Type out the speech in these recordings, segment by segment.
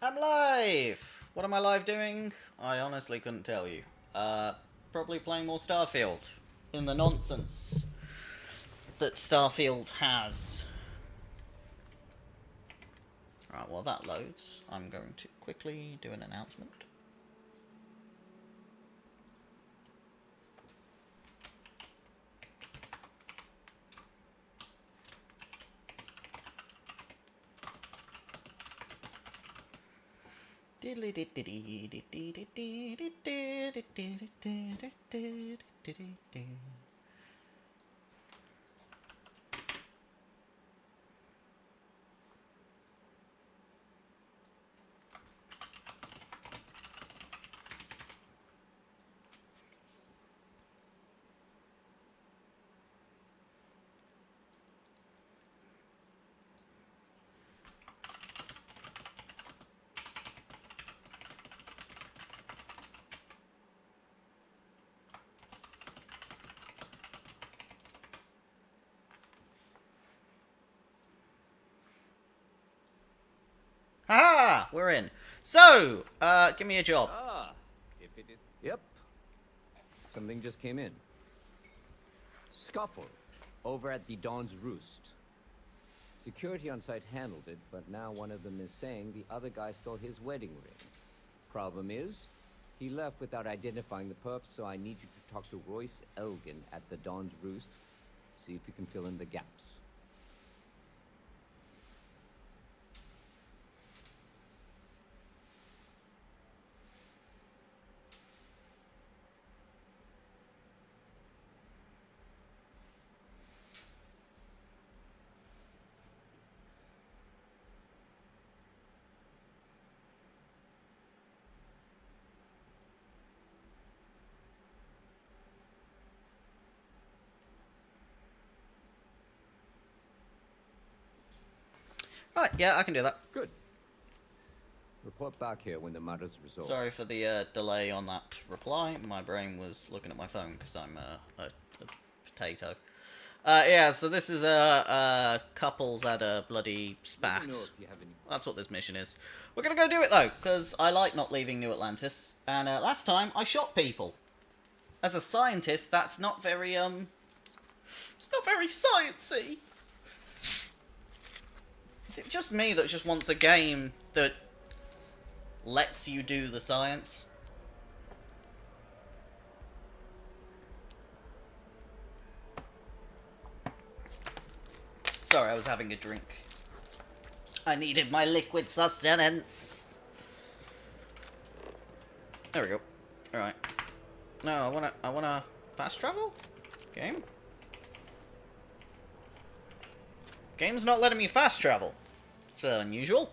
I'm live! What am I live doing? I honestly couldn't tell you. Probably playing more Starfield. In the nonsense that Starfield has. Right, while that loads, I'm going to quickly do an announcement. Haha! We're in. So, give me a job. Ah, if it is. Yep. Something just came in. Scuffle over at the Dawn's Roost. Security on site handled it, but now one of them is saying the other guy stole his wedding ring. Problem is, he left without identifying the perp, so I need you to talk to Royce Elgin at the Dawn's Roost. See if you can fill in the gaps. Right, yeah, I can do that. Good. Report back here when the matter's resolved. Sorry for the delay on that reply. My brain was looking at my phone because I'm a potato. Yeah, so this is a couples at a bloody spat. Let me know if you have any. That's what this mission is. We're gonna go do it though, because I like not leaving New Atlantis. And last time I shot people. As a scientist, that's not very it's not very sciencey. Is it just me that just wants a game that lets you do the science? Sorry, I was having a drink. I needed my liquid sustenance. There we go. Alright. No, I wanna fast travel? Game? Game's not letting me fast travel. It's unusual.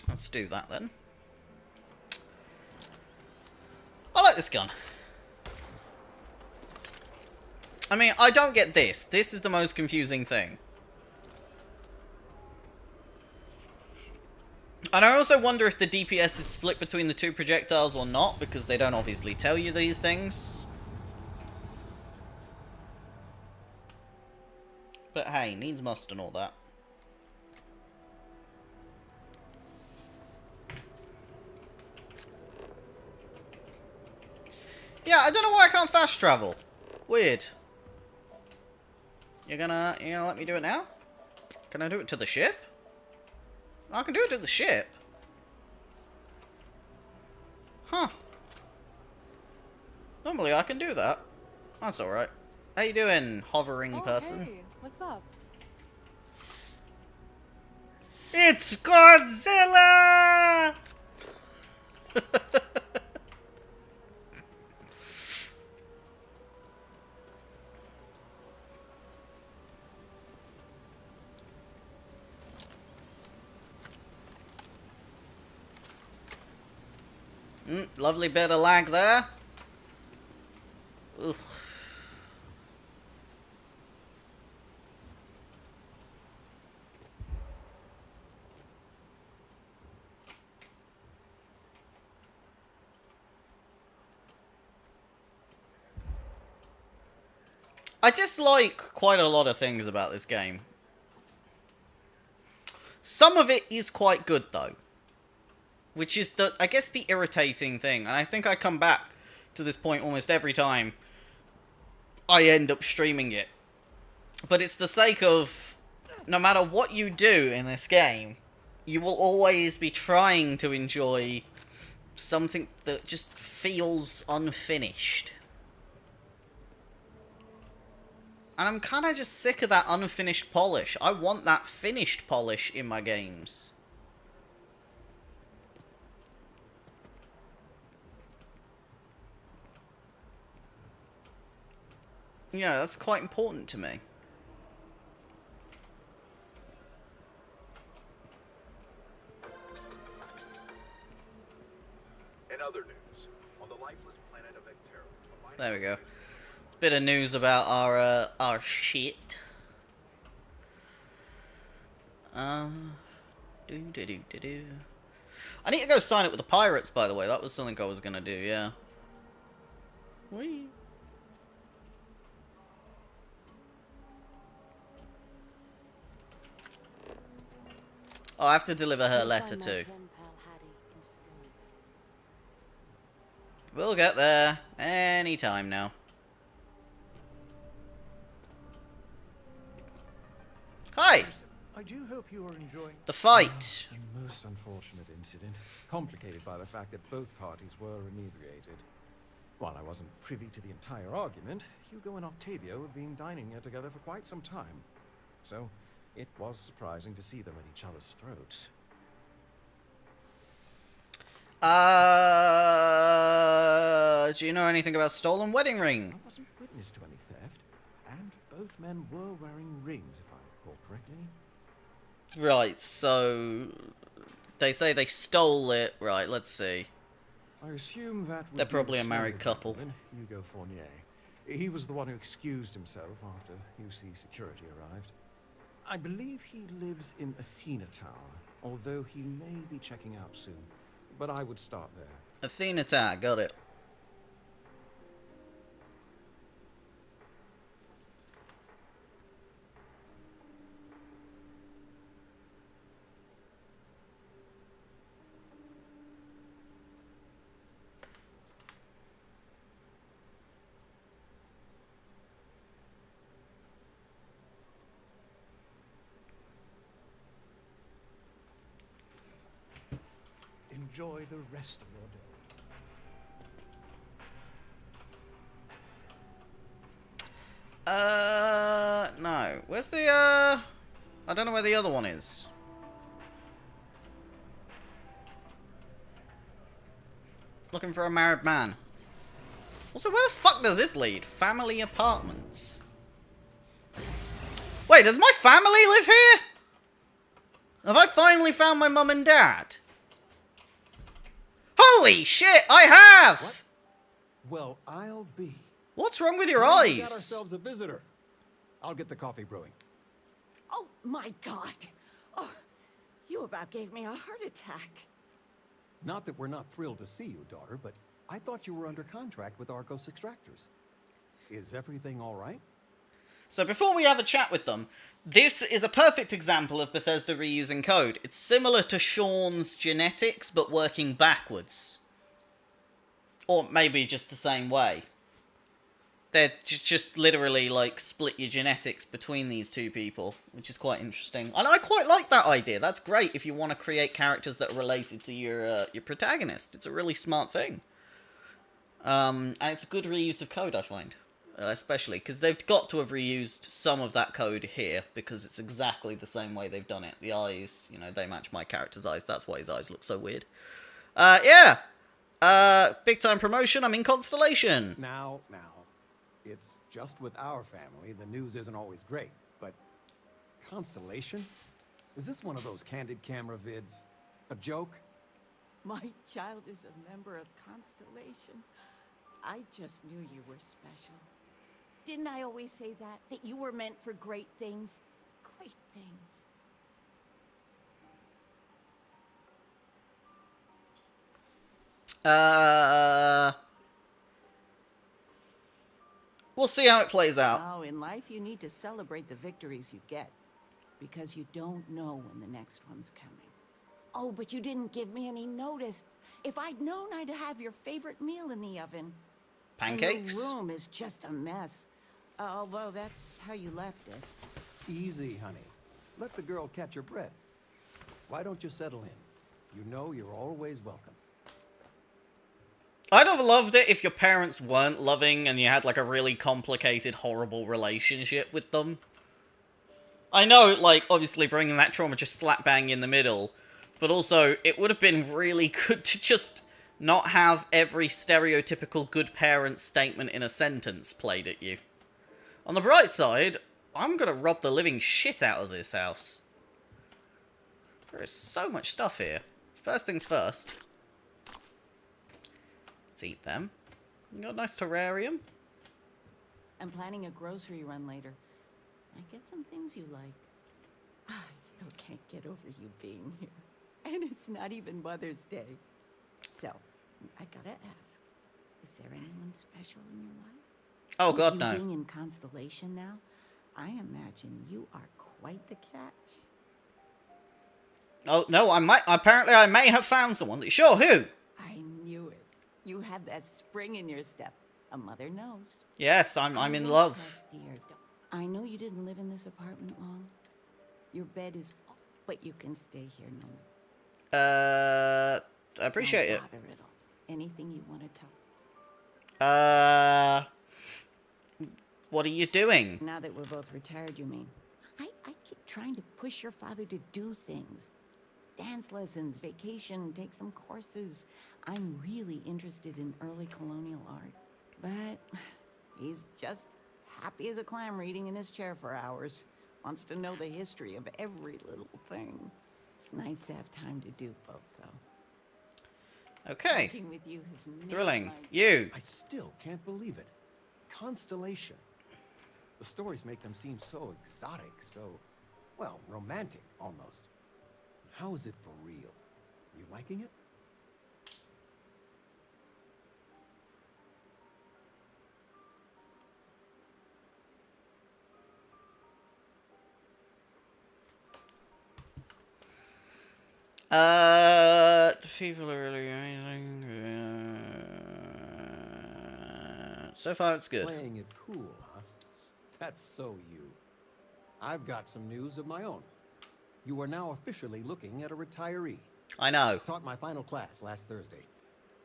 Let's do that then. I like this gun. I mean, I don't get this. This is the most confusing thing. And I also wonder if the DPS is split between the two projectiles or not, because they don't obviously tell you these things. But hey, needs must and all that. Yeah, I don't know why I can't fast travel. Weird. You're gonna let me do it now? Can I do it to the ship? I can do it to the ship. Huh. Normally I can do that. That's alright. How you doing, hovering person? Hey, what's up? It's Godzilla! Lovely bit of lag there. Oof. I dislike quite a lot of things about this game. Some of it is quite good, though. Which is, I guess, the irritating thing. And I think I come back to this point almost every time I end up streaming it. But it's the sake of, no matter what you do in this game, you will always be trying to enjoy something that just feels unfinished. And I'm kind of just sick of that unfinished polish. I want that finished polish in my games. Yeah, that's quite important to me. In other news, on the lifeless planet of Vectera, There we go. Bit of news about our shit. I need to go sign up with the pirates, by the way. That was something I was gonna do, yeah. Whee. Oh, I have to deliver her letter too. We'll get there any time now. Hi! I do hope you are enjoying The fight! a most unfortunate incident, complicated by the fact that both parties were inebriated. While I wasn't privy to the entire argument, Hugo and Octavio have been dining here together for quite some time. So, it was surprising to see them at each other's throats. Do you know anything about stolen wedding ring? I wasn't witness to any theft, and both men were wearing rings, if I recall correctly. Right, so they say they stole it. Right, let's see. I assume that would They're be probably the a married smaller couple. gentleman, Hugo Fournier. He was the one who excused himself after UC security arrived. I believe he lives in Athena Tower, although he may be checking out soon. But I would start there. Athena Tower, got it. Enjoy the rest of your day. No. Where's the, I don't know where the other one is. Looking for a married man. Also, where the fuck does this lead? Family apartments. Wait, does my family live here? Have I finally found my mum and dad? Holy shit, I have! What? Well, I'll be. What's wrong with your We got eyes? ourselves a visitor. I'll get the coffee brewing. Oh, my God. Oh, you about gave me a heart attack. Not that we're not thrilled to see you, daughter, but I thought you were under contract with Argos Extractors. Is everything all right? So before we have a chat with them, this is a perfect example of Bethesda reusing code. It's similar to Sean's genetics, but working backwards. Or maybe just the same way. They're just literally, like, split your genetics between these two people, which is quite interesting. And I quite like that idea. That's great if you want to create characters that are related to your protagonist. It's a really smart thing. And it's a good reuse of code, I find. Especially, because they've got to have reused some of that code here, because it's exactly the same way they've done it. The eyes, you know, they match my character's eyes. That's why his eyes look so weird. Yeah! Big time promotion, I'm in Constellation! Now. It's just with our family, the news isn't always great, but Constellation? Is this one of those candid camera vids? A joke? My child is a member of Constellation. I just knew you were special. Didn't I always say that? That you were meant for great things? Great things. We'll see how it plays out. Oh, in life you need to celebrate the victories you get. because you don't know when the next one's coming. Oh, but you didn't give me any notice. If I'd known I'd have your favorite meal in the oven. Pancakes? And the room is just a mess. Although that's how you left it. Easy, honey. Let the girl catch her breath. Why don't you settle in? You know you're always welcome. I'd have loved it if your parents weren't loving and you had, like, a really complicated, horrible relationship with them. I know, like, obviously bringing that trauma just slap bang in the middle, but also, it would have been really good to just not have every stereotypical good parent statement in a sentence played at you. On the bright side, I'm gonna rob the living shit out of this house. There is so much stuff here. First things first. Let's eat them. You got a nice terrarium. I'm planning a grocery run later. I get some things you like. I still can't get over you being here. And it's not even Mother's Day. So, I gotta ask, is there anyone special in your life? Oh god, You no. being in Constellation now, I imagine you are quite the catch. Oh, no, apparently I may have found someone. Sure, who? I knew it. You have that spring in your step. A mother knows. Yes, I'm I in won't love. press, dear. I know you didn't live in this apartment long. Your bed is all, but you can stay here no more. I appreciate it. Don't bother at all. Anything you want to talk. What are you doing? Now that we're both retired, you mean? I keep trying to push your father to do things. Dance lessons, vacation, take some courses. I'm really interested in early colonial art. But he's just happy as a clam reading in his chair for hours. Wants to know the history of every little thing. It's nice to have time to do both, though. Okay. Working with you has made Thrilling. my- You. I still can't believe it. Constellation. The stories make them seem so exotic, so, well, romantic, almost. How is it for real? You liking it? The people are really amazing. So far, it's good. Playing it cool, huh? That's so you. I've got some news of my own. You are now officially looking at a retiree. I know. Taught my final class last Thursday.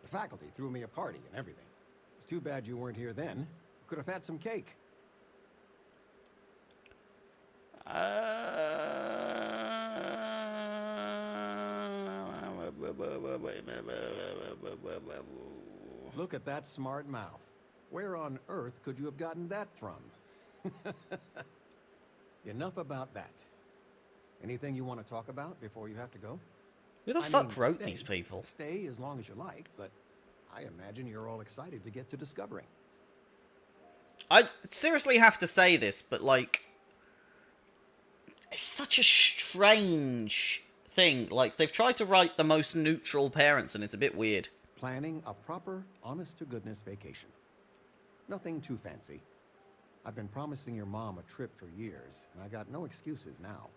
The faculty threw me a party and everything. It's too bad you weren't here then. Could have had some cake. Look at that smart mouth. Where on earth could you have gotten that from? Enough about that. Anything you want to talk about before you have to go? Who the I fuck mean, wrote stay. these people? Stay as long as you like, but I imagine you're all excited to get to discovering. I seriously have to say this, but, like, it's such a strange thing. Like, they've tried to write the most neutral parents, and it's a bit weird. Planning a proper, honest-to-goodness vacation. Nothing too fancy. I've been promising your mom a trip for years, and I got no excuses now.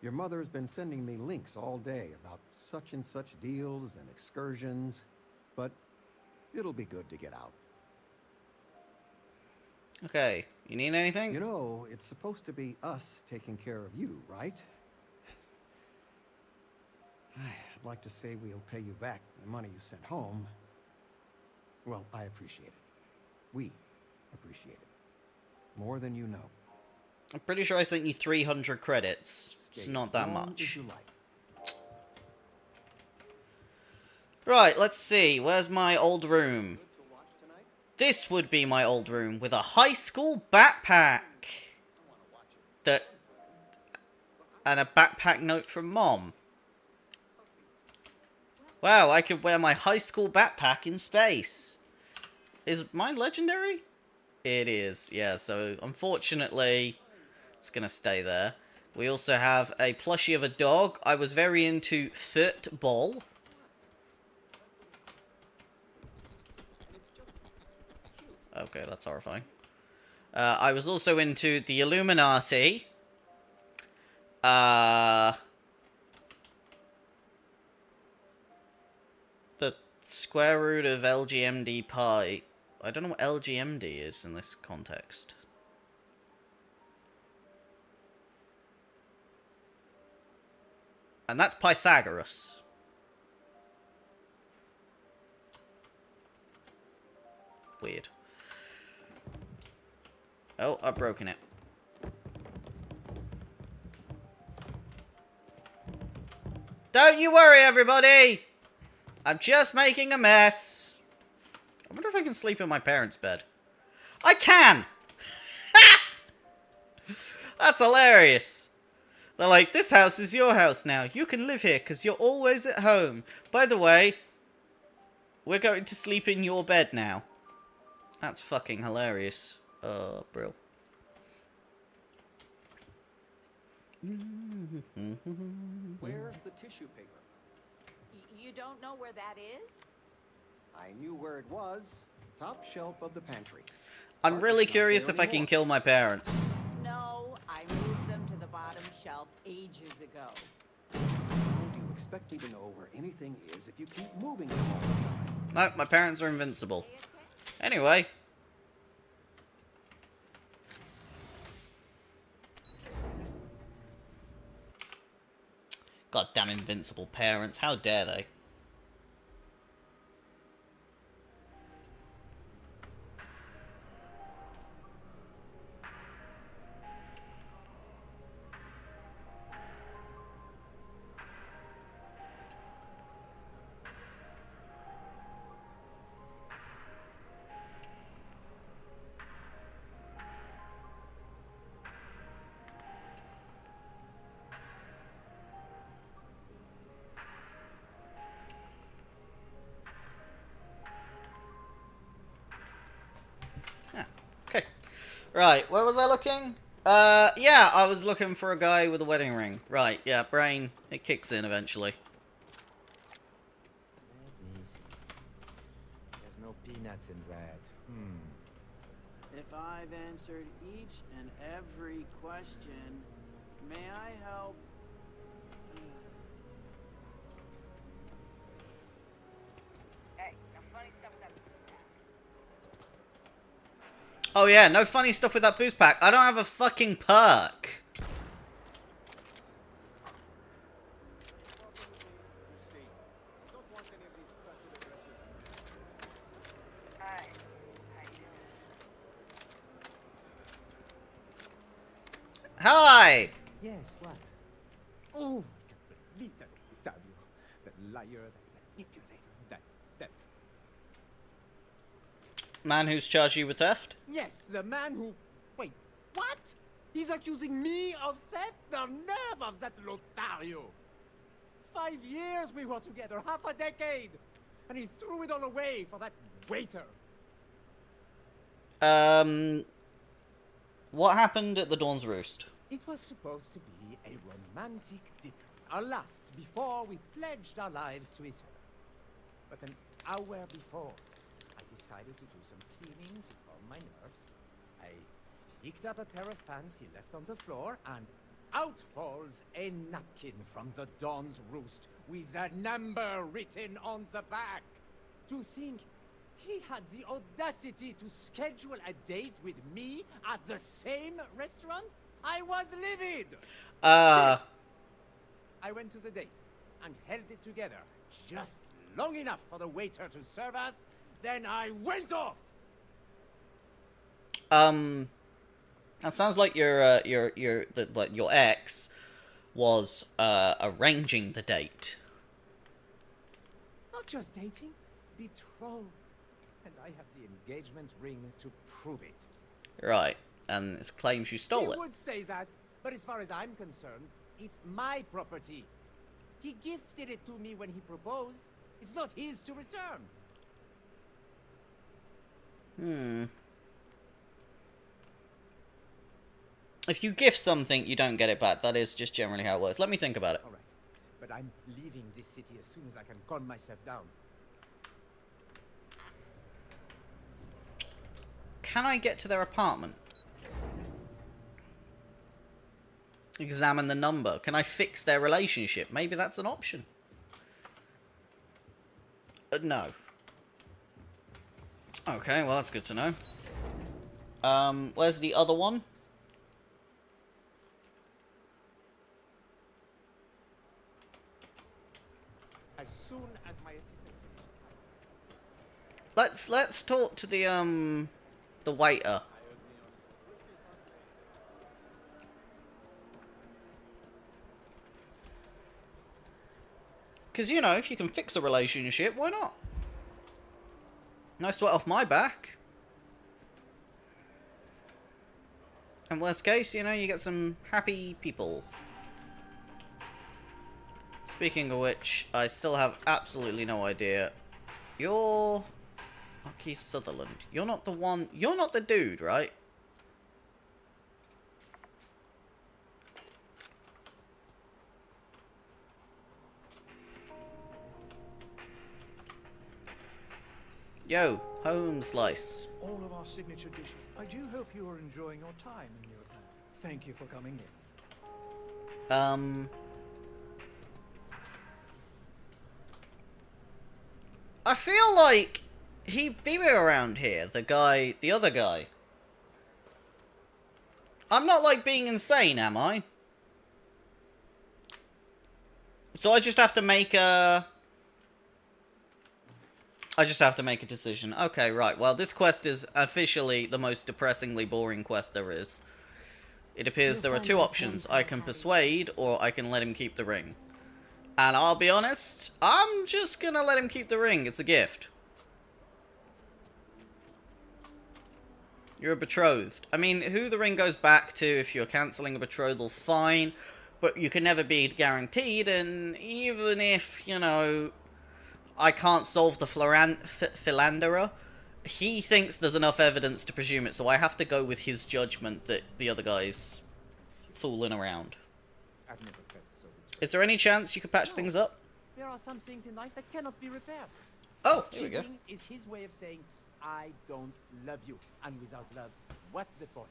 Your mother's been sending me links all day about such and such deals and excursions, but it'll be good to get out. Okay, you need anything? You know, it's supposed to be us taking care of you, right? I'd like to say we'll pay you back the money you sent home. Well, I appreciate it. We appreciate it. More than you know. I'm pretty sure I sent you 300 credits. It's Stay not as that long much. as you like. Right, let's see. Where's my old room? This would be my old room with a high school backpack. That... And a backpack note from Mom. Wow, I could wear my high school backpack in space. Is mine legendary? It is, yeah, so unfortunately, it's gonna stay there. We also have a plushie of a dog. I was very into football. Okay, that's horrifying. I was also into the Illuminati. The square root of LGMD pi. I don't know what LGMD is in this context. And that's Pythagoras. Weird. Oh, I've broken it. Don't you worry, everybody! I'm just making a mess. I wonder if I can sleep in my parents' bed. I can! That's hilarious. They're like, this house is your house now. You can live here because you're always at home. By the way, we're going to sleep in your bed now. That's fucking hilarious. Oh, bro. Where's the tissue paper? You don't know where that is? I knew where it was. Top shelf of the pantry. I'm But really it's not curious there if I can anymore. kill my parents. No, I moved them to the bottom shelf ages ago. How do you expect me to know where anything is if you keep moving them all the time? No, my parents are invincible. Pay attention. Anyway. Goddamn invincible parents, how dare they? Okay. Right, where was I looking? Yeah, I was looking for a guy with a wedding ring. Right, yeah, brain, it kicks in eventually. Let me see. There's no peanuts in that. If I've answered each and every question, may I help? Oh yeah, no funny stuff with that boost pack. I don't have a fucking perk. Hi! Yes, what? Oh, I can't believe that Octavio. That liar, that manipulator, that... Man who's charged you with theft? Yes, the man who... Wait, what? He's accusing me of theft? The nerve of that Lothario! 5 years we were together, half a decade! And he threw it all away for that waiter. What happened at the Dawn's Roost? It was supposed to be a romantic dinner, our last before we pledged our lives to each other. But an hour before, I decided to do some cleaning to calm my nerves. I picked up a pair of pants he left on the floor, and out falls a napkin from the Dawn's Roost with a number written on the back. To think he had the audacity to schedule a date with me at the same restaurant? I was livid! I went to the date and held it together just long enough for the waiter to serve us, then I went off! That sounds like your ex was, arranging the date. Not just dating, betrothed. And I have the engagement ring to prove it. Right, and it claims you stole He it. would say that, but as far as I'm concerned, it's my property. He gifted it to me when he proposed. It's not his to return. If you gift something, you don't get it back. That is just generally how it works. Let me think about it. All right, but I'm leaving this city as soon as I can calm myself down. Can I get to their apartment? examine the number? Can I fix their relationship? Maybe that's an option. No. Okay, well, that's good to know. Where's the other one? As soon as my assistant finishes. Let's talk to the waiter. Because, you know, if you can fix a relationship, why not? No sweat off my back. And worst case, you know, you get some happy people. Speaking of which, I still have absolutely no idea. You're... Marquis Sutherland. You're not the one... You're not the dude, right? Yo, home slice. All of our signature dishes. I do hope you are enjoying your time in New Atlanta. Thank you for coming in. I feel like he'd be around here, the other guy. I'm not, like, being insane, am I? So I just have to make a... decision. Okay, right. Well, this quest is officially the most depressingly boring quest there is. It appears there are two options. I can persuade, or I can let him keep the ring. And I'll be honest, I'm just gonna let him keep the ring. It's a gift. You're a betrothed. I mean, who the ring goes back to, if you're cancelling a betrothal, fine. But you can never be guaranteed, and even if, you know... I can't solve the philanderer. He thinks there's enough evidence to presume it, so I have to go with his judgment that the other guy's fooling around. I've never felt so betrayed. Is there any chance you could patch things up? There are some things in life that cannot be repaired. Oh, here we go. Cheating is his way of saying, I don't love you. And without love, what's the point?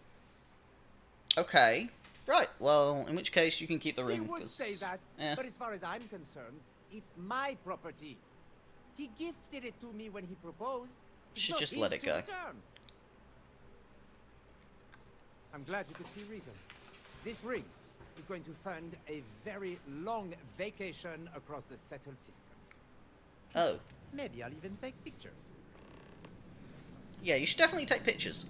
Okay. Right, well, in which case you can keep the ring. He would say that, but as far as I'm concerned, it's my property. He gifted it to me when he proposed. It's Should not just his let it to go. return. I'm glad you could see reason. This ring is going to fund a very long vacation across the settled systems. Oh. Maybe I'll even take pictures. Yeah, you should definitely take pictures.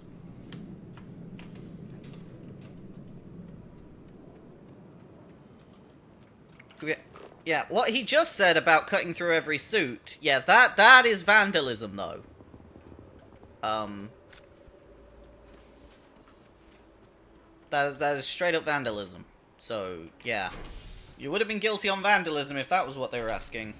Okay. Yeah, what he just said about cutting through every suit, yeah, that is vandalism, though. That is straight up vandalism. So, yeah. You would have been guilty on vandalism if that was what they were asking.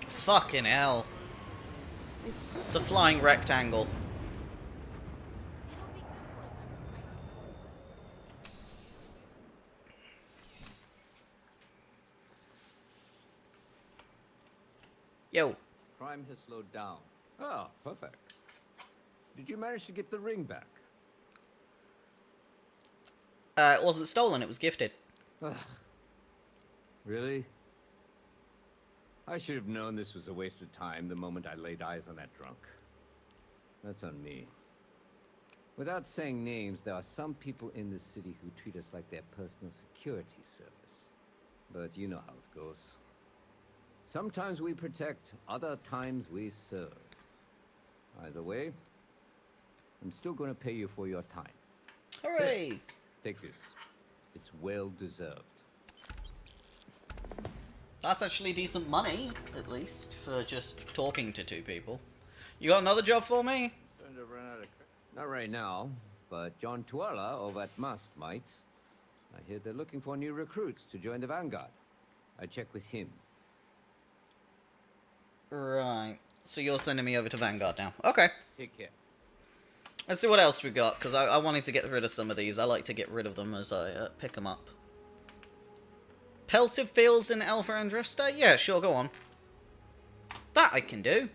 Fucking hell. It's a flying rectangle. Yo. Crime has slowed down. Ah, perfect. Did you manage to get the ring back? It wasn't stolen, it was gifted. Really? I should have known this was a waste of time the moment I laid eyes on that drunk. That's on me. Without saying names, there are some people in this city who treat us like their personal security service. But you know how it goes. Sometimes we protect, other times we serve. Either way, I'm still going to pay you for your time. Hooray! Here, take this. It's well deserved. That's actually decent money, at least, for just talking to two people. You got another job for me? Starting to run out of Not right now, but John Tuala over at Must might. I hear they're looking for new recruits to join the Vanguard. I check with him. Right. So you're sending me over to Vanguard now. Okay. Take care. Let's see what else we've got, because I wanted to get rid of some of these. I like to get rid of them as I pick them up. Pelted fields in Alpha Andrasta? Yeah, sure, go on. That I can do.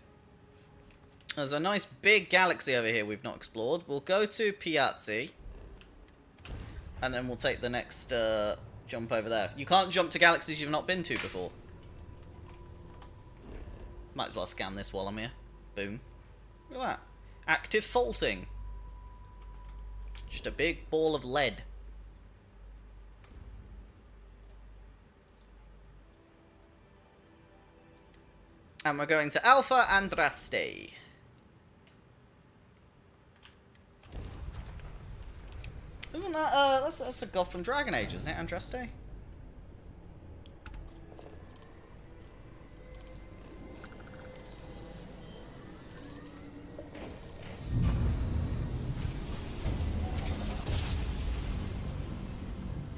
There's a nice big galaxy over here we've not explored. We'll go to Piazzi. And then we'll take the next jump over there. You can't jump to galaxies you've not been to before. Might as well scan this while I'm here. Boom. Look at that. Active faulting. Just a big ball of lead. And we're going to Alpha Andraste. Isn't that, that's a god from Dragon Age, isn't it, Andraste?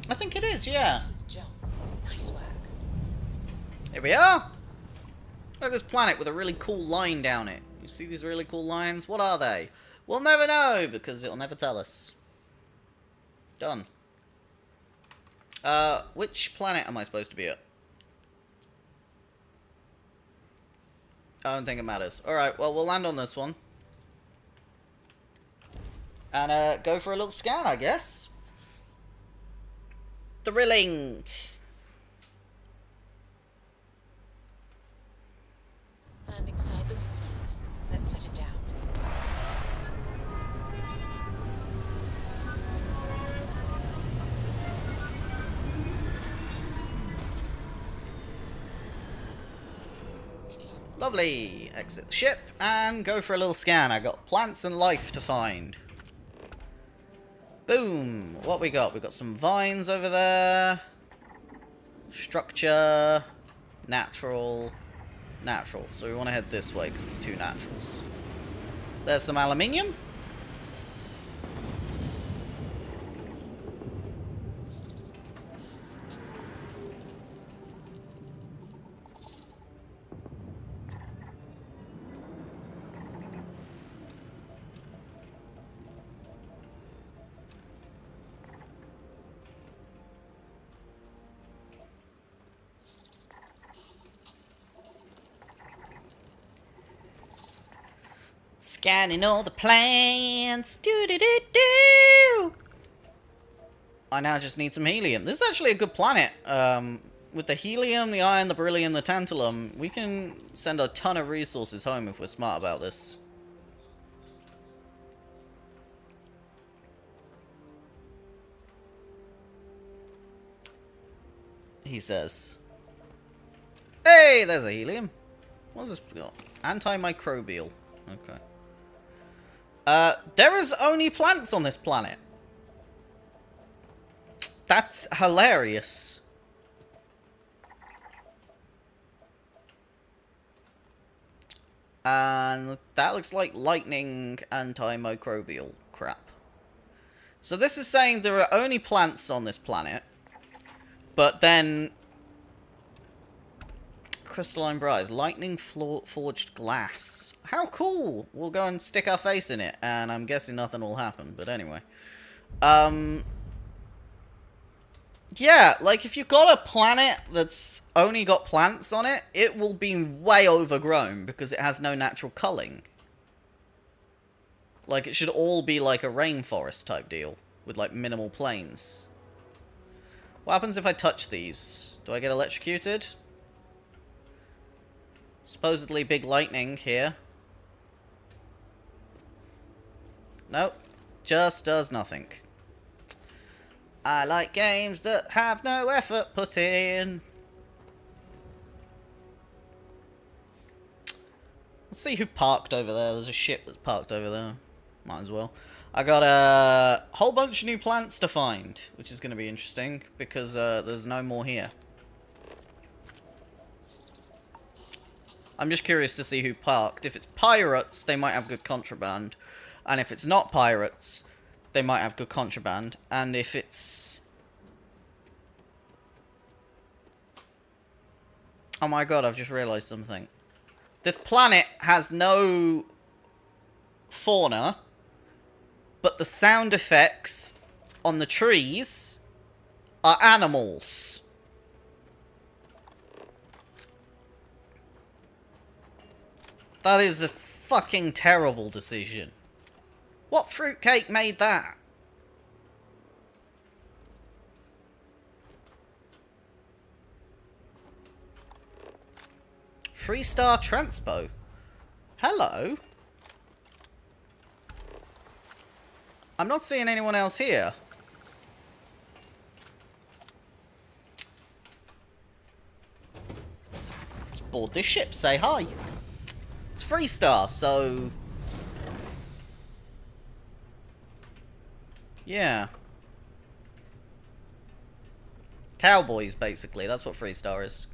I think it is, yeah. John, nice work. Here we are. Look at this planet with a really cool line down it. You see these really cool lines? What are they? We'll never know, because it'll never tell us. Done. Which planet am I supposed to be at? I don't think it matters. Alright, well, we'll land on this one. And, go for a little scan, I guess. Thrilling. Landing site looks clean. Let's set it down. Lovely. Exit the ship and go for a little scan. I got plants and life to find. Boom. What we got? We got some vines over there. Structure. Natural. Natural. So we want to head this way because it's two naturals. There's some aluminium. Scanning all the plants. Do-do-do-do. I now just need some helium. This is actually a good planet. With the helium, the iron, the beryllium, the tantalum, we can send a ton of resources home if we're smart about this. He says. Hey, there's a helium. What's this got? Antimicrobial. Okay. There is only plants on this planet. That's hilarious. And that looks like lightning antimicrobial crap. So this is saying there are only plants on this planet. But then... crystalline brise. Lightning forged glass. How cool! We'll go and stick our face in it, and I'm guessing nothing will happen, but anyway. Yeah, like, if you've got a planet that's only got plants on it, it will be way overgrown, because it has no natural culling. Like, it should all be like a rainforest type deal, with, like, minimal plains. What happens if I touch these? Do I get electrocuted? Supposedly big lightning here. Nope. Just does nothing. I like games that have no effort put in. Let's see who parked over there. There's a ship that's parked over there. Might as well. I got a whole bunch of new plants to find, which is going to be interesting, because there's no more here. I'm just curious to see who parked. If it's pirates, they might have good contraband. And if it's not pirates, they might have good contraband. And if it's... oh my god, I've just realised something. This planet has no fauna, but the sound effects on the trees are animals. That is a fucking terrible decision. What fruitcake made that? Three-star transpo. Hello? I'm not seeing anyone else here. Let's board this ship, say hi. It's 3-star, so... yeah. Cowboys, basically. That's what 3-star is.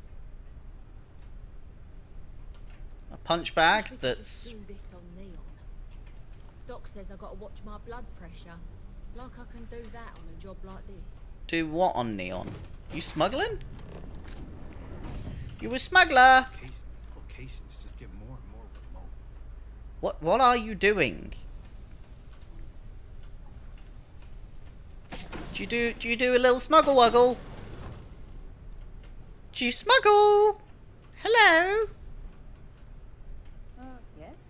A punch bag that's... Do this on Neon. Doc says I gotta watch my blood pressure. Like I can do that on a job like this. Do what on Neon? You smuggling? You a smuggler? Locations just get more and more remote. What are you doing? Do you do a little smuggle wuggle? Do you smuggle? Hello? Yes?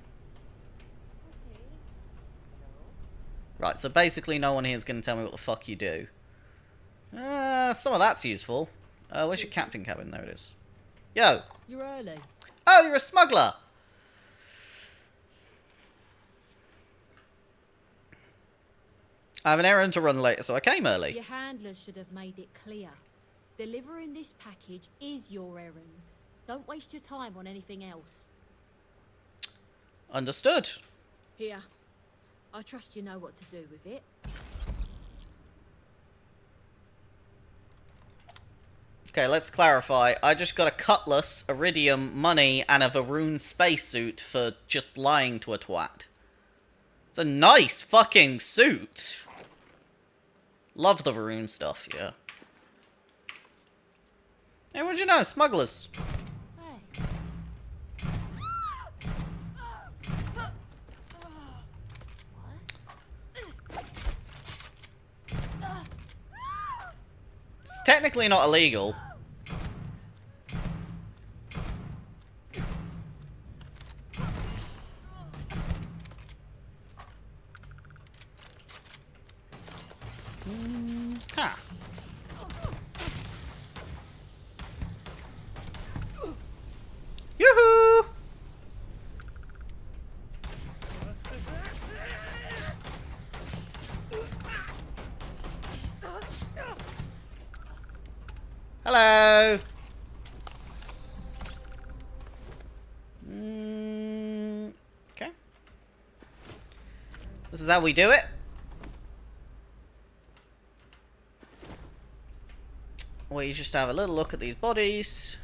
Okay. Right, so basically no one here is going to tell me what the fuck you do. Some of that's useful. Where's your captain cabin? There it is. Yo! You're early. Oh, you're a smuggler! I have an errand to run later, so I came early. Your handlers should have made it clear. Delivering this package is your errand. Don't waste your time on anything else. Understood. Here. I trust you know what to do with it. Okay, let's clarify. I just got a cutlass, iridium, money, and a Varun spacesuit for just lying to a twat. It's a nice fucking suit. Love the Varun stuff, yeah. Hey, what'd you know? Smugglers. Hey. It's technically not illegal. Ha. Yoo-hoo! Hello. Okay. This is how we do it. We just have a little look at these bodies.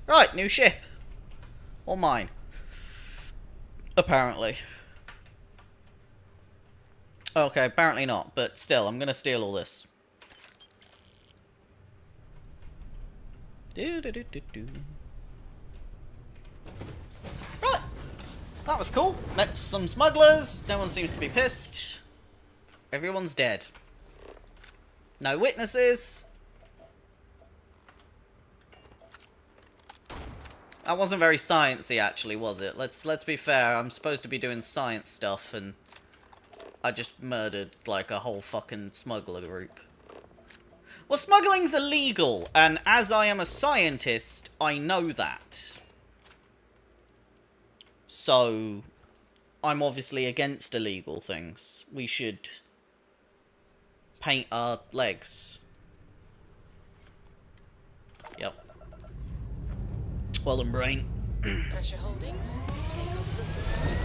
Right, new ship. Or mine. Apparently. Okay, apparently not, but still, I'm gonna steal all this. Right. That was cool. Met some smugglers. No one seems to be pissed. Everyone's dead. No witnesses. That wasn't very sciencey, actually, was it? Let's be fair. I'm supposed to be doing science stuff, and I just murdered like a whole fucking smuggler group. Well, smuggling's illegal, and as I am a scientist, I know that. So, I'm obviously against illegal things. We should paint our legs. Yep. Well done, brain. Pressure holding. Takeoff looks good.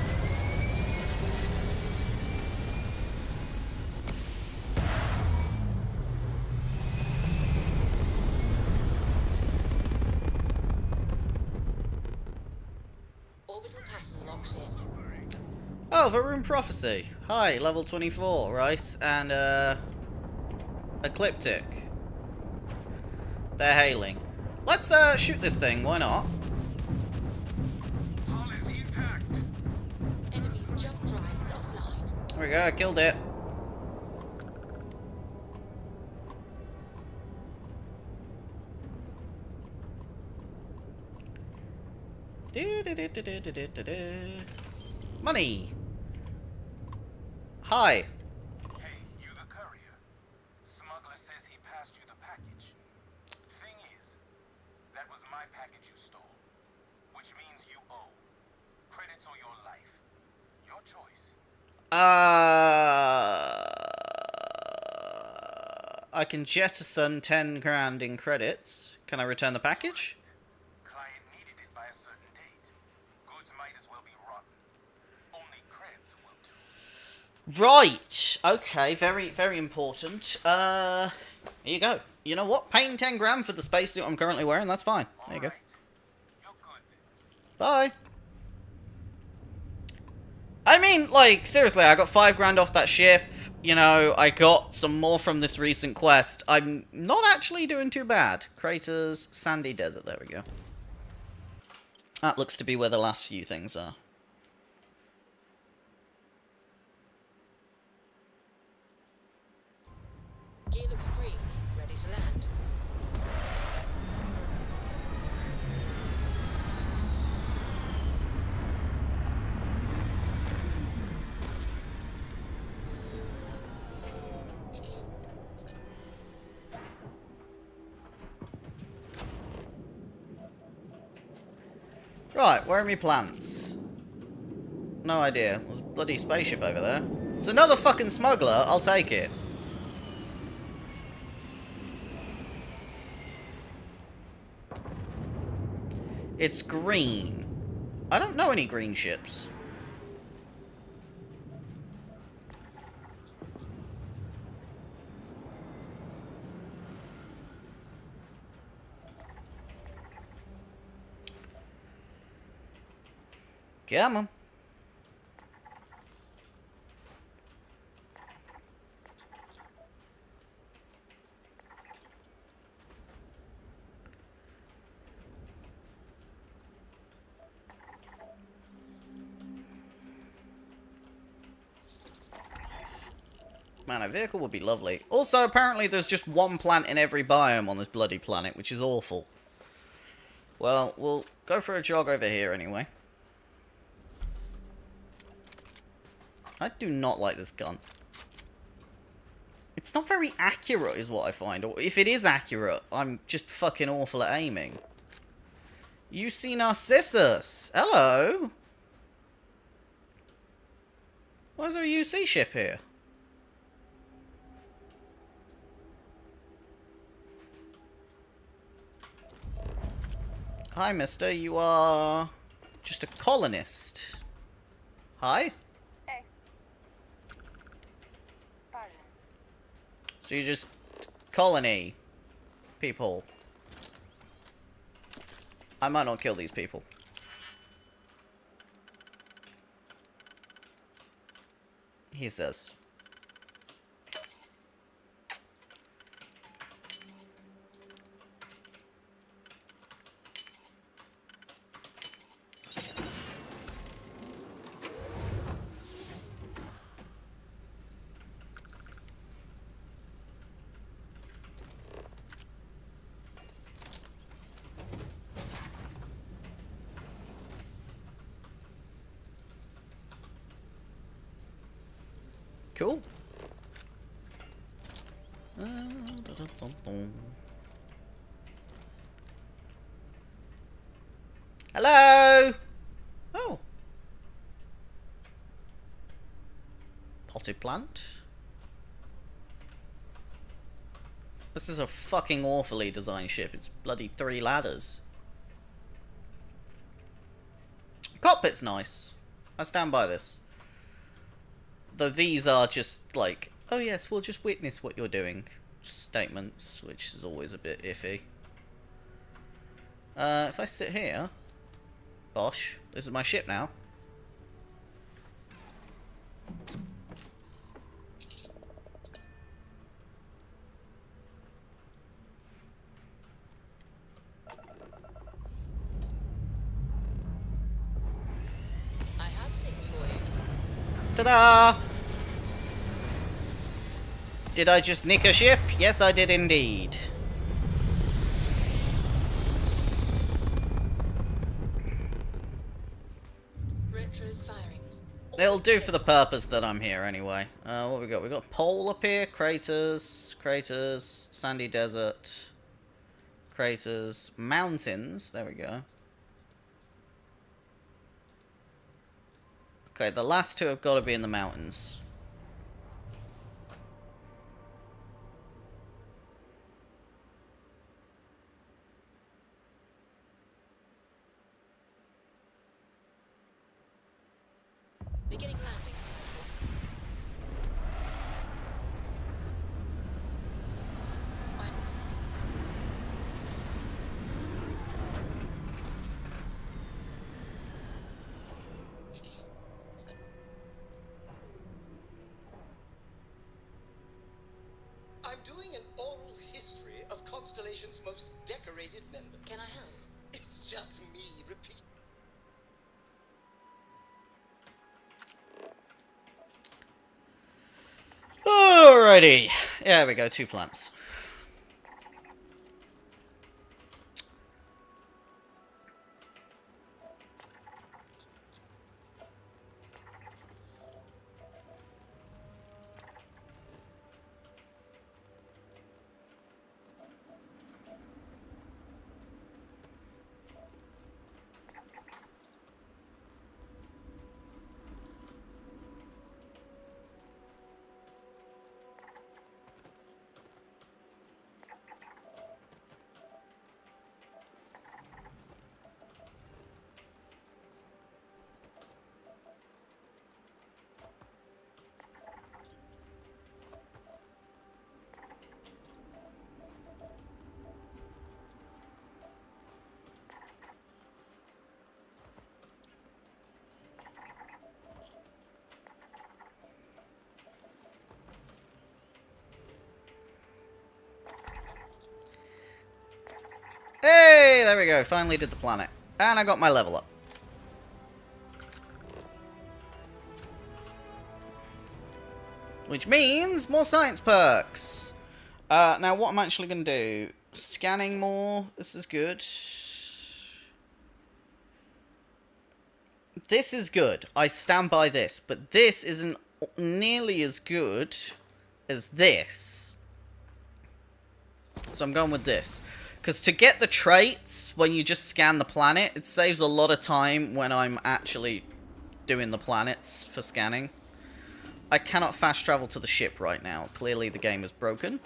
Orbital pattern locked in. Oh, Varun Prophecy. Hi, level 24, right? And, Ecliptic. They're hailing. Let's, shoot this thing, why not? we go, I killed it. Money! Hi! Hey, you the courier. Smuggler says he passed you the package. Thing is, that was my package you stole. Which means you owe. Credits or your life. Your choice. I can jettison 10 grand in credits. Can I return the package? Client needed it by a certain date. Goods might as well be rotten. Only creds will do. Right! Okay, very, very important. Here you go. You know what? Paying 10 grand for the spacesuit I'm currently wearing, that's fine. There you go. You're good then. Bye! I mean, like, seriously, I got 5 grand off that ship. You know, I got some more from this recent quest. I'm not actually doing too bad. Craters, sandy desert, there we go. That looks to be where the last few things are. Gear looks green, ready to land. Right, where are my plans? No idea. There's a bloody spaceship over there. It's another fucking smuggler. I'll take it. It's green. I don't know any green ships. Come on. Man, a vehicle would be lovely. Also, apparently there's just one plant in every biome on this bloody planet, which is awful. Well, we'll go for a jog over here anyway. I do not like this gun. It's not very accurate is what I find. Or if it is accurate, I'm just fucking awful at aiming. UC Narcissus! Hello! Why is there a UC ship here? Hi, mister. You are just a colonist. Hi? Hey. Pardon. So you're just colony people. I might not kill these people. He says. Cool. Hello. Oh. Potted plant. This is a fucking awfully designed ship. It's bloody 3 ladders. Cockpit's nice. I stand by this. Though these are just like, oh yes, we'll just witness what you're doing statements, which is always a bit iffy. If I sit here, bosh, this is my ship now. I have things for you. Ta-da! Did I just nick a ship? Yes, I did indeed. Retro's firing. It'll do for the purpose that I'm here anyway. What we got? We got pole up here, craters, sandy desert, craters, mountains. There we go. Okay, the last two have got to be in the mountains. Beginning landing cycle. I'm listening. I'm doing an oral history of Constellation's most decorated members. Can I help? It's just me repeat. Alrighty. Yeah, there we go, 2 plants. Hey, there we go. Finally did the planet. And I got my level up. Which means more science perks. Now, what I'm actually going to do... Scanning more. This is good. This is good. I stand by this. But this isn't nearly as good as this. So I'm going with this. Because to get the traits, when you just scan the planet, it saves a lot of time when I'm actually doing the planets for scanning. I cannot fast travel to the ship right now. Clearly the game is broken.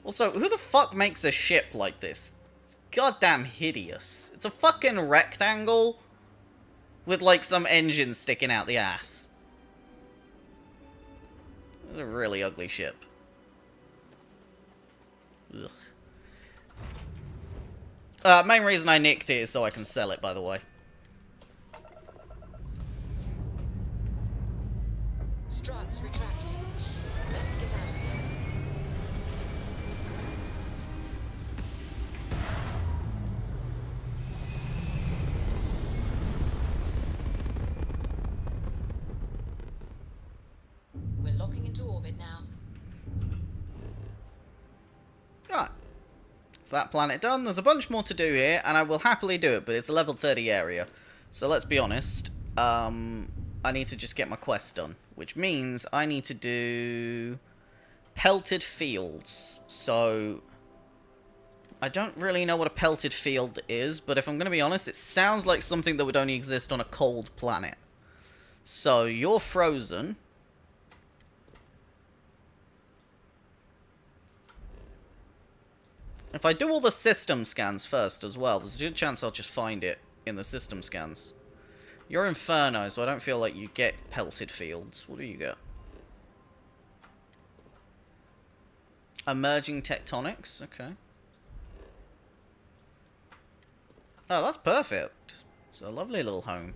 Also, who the fuck makes a ship like this? It's goddamn hideous. It's a fucking rectangle with like some engines sticking out the ass. It's a really ugly ship. Ugh. Main reason I nicked it is so I can sell it, by the way. Struts retracting. Let's get out of here. We're locking into orbit now. Alright. Is that planet done? There's a bunch more to do here, and I will happily do it, but it's a level 30 area. So let's be honest. I need to just get my quest done. Which means I need to do pelted fields. So I don't really know what a pelted field is, but if I'm going to be honest, it sounds like something that would only exist on a cold planet. So you're frozen. If I do all the system scans first as well, there's a good chance I'll just find it in the system scans. You're Inferno, so I don't feel like you get pelted fields. What do you get? Emerging tectonics? Okay. Oh, that's perfect. It's a lovely little home.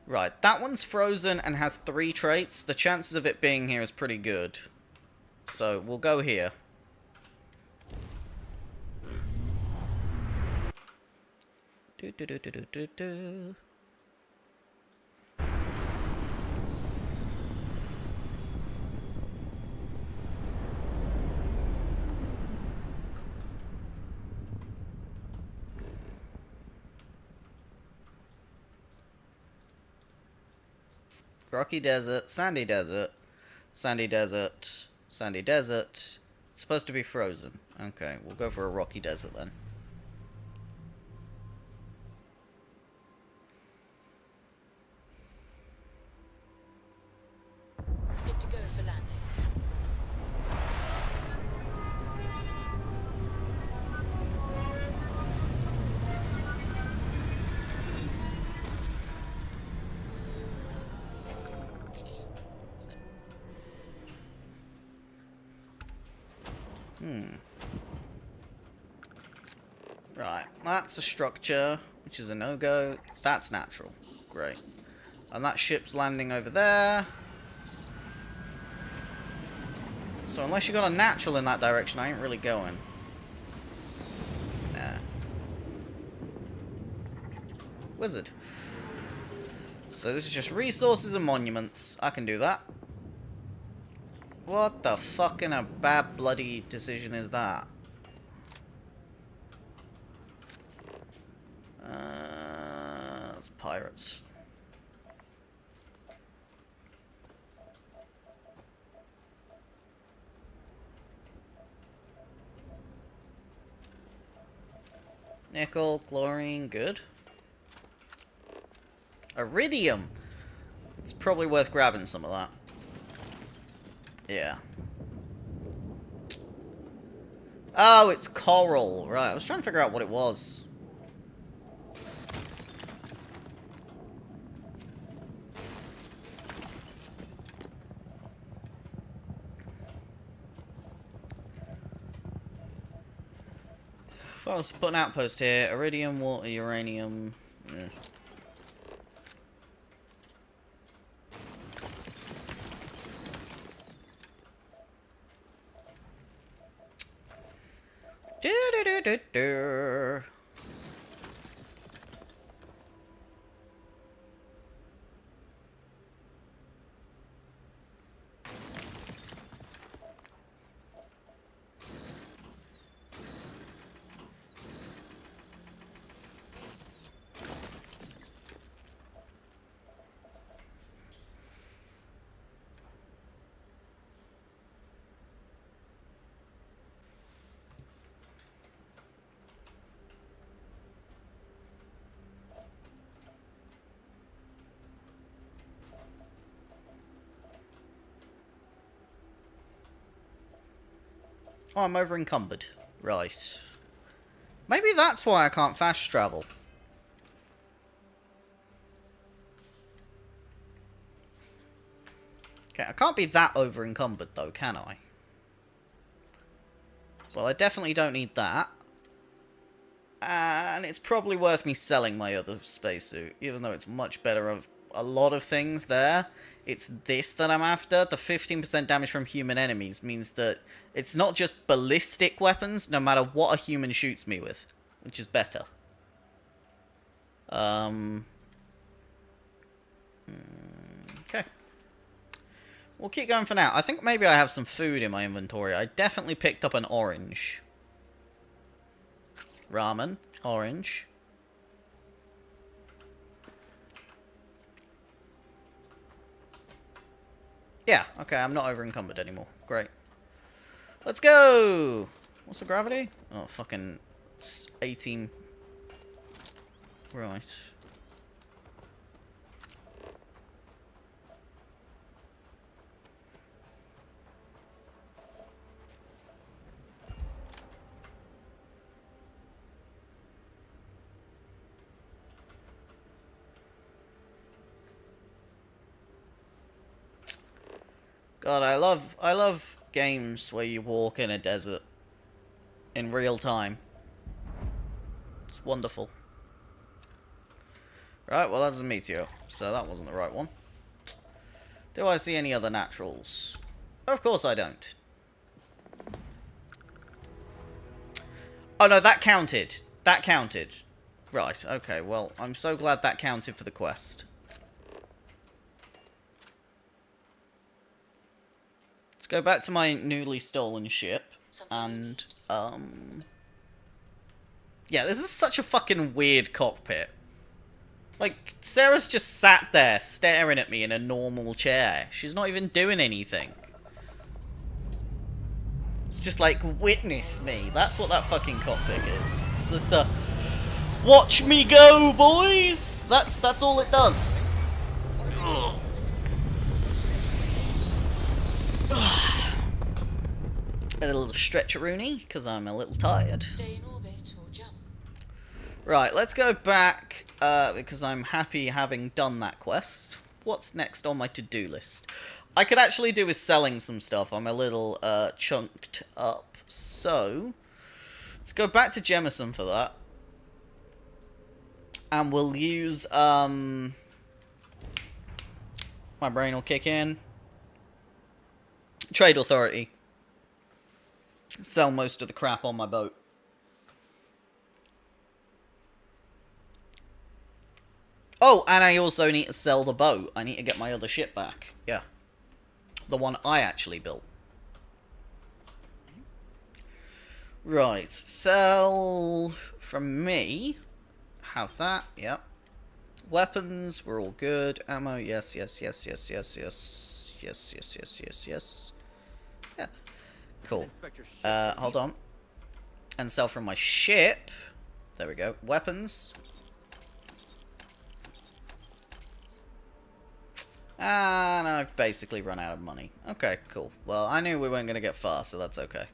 Right, that one's frozen and has 3 traits. The chances of it being here is pretty good. So, we'll go here. Do do do do do do do. Rocky desert, sandy desert, sandy desert, sandy desert. It's supposed to be frozen. Okay, we'll go for a rocky desert then. Good to go for landing. Right, that's a structure, which is a no-go. That's natural. Great. And that ship's landing over there. So unless you got a natural in that direction, I ain't really going. Nah. Wizard. So this is just resources and monuments. I can do that. What the fucking a bad bloody decision is that? It's pirates. Nickel, chlorine, good. Iridium! It's probably worth grabbing some of that. Yeah. Oh, it's coral. Right, I was trying to figure out what it was. If I was to put an outpost here, iridium, water, uranium. Do do do do do. Oh, I'm over encumbered. Right. Maybe that's why I can't fast travel. Okay, I can't be that over encumbered though, can I? Well, I definitely don't need that. And it's probably worth me selling my other spacesuit, even though it's much better of a lot of things there. It's this that I'm after. The 15% damage from human enemies means that it's not just ballistic weapons, no matter what a human shoots me with, which is better. Okay. We'll keep going for now. I think maybe I have some food in my inventory. I definitely picked up an orange. Ramen. Orange. Yeah, okay, I'm not over encumbered anymore. Great. Let's go! What's the gravity? Oh, fucking 18. Right. God, I love games where you walk in a desert in real time. It's wonderful. Right, well that's a meteor, so that wasn't the right one. Do I see any other naturals? Of course I don't. Oh no, that counted. That counted. Right, okay, well, I'm so glad that counted for the quest. Let's go back to my newly stolen ship, and, yeah, this is such a fucking weird cockpit. Like, Sarah's just sat there staring at me in a normal chair. She's not even doing anything. It's just like, witness me. That's what that fucking cockpit is. So it's a... Watch me go, boys! That's all it does. Ugh. A little stretcheroony, because I'm a little tired. Stay in orbit or jump. Right, let's go back, because I'm happy having done that quest. What's next on my to-do list? I could actually do with selling some stuff. I'm a little, chunked up. So, let's go back to Jemison for that. And we'll use, my brain will kick in. Trade Authority. Sell most of the crap on my boat. Oh, and I also need to sell the boat. I need to get my other ship back. Yeah. The one I actually built. Right. Sell from me. Have that. Yep. Weapons, we're all good. Ammo, yes, yes, yes, yes, yes, yes. Yes, yes, yes, yes, yes. Yeah. Cool. Hold on. And sell from my ship. There we go. Weapons. And I've basically run out of money. Okay, cool. Well, I knew we weren't going to get far, so that's okay.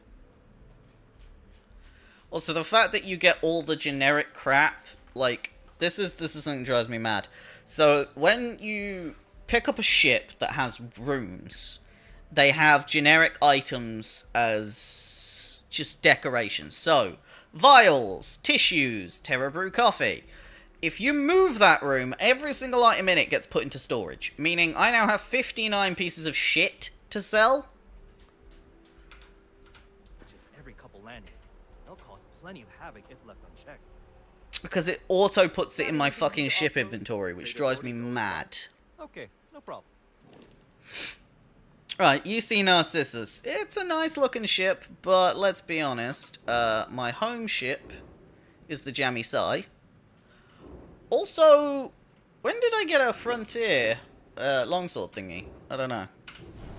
Also, the fact that you get all the generic crap, like, this is something that drives me mad. So, when you pick up a ship that has rooms, they have generic items as just decorations. So, vials, tissues, Terra Brew coffee. If you move that room, every single item in it gets put into storage. Meaning, I now have 59 pieces of shit to sell. Just every couple landings. They'll cause plenty of havoc if left unchecked. Because it auto puts it in my fucking ship inventory, which drives me mad. Okay, no problem. Right, UC Narcissus. It's a nice looking ship, but let's be honest. My home ship is the Jammy Sai. Also, when did I get a Frontier longsword thingy? I don't know.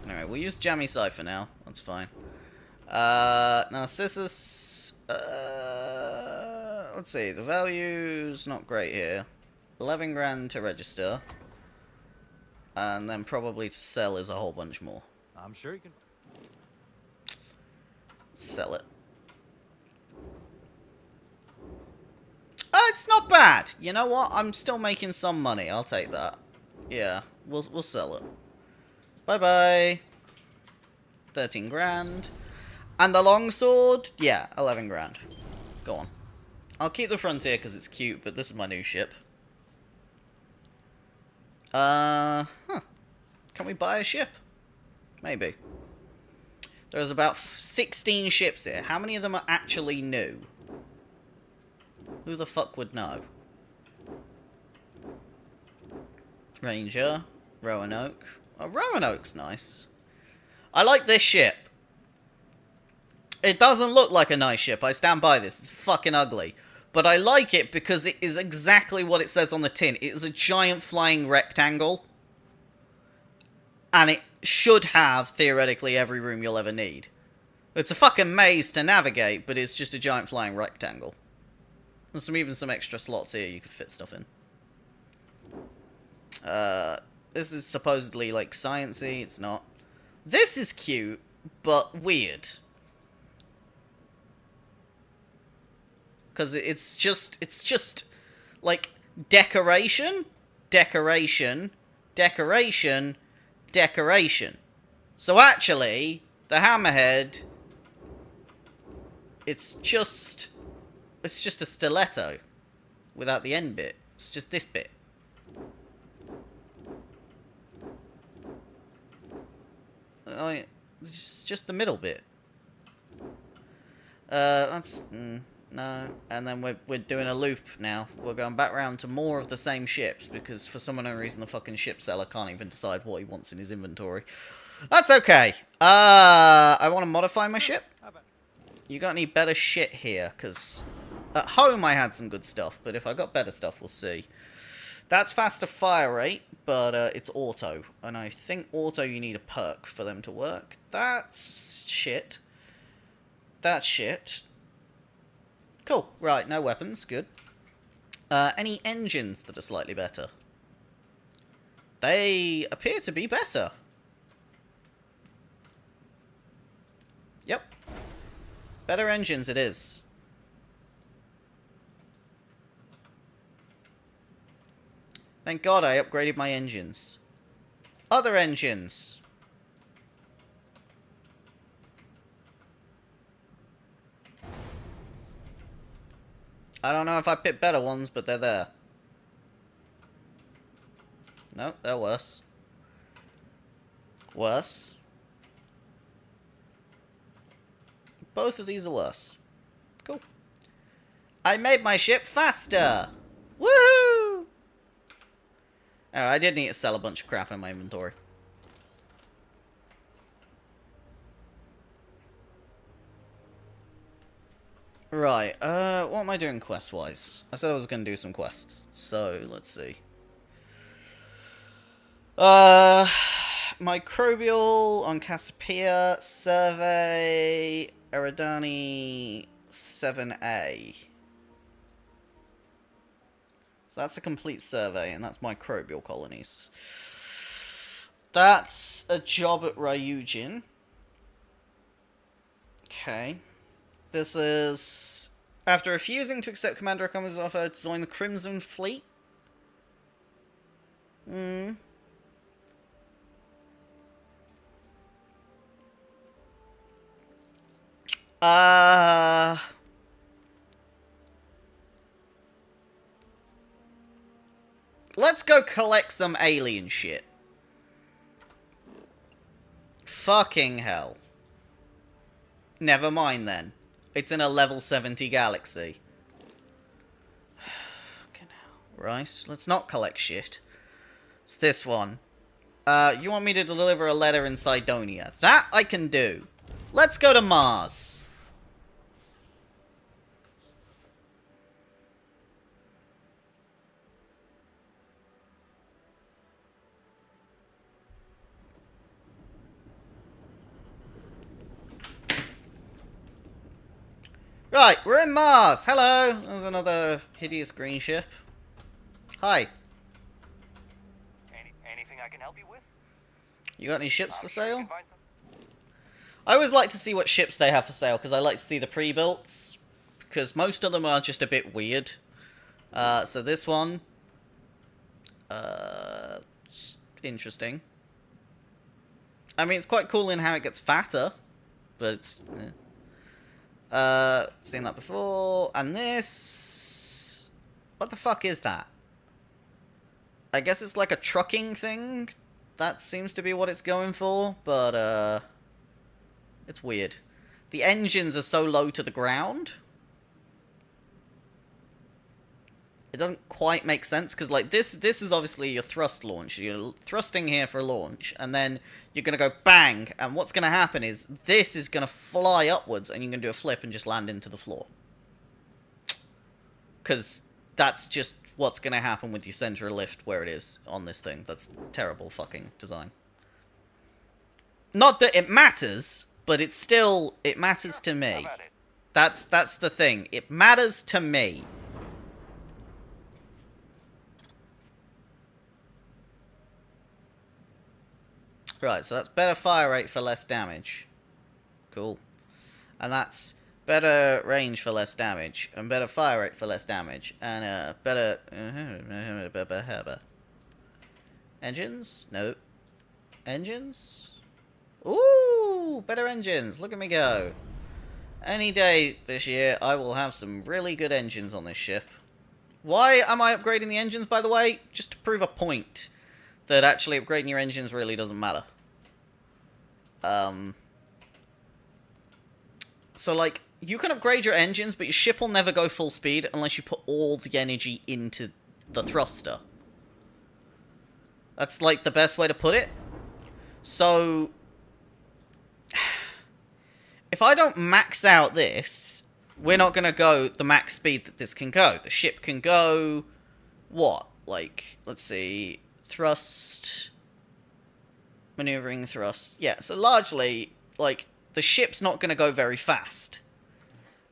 Anyway, we'll use Jammy Sai for now. That's fine. Narcissus. Let's see. The value's not great here. 11 grand to register. And then probably to sell is a whole bunch more. I'm sure you can. Sell it. It's not bad. You know what? I'm still making some money. I'll take that. Yeah, we'll sell it. Bye-bye. 13 grand. And the longsword? Yeah, 11 grand. Go on. I'll keep the Frontier because it's cute, but this is my new ship. Can we buy a ship? Maybe. There's about 16 ships here. How many of them are actually new? Who the fuck would know? Ranger. Roanoke. Oh, Roanoke's nice. I like this ship. It doesn't look like a nice ship. I stand by this. It's fucking ugly. But I like it because it is exactly what it says on the tin. It is a giant flying rectangle. And it should have, theoretically, every room you'll ever need. It's a fucking maze to navigate, but it's just a giant flying rectangle. There's even some extra slots here you could fit stuff in. This is supposedly, like, sciencey. It's not. This is cute, but weird. Because it's just, like, decoration, decoration, decoration, decoration. So actually, the hammerhead, it's just a stiletto without the end bit. It's just this bit. It's just the middle bit. That's... no. And then we're doing a loop now. We're going back round to more of the same ships, because for some unknown reason the fucking ship seller can't even decide what he wants in his inventory. That's okay. I want to modify my ship. You got any better shit here? Because at home I had some good stuff, but if I got better stuff, we'll see. That's faster fire rate, but it's auto. And I think auto you need a perk for them to work. That's shit. That's shit. Cool. Right, no weapons. Good. Any engines that are slightly better? They appear to be better. Yep. Better engines it is. Thank God I upgraded my engines. Other engines. I don't know if I picked better ones, but they're there. No, they're worse. Worse. Both of these are worse. Cool. I made my ship faster! Woohoo! Oh, I did need to sell a bunch of crap in my inventory. Right, what am I doing quest-wise? I said I was going to do some quests, so let's see. Microbial on Cassiopeia, Survey, Eridani 7A. So that's a complete survey, and that's microbial colonies. That's a job at Ryujin. Okay. This is... After refusing to accept Commander Akamu's offer to join the Crimson Fleet. Let's go collect some alien shit. Fucking hell. Never mind then. It's in a level 70 galaxy. Fucking hell. Right, let's not collect shit. It's this one. You want me to deliver a letter in Cydonia? That I can do. Let's go to Mars. Right, we're in Mars. Hello. There's another hideous green ship. Hi. Anything I can help you with? You got any ships for sale? I always like to see what ships they have for sale, because I like to see the pre-builts. Because most of them are just a bit weird. So this one. Interesting. I mean, it's quite cool in how it gets fatter. But it's... seen that before. And this... What the fuck is that? I guess it's like a trucking thing. That seems to be what it's going for. But, it's weird. The engines are so low to the ground. It doesn't quite make sense, because, like, this is obviously your thrust launch. You're thrusting here for a launch, and then you're going to go bang, and what's going to happen is this is going to fly upwards, and you're going to do a flip and just land into the floor. Because that's just what's going to happen with your center of lift where it is on this thing. That's terrible fucking design. Not that it matters, but it's still, it matters to me. That's the thing. It matters to me. Right, so that's better fire rate for less damage. Cool. And that's better range for less damage. And better fire rate for less damage. And better... Engines? No. Engines? Ooh! Better engines. Look at me go. Any day this year, I will have some really good engines on this ship. Why am I upgrading the engines, by the way? Just to prove a point. That actually upgrading your engines really doesn't matter. So, like, you can upgrade your engines, but your ship will never go full speed unless you put all the energy into the thruster. That's, like, the best way to put it. So, if I don't max out this, we're not going to go the max speed that this can go. The ship can go, what? Like, let's see, thrust, maneuvering thrust. Yeah, so largely, like, the ship's not going to go very fast.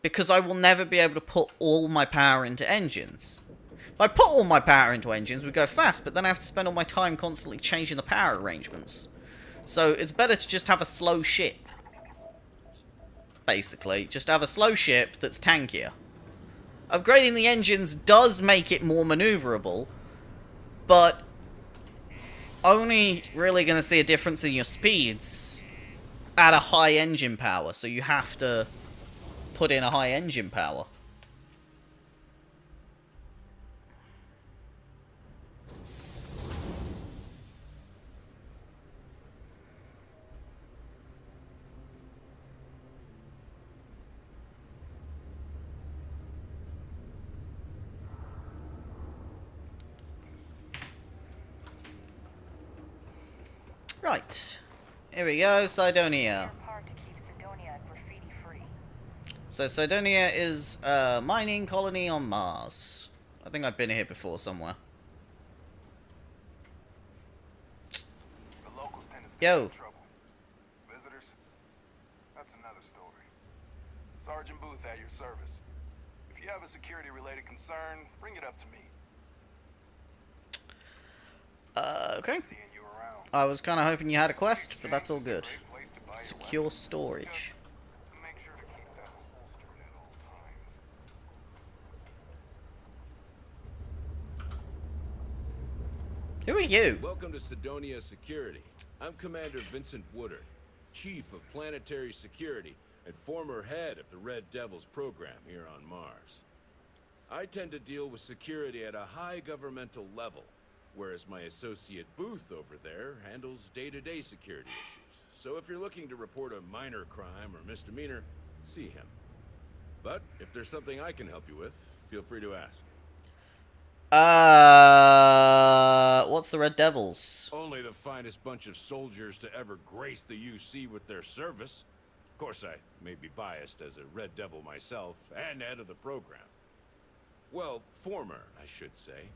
Because I will never be able to put all my power into engines. If I put all my power into engines, we go fast, but then I have to spend all my time constantly changing the power arrangements. So it's better to just have a slow ship. Basically, just have a slow ship that's tankier. Upgrading the engines does make it more maneuverable, but only really going to see a difference in your speeds at a high engine power, so you have to put in a high engine power. Right. Here we go, Cydonia. So Cydonia is a mining colony on Mars. I think I've been here before somewhere. The locals tend to stay Yo. in trouble. Visitors? That's another story. Sergeant Booth at your service. If you have a security-related concern, bring it up to me. Okay. Seeing you around. I was kind of hoping you had a quest, but that's all good. Secure storage. Make sure to keep that holstered at all times. Who are you? Welcome to Cydonia Security. I'm Commander Vincent Woodard, Chief of Planetary Security and former head of the Red Devils program here on Mars. I tend to deal with security at a high governmental level, whereas my associate Booth over there handles day-to-day security issues. So if you're looking to report a minor crime or misdemeanor, see him. But if there's something I can help you with, feel free to ask. What's the Red Devils? Only the finest bunch of soldiers to ever grace the UC with their service. Of course, I may be biased as a Red Devil myself, and head of the program. Well, former, I should say.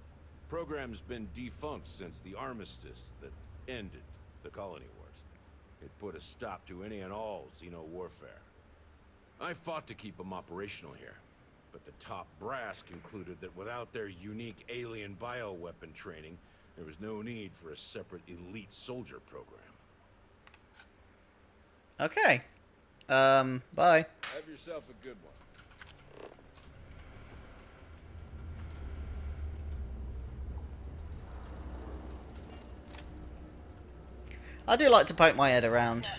Program's been defunct since the armistice that ended the colony wars. It put a stop to any and all Xeno warfare. I fought to keep them operational here, but the top brass concluded that without their unique alien bioweapon training, there was no need for a separate elite soldier program. Okay. Bye. Have yourself a good one. I do like to poke my head around.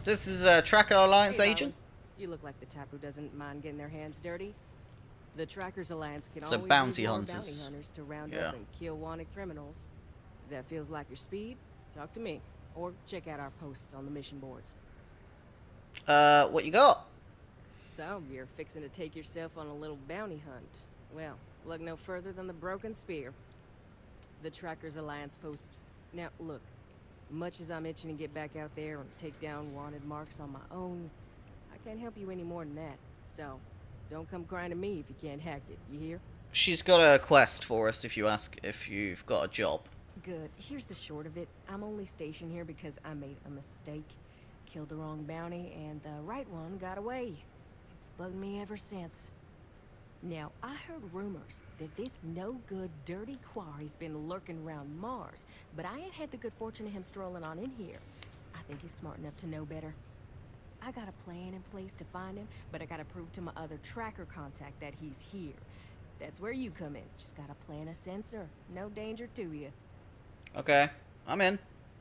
This is a Tracker Alliance agent. You look like the type who doesn't mind getting their hands dirty. The Trackers Alliance can So always bounty use more hunters. bounty hunters to round Yeah. up and kill wanted criminals. If that feels like your speed, talk to me. Or check out our posts on the mission boards. What you got? So, you're fixing to take yourself on a little bounty hunt. Well, look no further than the Broken Spear. The Trackers Alliance post. Now, look, much as I'm itching to get back out there and take down wanted marks on my own, I can't help you any more than that. So, don't come crying to me if you can't hack it, you hear? She's got a quest for us if you ask if you've got a job. Good. Here's the short of it. I'm only stationed here because I made a mistake. Killed the wrong bounty, and the right one got away. It's bugged me ever since. Now, I heard rumors that this no-good, dirty quarry's been lurking around Mars, but I ain't had the good fortune of him strolling on in here. I think he's smart enough to know better. I got a plan in place to find him, but I gotta prove to my other tracker contact that he's here. That's where you come in. Just gotta plant a sensor. No danger to you. Okay, I'm in.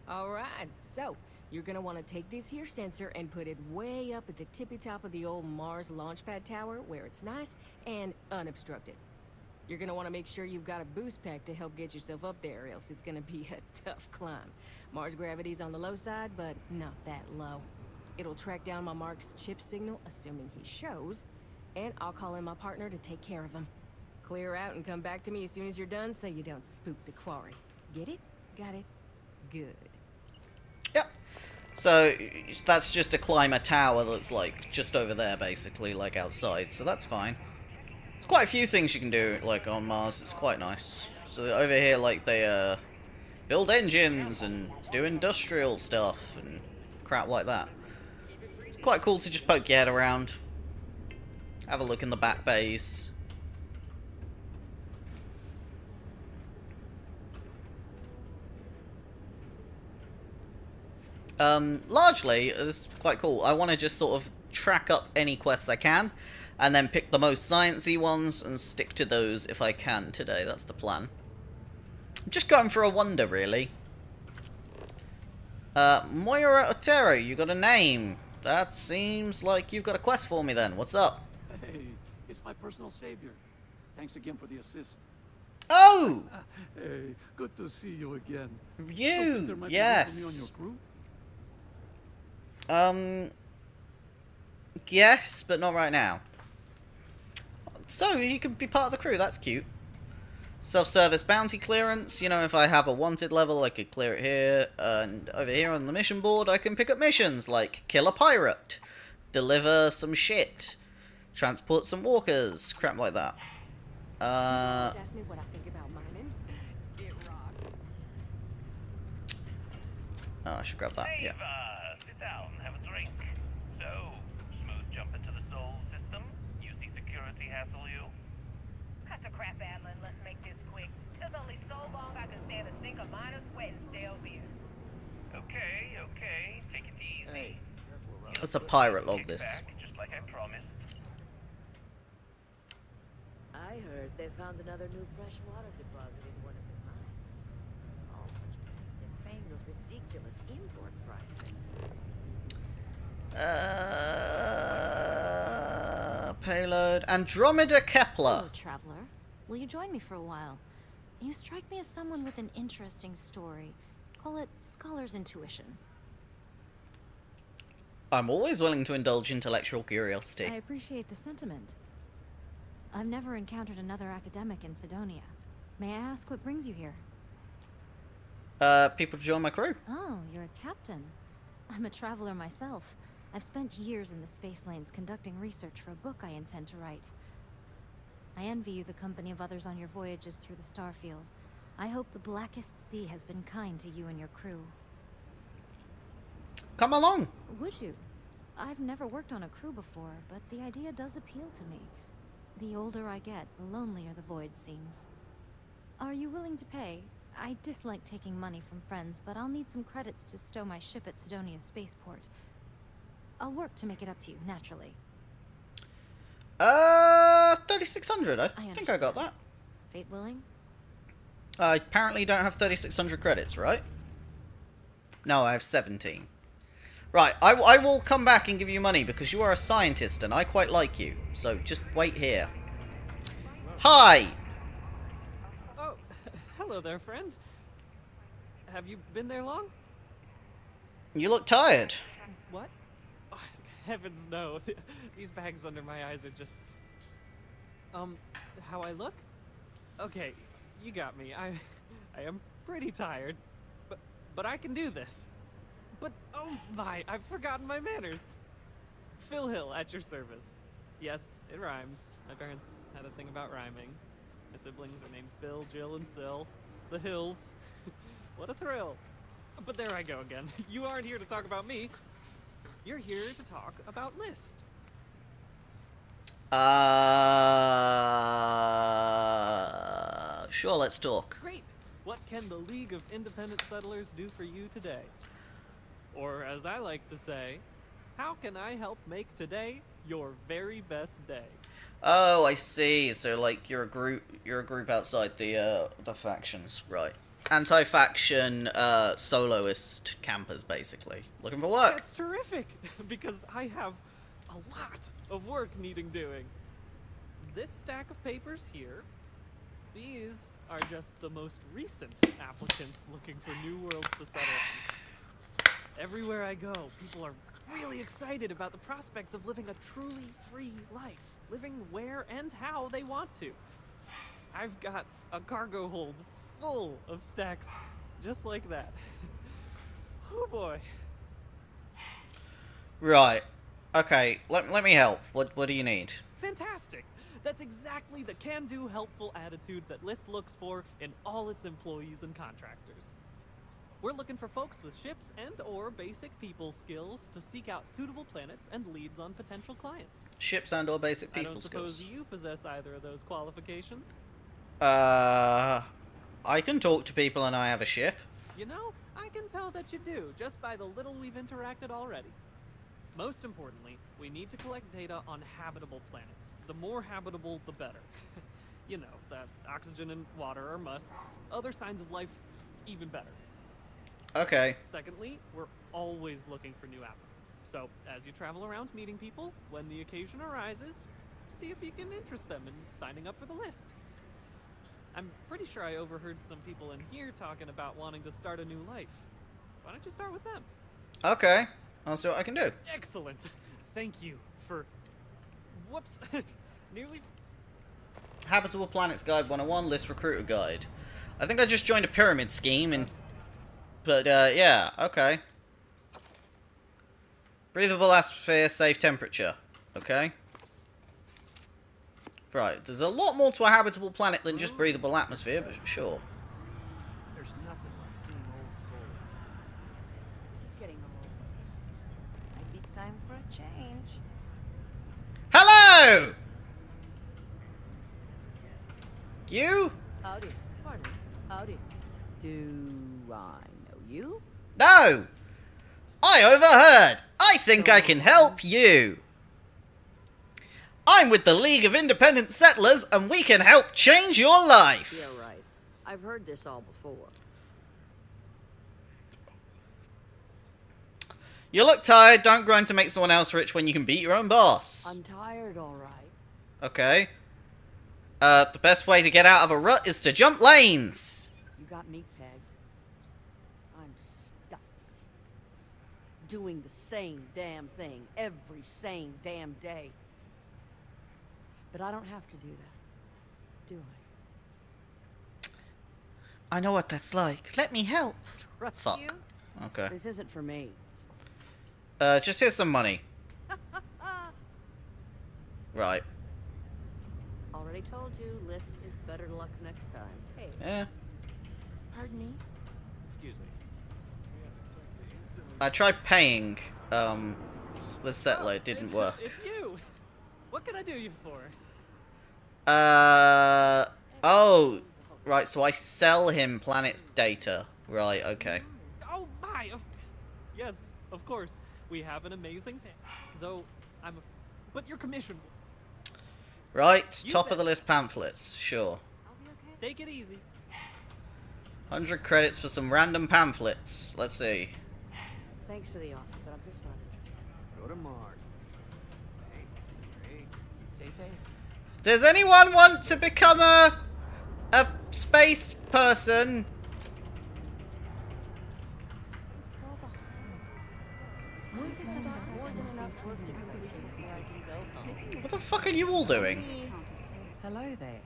Alright, so you're gonna want to take this here sensor and put it way up at the tippy top of the old Mars launchpad tower where it's nice and unobstructed. You're gonna want to make sure you've got a boost pack to help get yourself up there, else it's gonna be a tough climb. Mars gravity's on the low side, but not that low. It'll track down my Mark's chip signal, assuming he shows, and I'll call in my partner to take care of him. Clear out and come back to me as soon as you're done so you don't spook the quarry. Get it? Got it? Good. Yep. So that's just to climb a tower that's like just over there, basically, like outside. So that's fine. There's quite a few things you can do, like on Mars. It's quite nice. So over here, like they build engines and do industrial stuff and crap like that. It's quite cool to just poke your head around, have a look in the back bays. Largely, it's quite cool. I want to just sort of track up any quests I can, and then pick the most sciencey ones and stick to those if I can today. That's the plan. I'm just going for a wonder, really. Moira Otero, you got a name. That seems like you've got a quest for me then. What's up? Hey, it's my personal savior. Thanks again for the assist. Oh! Hey, good to see you again. You, There yes. might be room for me on your crew? Yes, but not right now. So, you can be part of the crew, that's cute. Self-service bounty clearance, you know, if I have a wanted level, I could clear it here, and over here on the mission board, I can pick up missions, like kill a pirate, deliver some shit, transport some walkers, crap like that. Ask me what I think about mining. It rocks. Oh, I should grab that, yeah. Sit down, have a drink. So, smooth jump into the soul system? You see security hassle you? Cut the crap, Adlin. Let's make this quick. There's only so long I can stand a sink of miner's sweat and stale beer. Okay, okay. Take it easy. Hey, That's a pirate log, this. Just like I promised. I heard they found another new freshwater deposit in one of the mines. It's all much better than paying those ridiculous import prices. Payload. Andromeda Kepler. Hello, traveler. Will you join me for a while? You strike me as someone with an interesting story. Call it scholar's intuition. I'm always willing to indulge intellectual curiosity. I appreciate the sentiment. I've never encountered another academic in Sidonia. May I ask what brings you here? People to join my crew. Oh, you're a captain. I'm a traveler myself. I've spent years in the space lanes conducting research for a book I intend to write. I envy you the company of others on your voyages through the Starfield. I hope the Blackest Sea has been kind to you and your crew. Come along. Would you? I've never worked on a crew before, but the idea does appeal to me. The older I get, the lonelier the void seems. Are you willing to pay? I dislike taking money from friends, but I'll need some credits to stow my ship at Sidonia's spaceport. I'll work to make it up to you, naturally. 3,600. I think I got that. Fate willing? I apparently don't have 3,600 credits, right? No, I have 17. Right, I will come back and give you money because you are a scientist and I quite like you. So just wait here. Hi! Oh, hello there, friend. Have you been there long? You look tired. What? Oh, heavens no. These bags under my eyes are just... how I look? Okay, you got me. I am pretty tired. But I can do this. But, oh my, I've forgotten my manners. Phil Hill, at your service. Yes, it rhymes. My parents had a thing about rhyming. My siblings are named Phil, Jill, and Sil. The Hills. What a thrill. But there I go again. You aren't here to talk about me. You're here to talk about List. Sure, let's talk. Great. What can the League of Independent Settlers do for you today? Or as I like to say, how can I help make today your very best day? Oh, I see. So like you're a group outside the factions, right? Anti-faction soloist campers basically. Looking for work. That's terrific because I have a lot of work needing doing. This stack of papers here, these are just the most recent applicants looking for new worlds to settle on. Everywhere I go, people are really excited about the prospects of living a truly free life, living where and how they want to. I've got a cargo hold full of stacks just like that. Oh boy. Right. Okay, let me help. What do you need? Fantastic! That's exactly the can-do, helpful attitude that List looks for in all its employees and contractors. We're looking for folks with ships and/or basic people skills to seek out suitable planets and leads on potential clients. Ships and/or basic people I don't skills. suppose you possess either of those qualifications? I can talk to people and I have a ship. You know, I can tell that you do, just by the little we've interacted already. Most importantly, we need to collect data on habitable planets. The more habitable, the better. You know, that oxygen and water are musts. Other signs of life, even better. Okay. Secondly, we're always looking for new applicants. So, as you travel around meeting people, when the occasion arises, see if you can interest them in signing up for the list. I'm pretty sure I overheard some people in here talking about wanting to start a new life. Why don't you start with them? Okay. I'll see what I can do. Excellent. Thank you for... Whoops. Nearly... Habitable Planets Guide 101, List Recruiter Guide. I think I just joined a pyramid scheme and... But, yeah, okay. Breathable atmosphere, safe temperature. Okay. Right, there's a lot more to a habitable planet than just breathable atmosphere, but sure. There's nothing like seeing old soul. This is getting old. Might be time for a change. Hello! You? Howdy. Pardon. Howdy. Do I know you? No! I overheard! I think I can help you! I'm with the League of Independent Settlers, and we can help change your life! Yeah, right. I've heard this all before. You look tired, don't grind to make someone else rich when you can beat your own boss. I'm tired, all right. Okay. The best way to get out of a rut is to jump lanes! You got me pegged. I'm stuck. Doing the same damn thing every same damn day. But I don't have to do that, do I? I know what that's like. Let me help. Trust Fuck. you? Okay. This isn't for me. Just here's some money. Right. Already told you, list is better luck next time. Hey. Yeah. Pardon me? Excuse me. I tried paying, the settler. It didn't work. It's you! What can I do you for? Oh. Right, so I sell him planet data. Right, okay. Oh my! Yes, of course. We have an amazing thing. Though, but your commission... Right, You top bet. of the list pamphlets. Sure. Take it easy. 100 credits for some random pamphlets. Let's see. Thanks for the offer, but I'm just not interested. Go to Mars. Hey, great. Stay safe. Does anyone want to become a space person? What the fuck are you all doing? Hello there.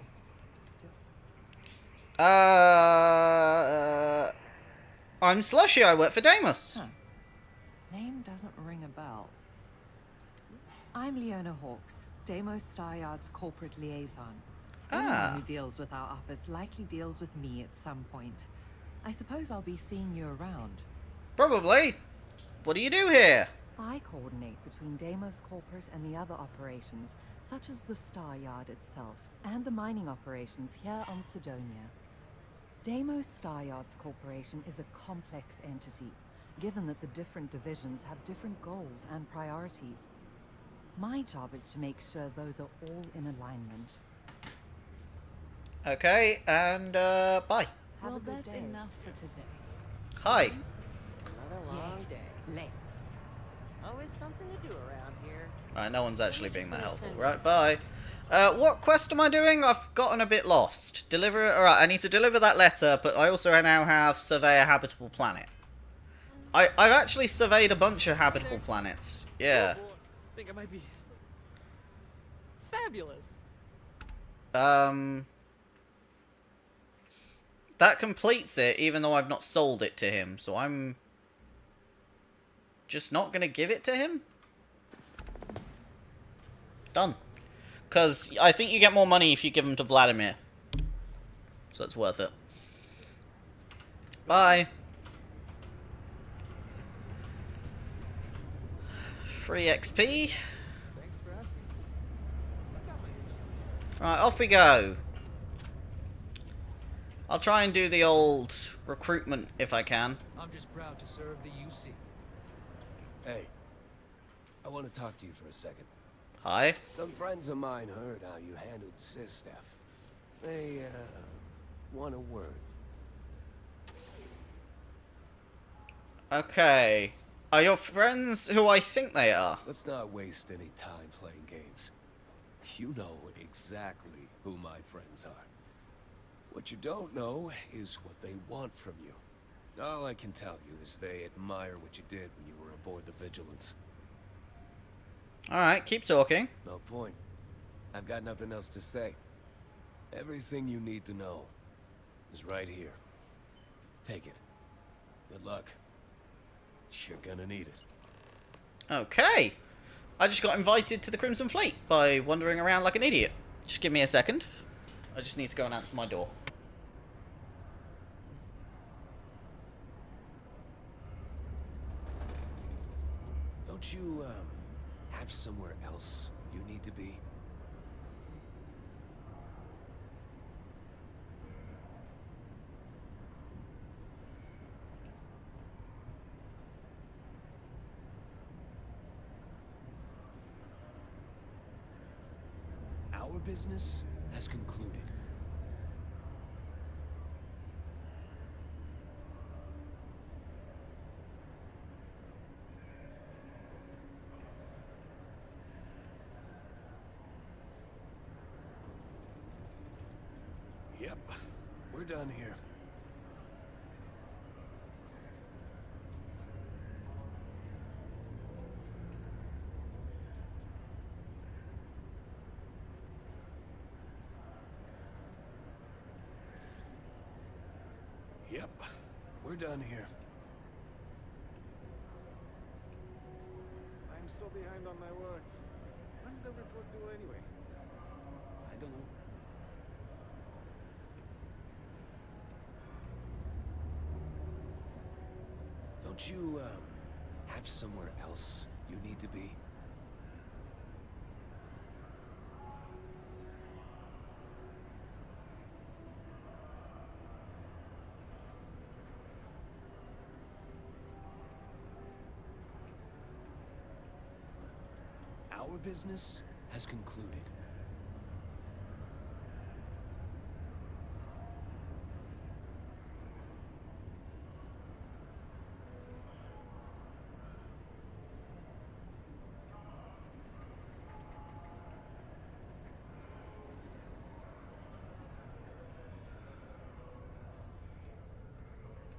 I'm Slushy. I work for Deimos. Huh. Name doesn't ring a bell. I'm Leona Hawks, Deimos Staryard's corporate liaison. Anyone who deals with our office likely deals with me at some point. I suppose I'll be seeing you around. Probably. What do you do here? I coordinate between Deimos Corporate and the other operations, such as the Staryard itself, and the mining operations here on Sidonia. Deimos Staryards Corporation is a complex entity, given that the different divisions have different goals and priorities. My job is to make sure those are all in alignment. Okay, and bye. Well, that's enough for today. Hi. Another long Yes, day. let's. There's always something to do around here. Alright, no one's actually being that helpful. Right, bye. What quest am I doing? I've gotten a bit lost. Deliver it. Alright, I need to deliver that letter, but I also now have survey a habitable planet. I've actually surveyed a bunch of habitable planets. Yeah. Oh, boy. I think it might be fabulous. That completes it, even though I've not sold it to him, so I'm just not gonna give it to him? Done. Because I think you get more money if you give them to Vladimir. So it's worth it. Bye. Free XP. Right, off we go. I'll try and do the old recruitment if I can. I'm just proud to serve the UC. Hey, I want to talk to you for a second. Hi. Some friends of mine heard how you handled Sis stuff. They, want a word. Okay. Are your friends who I think they are? Let's not waste any time playing games. You know exactly who my friends are. What you don't know is what they want from you. All I can tell you is they admire what you did when you were aboard the Vigilance. Alright, keep talking. No point. I've got nothing else to say. Everything you need to know is right here. Take it. Good luck. You're gonna need it. Okay. I just got invited to the Crimson Fleet by wandering around like an idiot. Just give me a second. I just need to go and answer my door. Don't you, have somewhere else you need to be? Our business has concluded. Yep, we're done here. Yep, we're done here. I'm so behind on my work. When did the report due anyway? I don't know. Don't you, have somewhere else you need to be? Our business has concluded.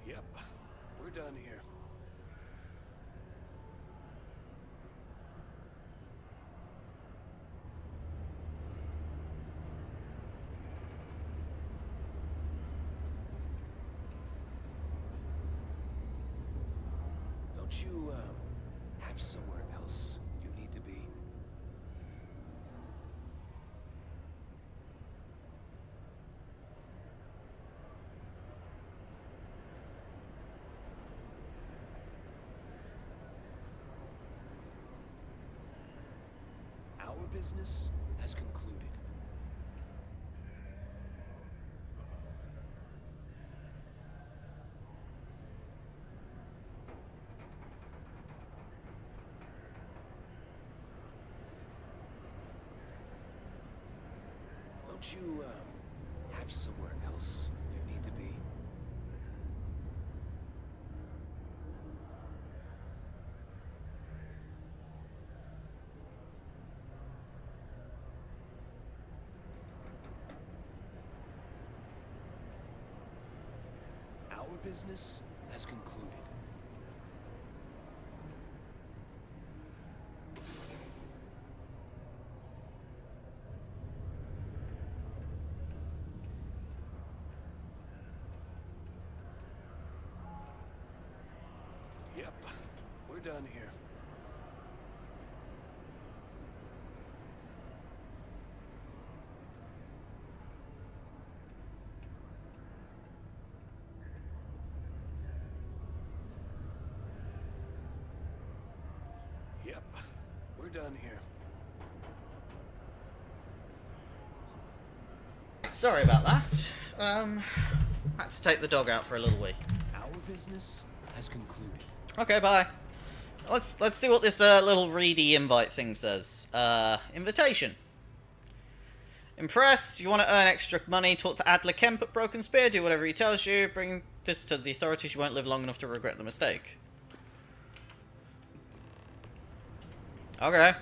Yep, we're done here. Don't you, have somewhere else you need to be? Our business has concluded. Don't you, have somewhere else you need to be? Our business has concluded. Yep, we're done here. Yep, we're done here. Sorry about that. Had to take the dog out for a little wee. Our business has concluded. Okay, bye. Let's see what this little reedy invite thing says. Invitation. Impress. You want to earn extra money? Talk to Adler Kemp at Broken Spear. Do whatever he tells you. Bring this to the authorities. You won't live long enough to regret the mistake. Okay.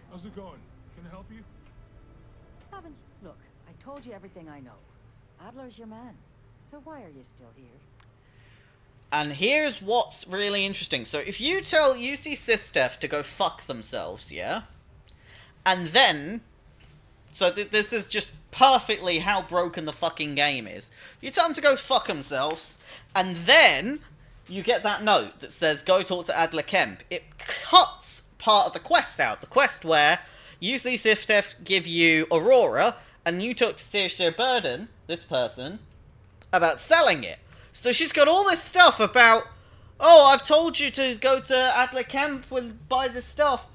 How's it going? Can I help you? Haven't. Look, I told you everything I know. Adler's your man. So why are you still here? And here's what's really interesting. So if you tell UC Sistef to go fuck themselves, yeah? And then... So this is just perfectly how broken the fucking game is. You tell them to go fuck themselves, and then you get that note that says, go talk to Adler Kemp. It cuts part of the quest out. The quest where UC Sistef give you Aurora, and you talk to Saoirse Burden, this person, about selling it. So she's got all this stuff about, oh, I've told you to go to Adler Kemp and buy this stuff.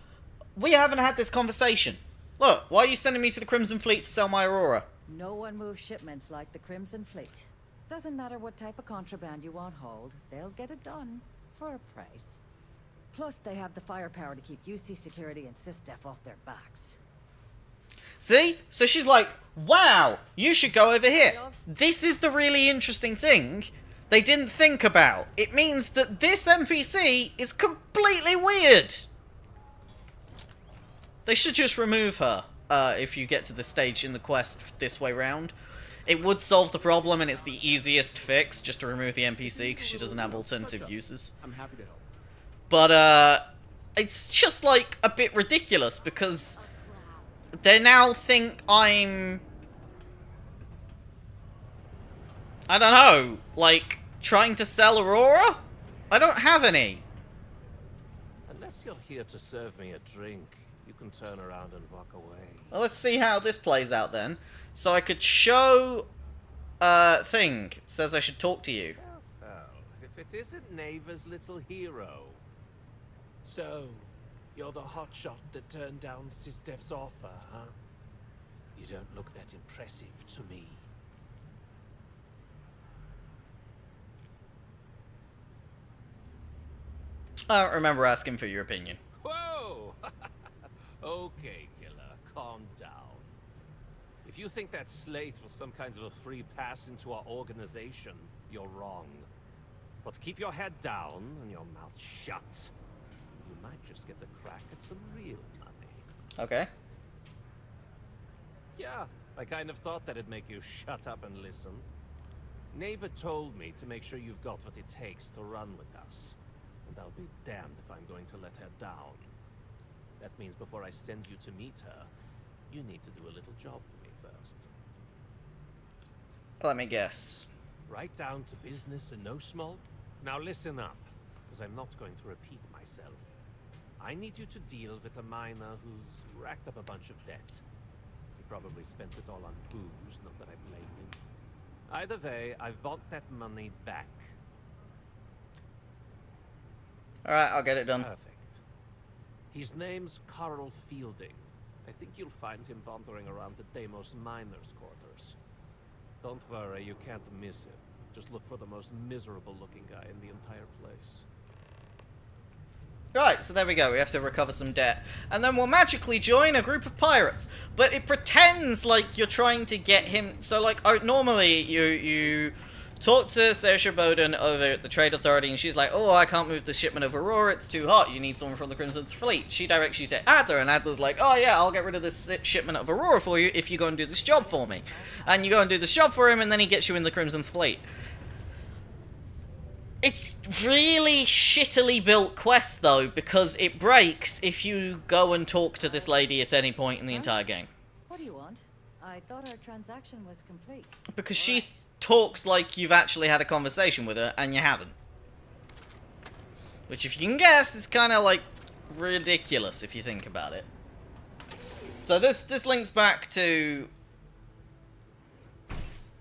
We haven't had this conversation. Look, why are you sending me to the Crimson Fleet to sell my Aurora? No one moves shipments like the Crimson Fleet. Doesn't matter what type of contraband you want hauled, they'll get it done for a price. Plus, they have the firepower to keep UC Security and Sistef off their backs. See? So she's like, wow, you should go over here. This is the really interesting thing they didn't think about. It means that this NPC is completely weird. They should just remove her if you get to the stage in the quest this way round. It would solve the problem, and it's the easiest fix, just to remove the NPC, because she doesn't have alternative uses. I'm happy to help. But, it's just, like, a bit ridiculous, because they now think I'm... I don't know, like, trying to sell Aurora? I don't have any. Unless you're here to serve me a drink, you can turn around and walk away. Well, let's see how this plays out then. So I could show thing. It says I should talk to you. Well, if it isn't Neva's little hero. So, you're the hotshot that turned down Sistef's offer, huh? You don't look that impressive to me. I don't remember asking for your opinion. Whoa! Okay, killer, calm down. If you think that slate was some kind of a free pass into our organization, you're wrong. But keep your head down and your mouth shut. You might just get a crack at some real money. Okay. Yeah, I kind of thought that'd make you shut up and listen. Neva told me to make sure you've got what it takes to run with us. And I'll be damned if I'm going to let her down. That means before I send you to meet her, you need to do a little job for me first. Let me guess. Right down to business and no small? Now listen up, because I'm not going to repeat myself. I need you to deal with a miner who's racked up a bunch of debt. He probably spent it all on booze, not that I blame him. Either way, I want that money back. Alright, I'll get it done. Perfect. His name's Carl Fielding. I think you'll find him wandering around the Deimos miners' quarters. Don't worry, you can't miss him. Just look for the most miserable-looking guy in the entire place. Right, so there we go. We have to recover some debt. And then we'll magically join a group of pirates. But it pretends like you're trying to get him... So, like, normally you talk to Saoirse Bowden over at the Trade Authority, and she's like, oh, I can't move the shipment of Aurora, it's too hot. You need someone from the Crimson Fleet. She directs you to Adler, and Adler's like, oh, yeah, I'll get rid of this shipment of Aurora for you if you go and do this job for me. And you go and do this job for him, and then he gets you in the Crimson Fleet. It's really shittily built quest, though, because it breaks if you go and talk to this lady at any point in the entire game. What do you want? I thought our transaction was complete. Because she talks like you've actually had a conversation with her, and you haven't. Which, if you can guess, is kind of, like, ridiculous if you think about it. So this links back to...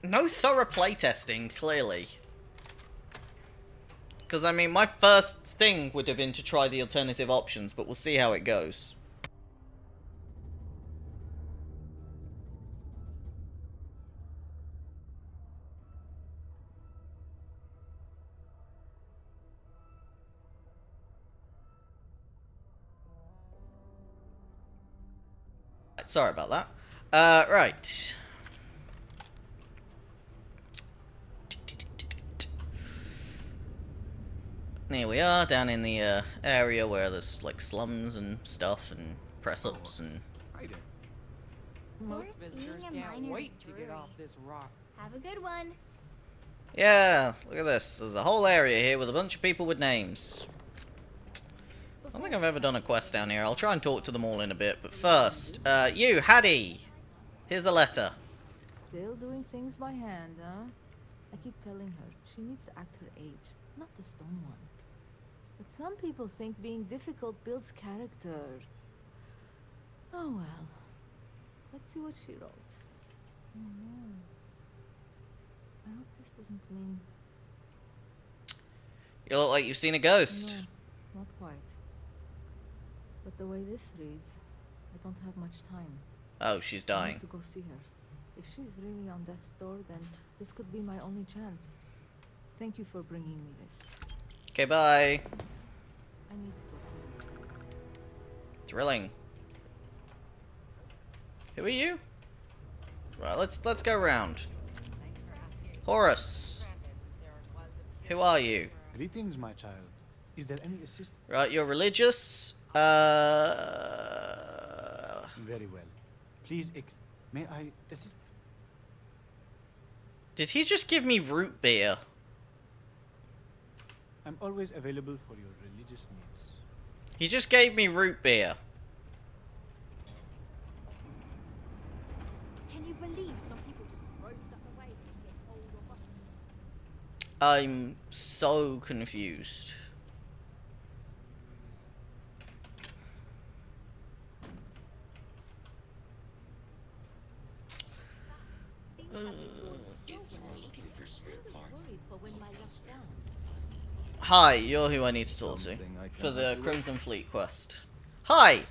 no thorough playtesting, clearly. Because, I mean, my first thing would have been to try the alternative options, but we'll see how it goes. Sorry about that. Right. Here we are, down in the area where there's like slums and stuff and press-ups and... Hi there. Most visitors can't wait to get off this rock. Have a good one. Yeah, look at this. There's a whole area here with a bunch of people with names. I don't think I've ever done a quest down here. I'll try and talk to them all in a bit, but first, you, Hattie! Here's a letter. Still doing things by hand, huh? I keep telling her she needs to act her age, not the stone one. But some people think being difficult builds character. Oh well. Let's see what she wrote. Oh no. I hope this doesn't mean... You look like you've seen a ghost. No, not quite. But the way this reads, I don't have much time. Oh, she's I dying. need to go see her. If she's really on death's door, then this could be my only chance. Thank you for bringing me this. Okay, bye. I need to go see her. Thrilling. Who are you? Right, let's go round. Horus. Who are you? Greetings, my child. Is there any assistance? Right, you're religious. Very well. Please, may I assist? Did he just give me root beer? I'm always available for your religious needs. He just gave me root beer. Can you believe some people just throw stuff away when it gets old or rotten? I'm so confused. Hi, you're who I need to talk to for the Crimson Fleet quest. Hi!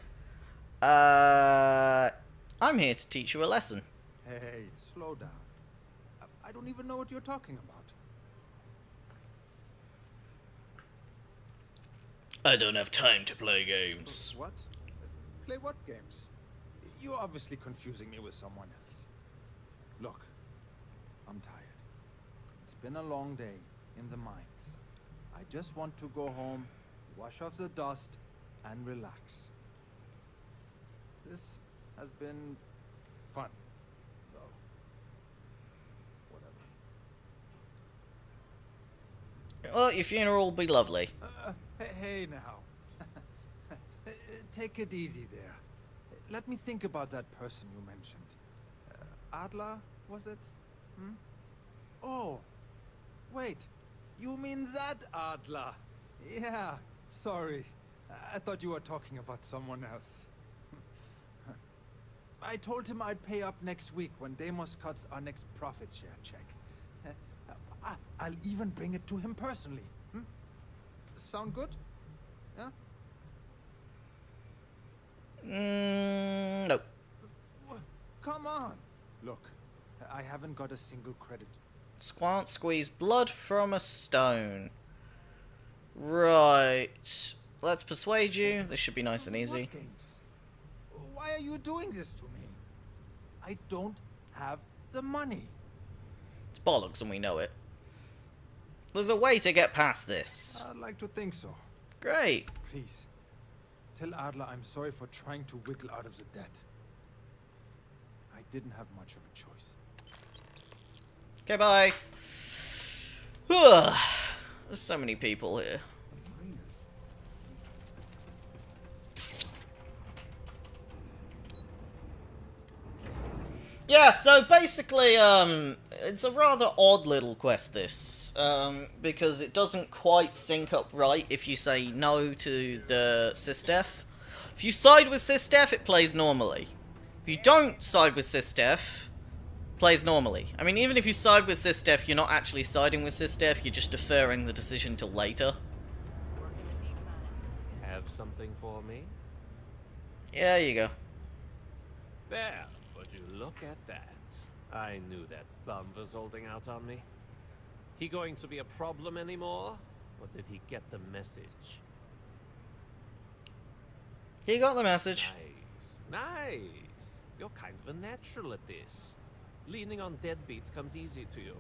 I'm here to teach you a lesson. Hey, slow down. I don't even know what you're talking about. I don't have time to play games. What? Play what games? You're obviously confusing me with someone else. Look, I'm tired. It's been a long day in the mines. I just want to go home, wash off the dust, and relax. This has been fun, though. Whatever. Well, your funeral will be lovely. Hey now. Take it easy there. Let me think about that person you mentioned. Adler, was it? Hmm? Oh, wait. You mean that Adler? Yeah, sorry. I thought you were talking about someone else. I told him I'd pay up next week when Deimos cuts our next profit share check. I'll even bring it to him personally. Hmm? Sound good? Yeah? Nope. Come on. Look, I haven't got a single credit. Squant squeeze blood from a stone. Right. Let's persuade you. This should be nice and easy. Why are you doing this to me? I don't have the money. It's bollocks and we know it. There's a way to get past this. I'd like to think so. Great. Please, tell Adler I'm sorry for trying to wiggle out of the debt. I didn't have much of a choice. Okay, bye. There's so many people here. Yeah, so basically, it's a rather odd little quest, this, because it doesn't quite sync up right if you say no to the sysdef. If you side with sysdef, it plays normally. If you don't side with sysdef, it plays normally. I mean, even if you side with sysdef, you're not actually siding with sysdef, you're just deferring the decision till later. Have something for me? Yeah, there you go. There, would you look at that? I knew that bum was holding out on me. He going to be a problem anymore? Or did he get the message? He got the message. Nice. Nice. You're kind of a natural at this. Leaning on deadbeats comes easy to you.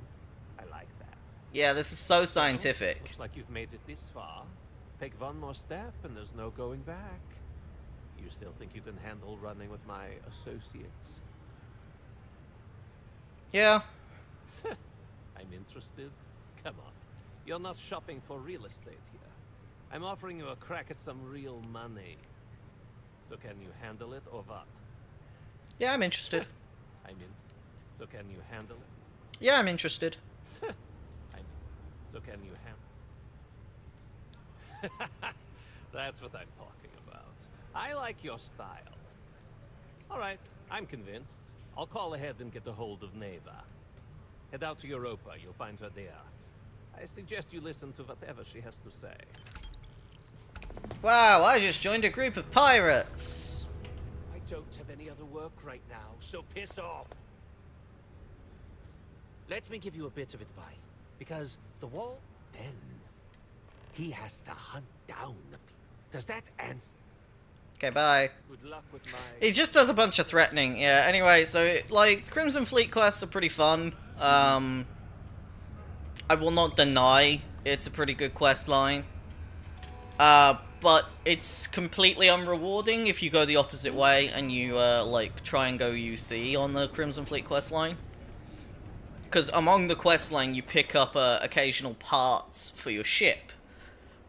I like that. Yeah, this is so scientific. Looks like you've made it this far. Take one more step and there's no going back. You still think you can handle running with my associates? Yeah. I'm interested. Come on. You're not shopping for real estate here. I'm offering you a crack at some real money. So can you handle it or what? Yeah, I'm interested. So can you handle it? Yeah, I'm interested. So can you handle? That's what I'm talking about. I like your style. All right, I'm convinced. I'll call ahead and get a hold of Neva. Head out to Europa, you'll find her there. I suggest you listen to whatever she has to say. Wow, I just joined a group of pirates. I don't have any other work right now, so piss off. Let me give you a bit of advice. Because the wall, then he has to hunt down the people. Does that answer? Okay, bye. Good luck with my... He just does a bunch of threatening. Yeah, anyway, so, like, Crimson Fleet quests are pretty fun. I will not deny it's a pretty good quest line. But it's completely unrewarding if you go the opposite way and you, like, try and go UC on the Crimson Fleet quest line. Because among the quest line, you pick up occasional parts for your ship.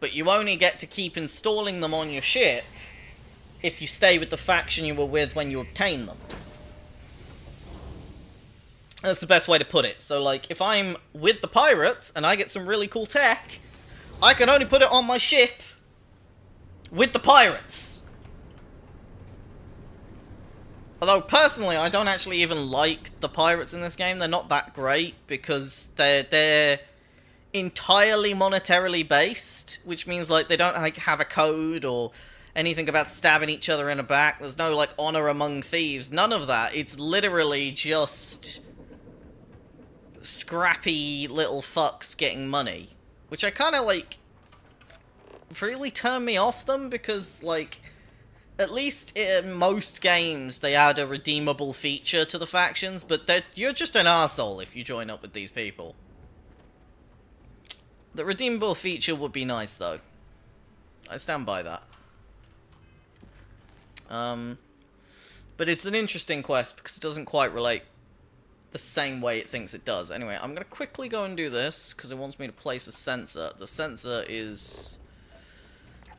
But you only get to keep installing them on your ship if you stay with the faction you were with when you obtain them. That's the best way to put it. So, like, if I'm with the pirates and I get some really cool tech, I can only put it on my ship with the pirates. Although, personally, I don't actually even like the pirates in this game. They're not that great because they're entirely monetarily based, which means, like, they don't, like, have a code or anything about stabbing each other in the back. There's no, like, honor among thieves. None of that. It's literally just scrappy little fucks getting money. Which I kind of, like, really turn me off them because, like, at least in most games they add a redeemable feature to the factions, but you're just an arsehole if you join up with these people. The redeemable feature would be nice, though. I stand by that. But it's an interesting quest because it doesn't quite relate the same way it thinks it does. Anyway, I'm going to quickly go and do this because it wants me to place a sensor. The sensor is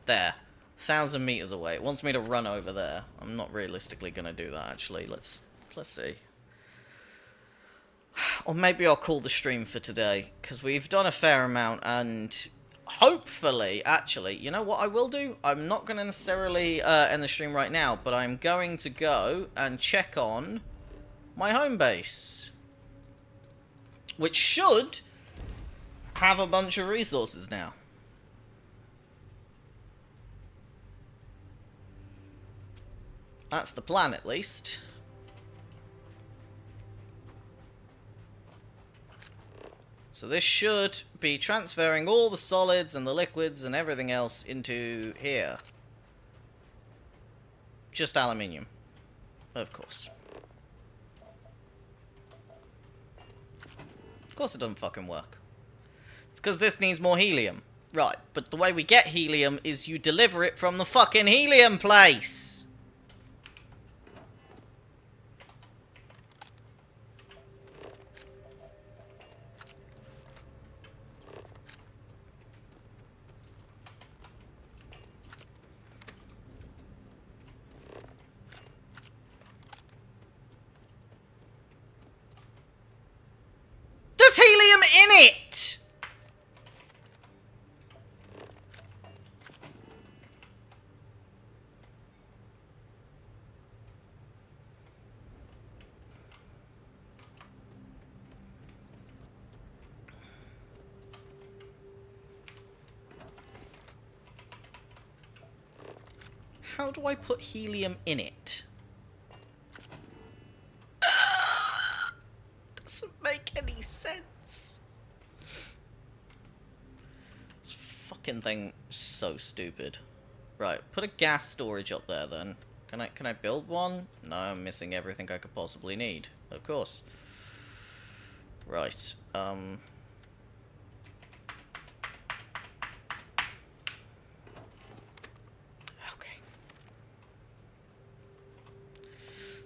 there. 1,000 meters away. It wants me to run over there. I'm not realistically going to do that, actually. Let's see. Or maybe I'll call the stream for today, because we've done a fair amount, and hopefully, actually, you know what I will do? I'm not going to necessarily end the stream right now, but I'm going to go and check on my home base, which should have a bunch of resources now. That's the plan, at least. So this should be transferring all the solids and the liquids and everything else into here. Just aluminium. Of course. Of course it doesn't fucking work. It's because this needs more helium. Right, but the way we get helium is you deliver it from the fucking helium place! it! How do I put helium in it? Doesn't make any sense. This fucking thing is so stupid. Right, put a gas storage up there then. Can I build one? No, I'm missing everything I could possibly need. Of course. Right.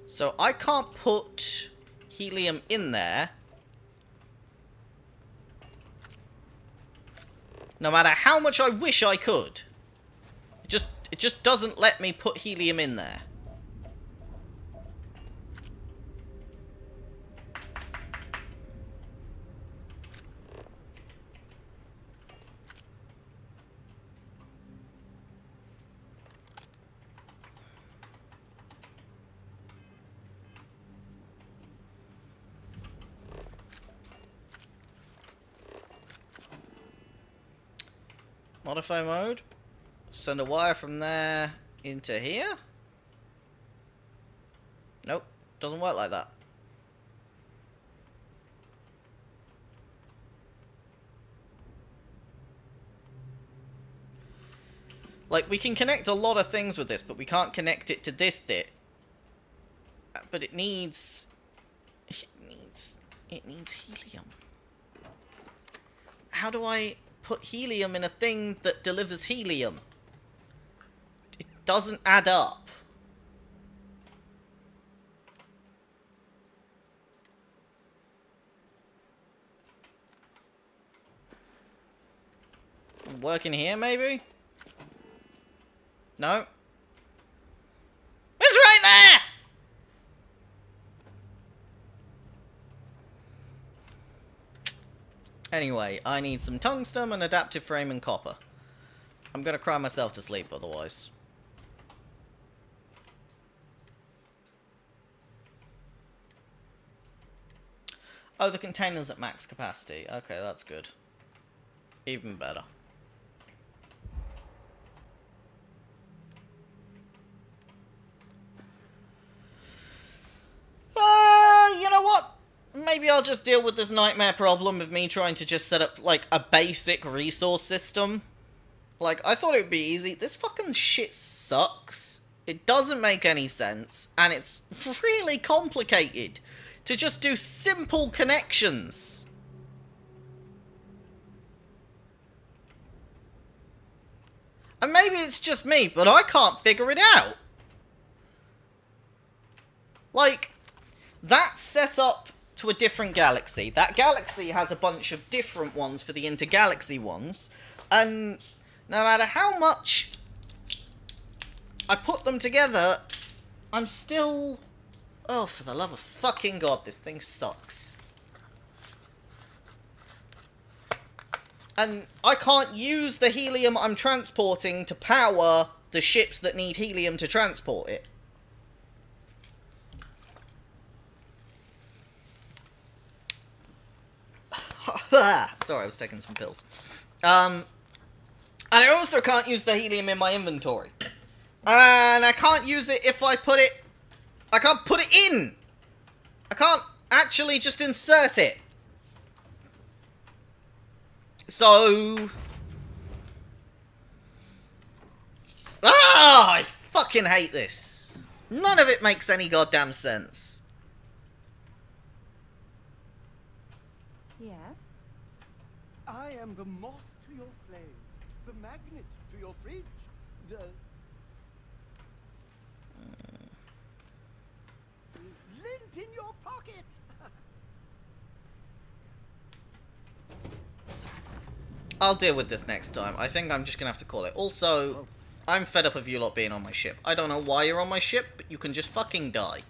So I can't put helium in there. No matter how much I wish I could. It just doesn't let me put helium in there. Modify mode. Send a wire from there into here. Nope, doesn't work like that. Like, we can connect a lot of things with this, but we can't connect it to this bit. But it needs helium. How do I put helium in a thing that delivers helium? It doesn't add up. Working here, maybe? No? It's right there! Anyway, I need some tungsten, an adaptive frame, and copper. I'm gonna cry myself to sleep otherwise. Oh, the container's at max capacity. Okay, that's good. Even better. You know what? Maybe I'll just deal with this nightmare problem of me trying to just set up, like, a basic resource system. Like, I thought it would be easy. This fucking shit sucks. It doesn't make any sense, and it's really complicated to just do simple connections. And maybe it's just me, but I can't figure it out. Like, that's set up to a different galaxy. That galaxy has a bunch of different ones for the intergalaxy ones. And no matter how much I put them together, I'm still... Oh, for the love of fucking God, this thing sucks. And I can't use the helium I'm transporting to power the ships that need helium to transport it. Sorry, I was taking some pills. And I also can't use the helium in my inventory. And I can't use it if I put it... I can't put it in! I can't actually just insert it. So... Ah! I fucking hate this. None of it makes any goddamn sense. Yeah? I am the moth to your flame, the magnet to your fridge, the... lint in your pocket! I'll deal with this next time. I think I'm just gonna have to call it. Also, I'm fed up of you lot being on my ship. I don't know why you're on my ship, but you can just fucking die.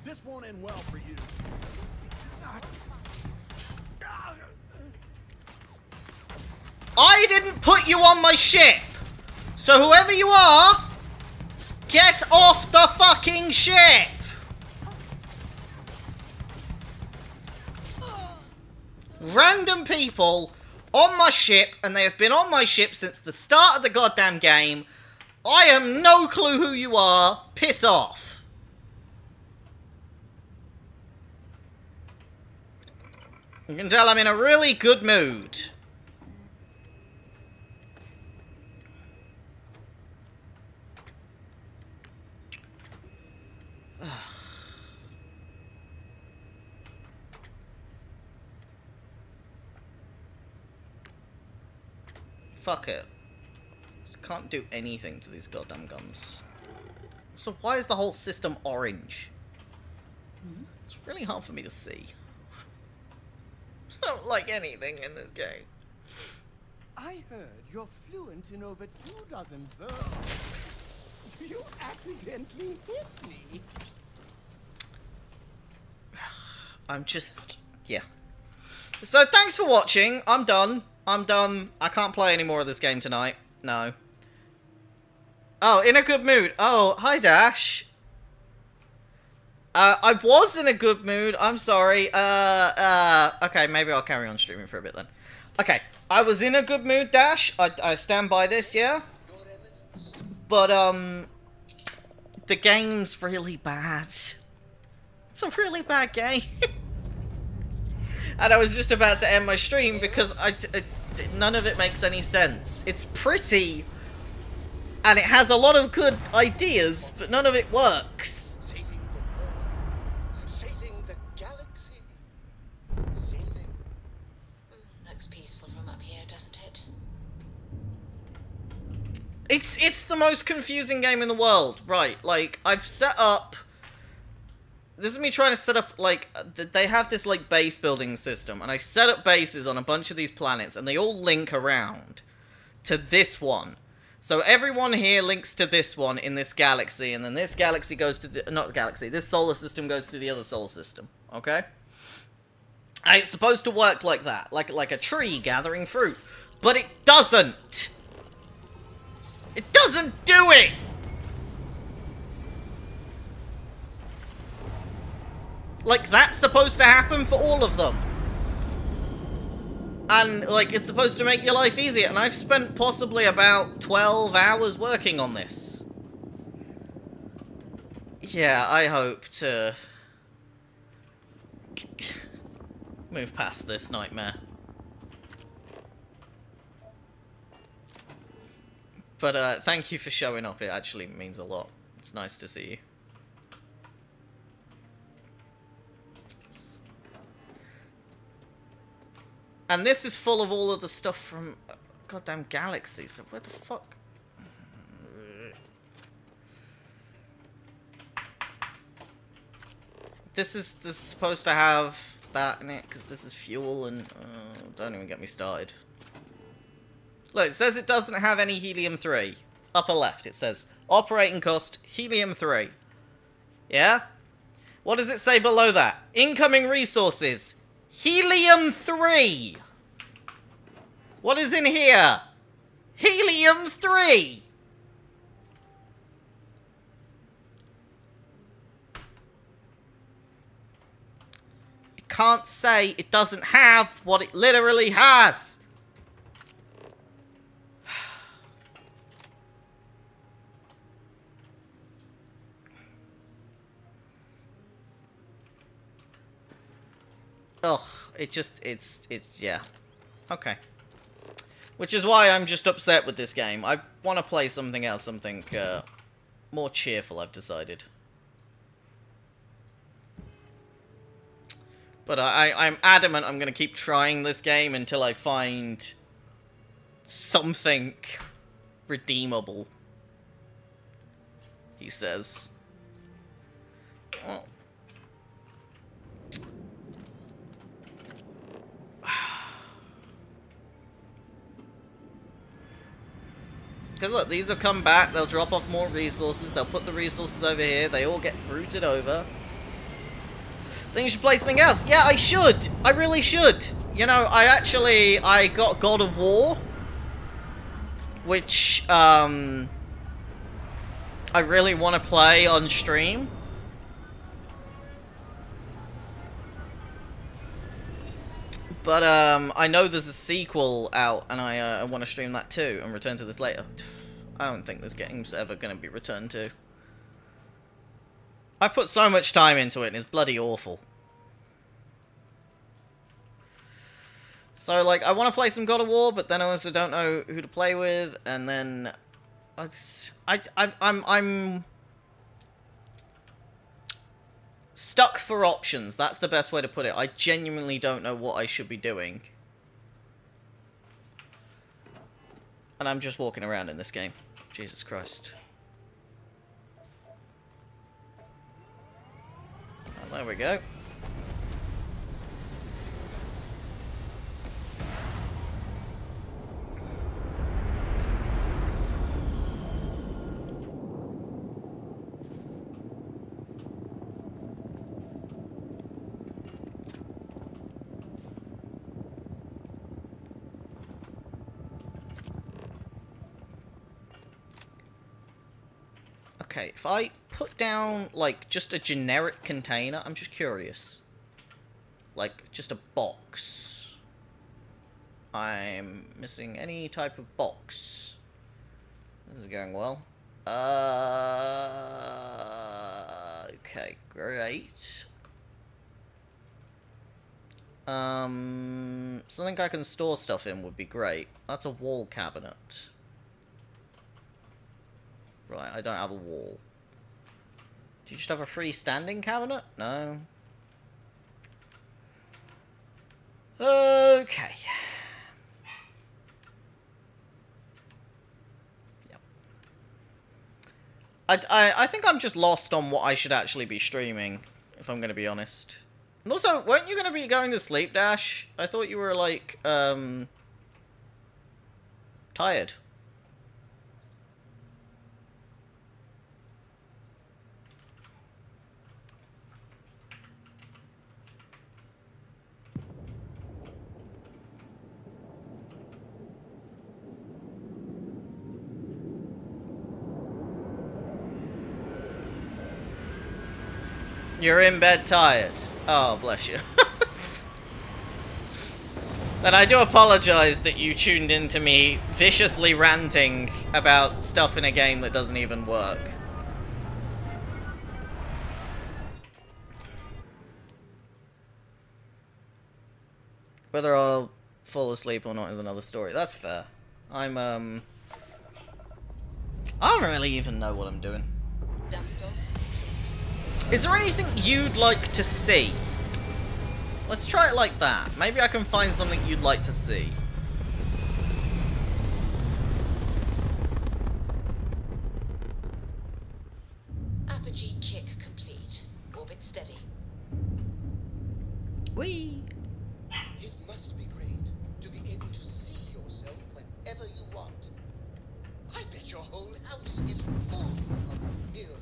This won't end well for you. I didn't put you on my ship! So whoever you are, get off the fucking ship! Random people on my ship, and they have been on my ship since the start of the goddamn game. I have no clue who you are. Piss off. You can tell I'm in a really good mood. Fuck it. Can't do anything to these goddamn guns. So why is the whole system orange? It's really hard for me to see. I don't like anything in this game. I heard you're fluent in over 24 verbs. You accidentally hit me. I'm just... yeah. So thanks for watching. I'm done. I can't play any more of this game tonight. No. Oh, in a good mood. Oh, hi Dash. I was in a good mood. I'm sorry. Okay, maybe I'll carry on streaming for a bit then. Okay, I was in a good mood, Dash. I stand by this, yeah? But, the game's really bad. It's a really bad game. And I was just about to end my stream because none of it makes any sense. It's pretty, and it has a lot of good ideas, but none of it works. Saving the galaxy. Saving. Looks peaceful from up here, doesn't it? It's the most confusing game in the world, right? Like, I've set up... This is me trying to set up, like, they have this, like, base building system, and I set up bases on a bunch of these planets, and they all link around to this one. So everyone here links to this one in this galaxy, and then this galaxy goes to the... not the galaxy, this solar system goes to the other solar system, okay? And it's supposed to work like that, like a tree gathering fruit. But it doesn't! It doesn't do it! Like, that's supposed to happen for all of them. And, like, it's supposed to make your life easier. And I've spent possibly about 12 hours working on this. Yeah, I hope to move past this nightmare. But, thank you for showing up. It actually means a lot. It's nice to see you. And this is full of all of the stuff from goddamn Galaxy, so where the fuck? This is supposed to have that in it, because this is fuel, and don't even get me started. Look, it says it doesn't have any helium-3. Upper left, it says, operating cost, helium-3. Yeah? What does it say below that? Incoming resources, helium-3! What is in here? Helium-3! It can't say it doesn't have what it literally has! Ugh, it's, yeah. Okay. Which is why I'm just upset with this game. I want to play something else, something, more cheerful, I've decided. But I'm adamant I'm going to keep trying this game until I find something redeemable. He says. Well, because look, these will come back, they'll drop off more resources, they'll put the resources over here, they all get routed over. Think you should play something else? Yeah, I should! I really should! You know, I got God of War, which I really want to play on stream. But I know there's a sequel out, and I want to stream that too and return to this later. I don't think this game's ever going to be returned to. I put so much time into it, and it's bloody awful. So, like, I want to play some God of War, but then I also don't know who to play with, and then I'm stuck for options. That's the best way to put it. I genuinely don't know what I should be doing. And I'm just walking around in this game. Jesus Christ. Oh, there we go. Okay, if I put down, like, just a generic container, I'm just curious. Like, just a box. I'm missing any type of box. This is going well. Okay, great. Something I can store stuff in would be great. That's a wall cabinet. Right, I don't have a wall. Do you just have a freestanding cabinet? No. Okay. Yep. I think I'm just lost on what I should actually be streaming, if I'm going to be honest. And also, weren't you going to be going to sleep, Dash? I thought you were, like, tired. You're in bed tired. Oh, bless you. Then I do apologize that you tuned into me viciously ranting about stuff in a game that doesn't even work. Whether I'll fall asleep or not is another story. That's fair. I don't really even know what I'm doing. Is there anything you'd like to see? Let's try it like that. Maybe I can find something you'd like to see. Apogee kick complete. Orbit steady. Whee! It must be great to be able to see yourself whenever you want. I bet your whole house is full of mirrors.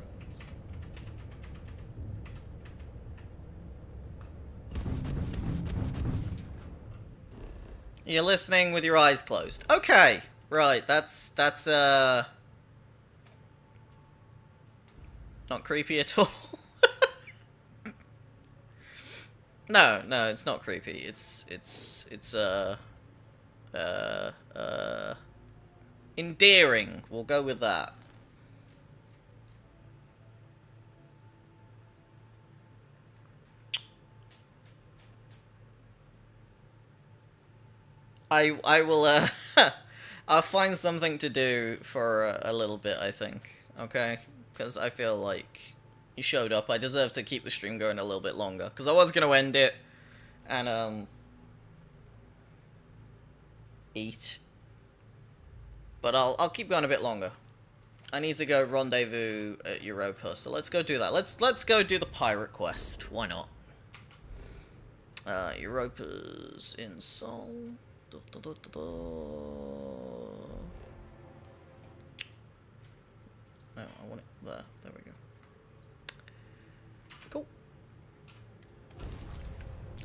You're listening with your eyes closed. Okay, right, that's not creepy at all. No, it's not creepy. It's endearing. We'll go with that. I will, I'll find something to do for a little bit, I think, okay? Because I feel like you showed up. I deserve to keep the stream going a little bit longer. Because I was going to end it and, eat. But I'll keep going a bit longer. I need to go rendezvous at Europa, so let's go do that. Let's go do the pirate quest. Why not? Europa's in Seoul. No, I want it there. There we go. Cool.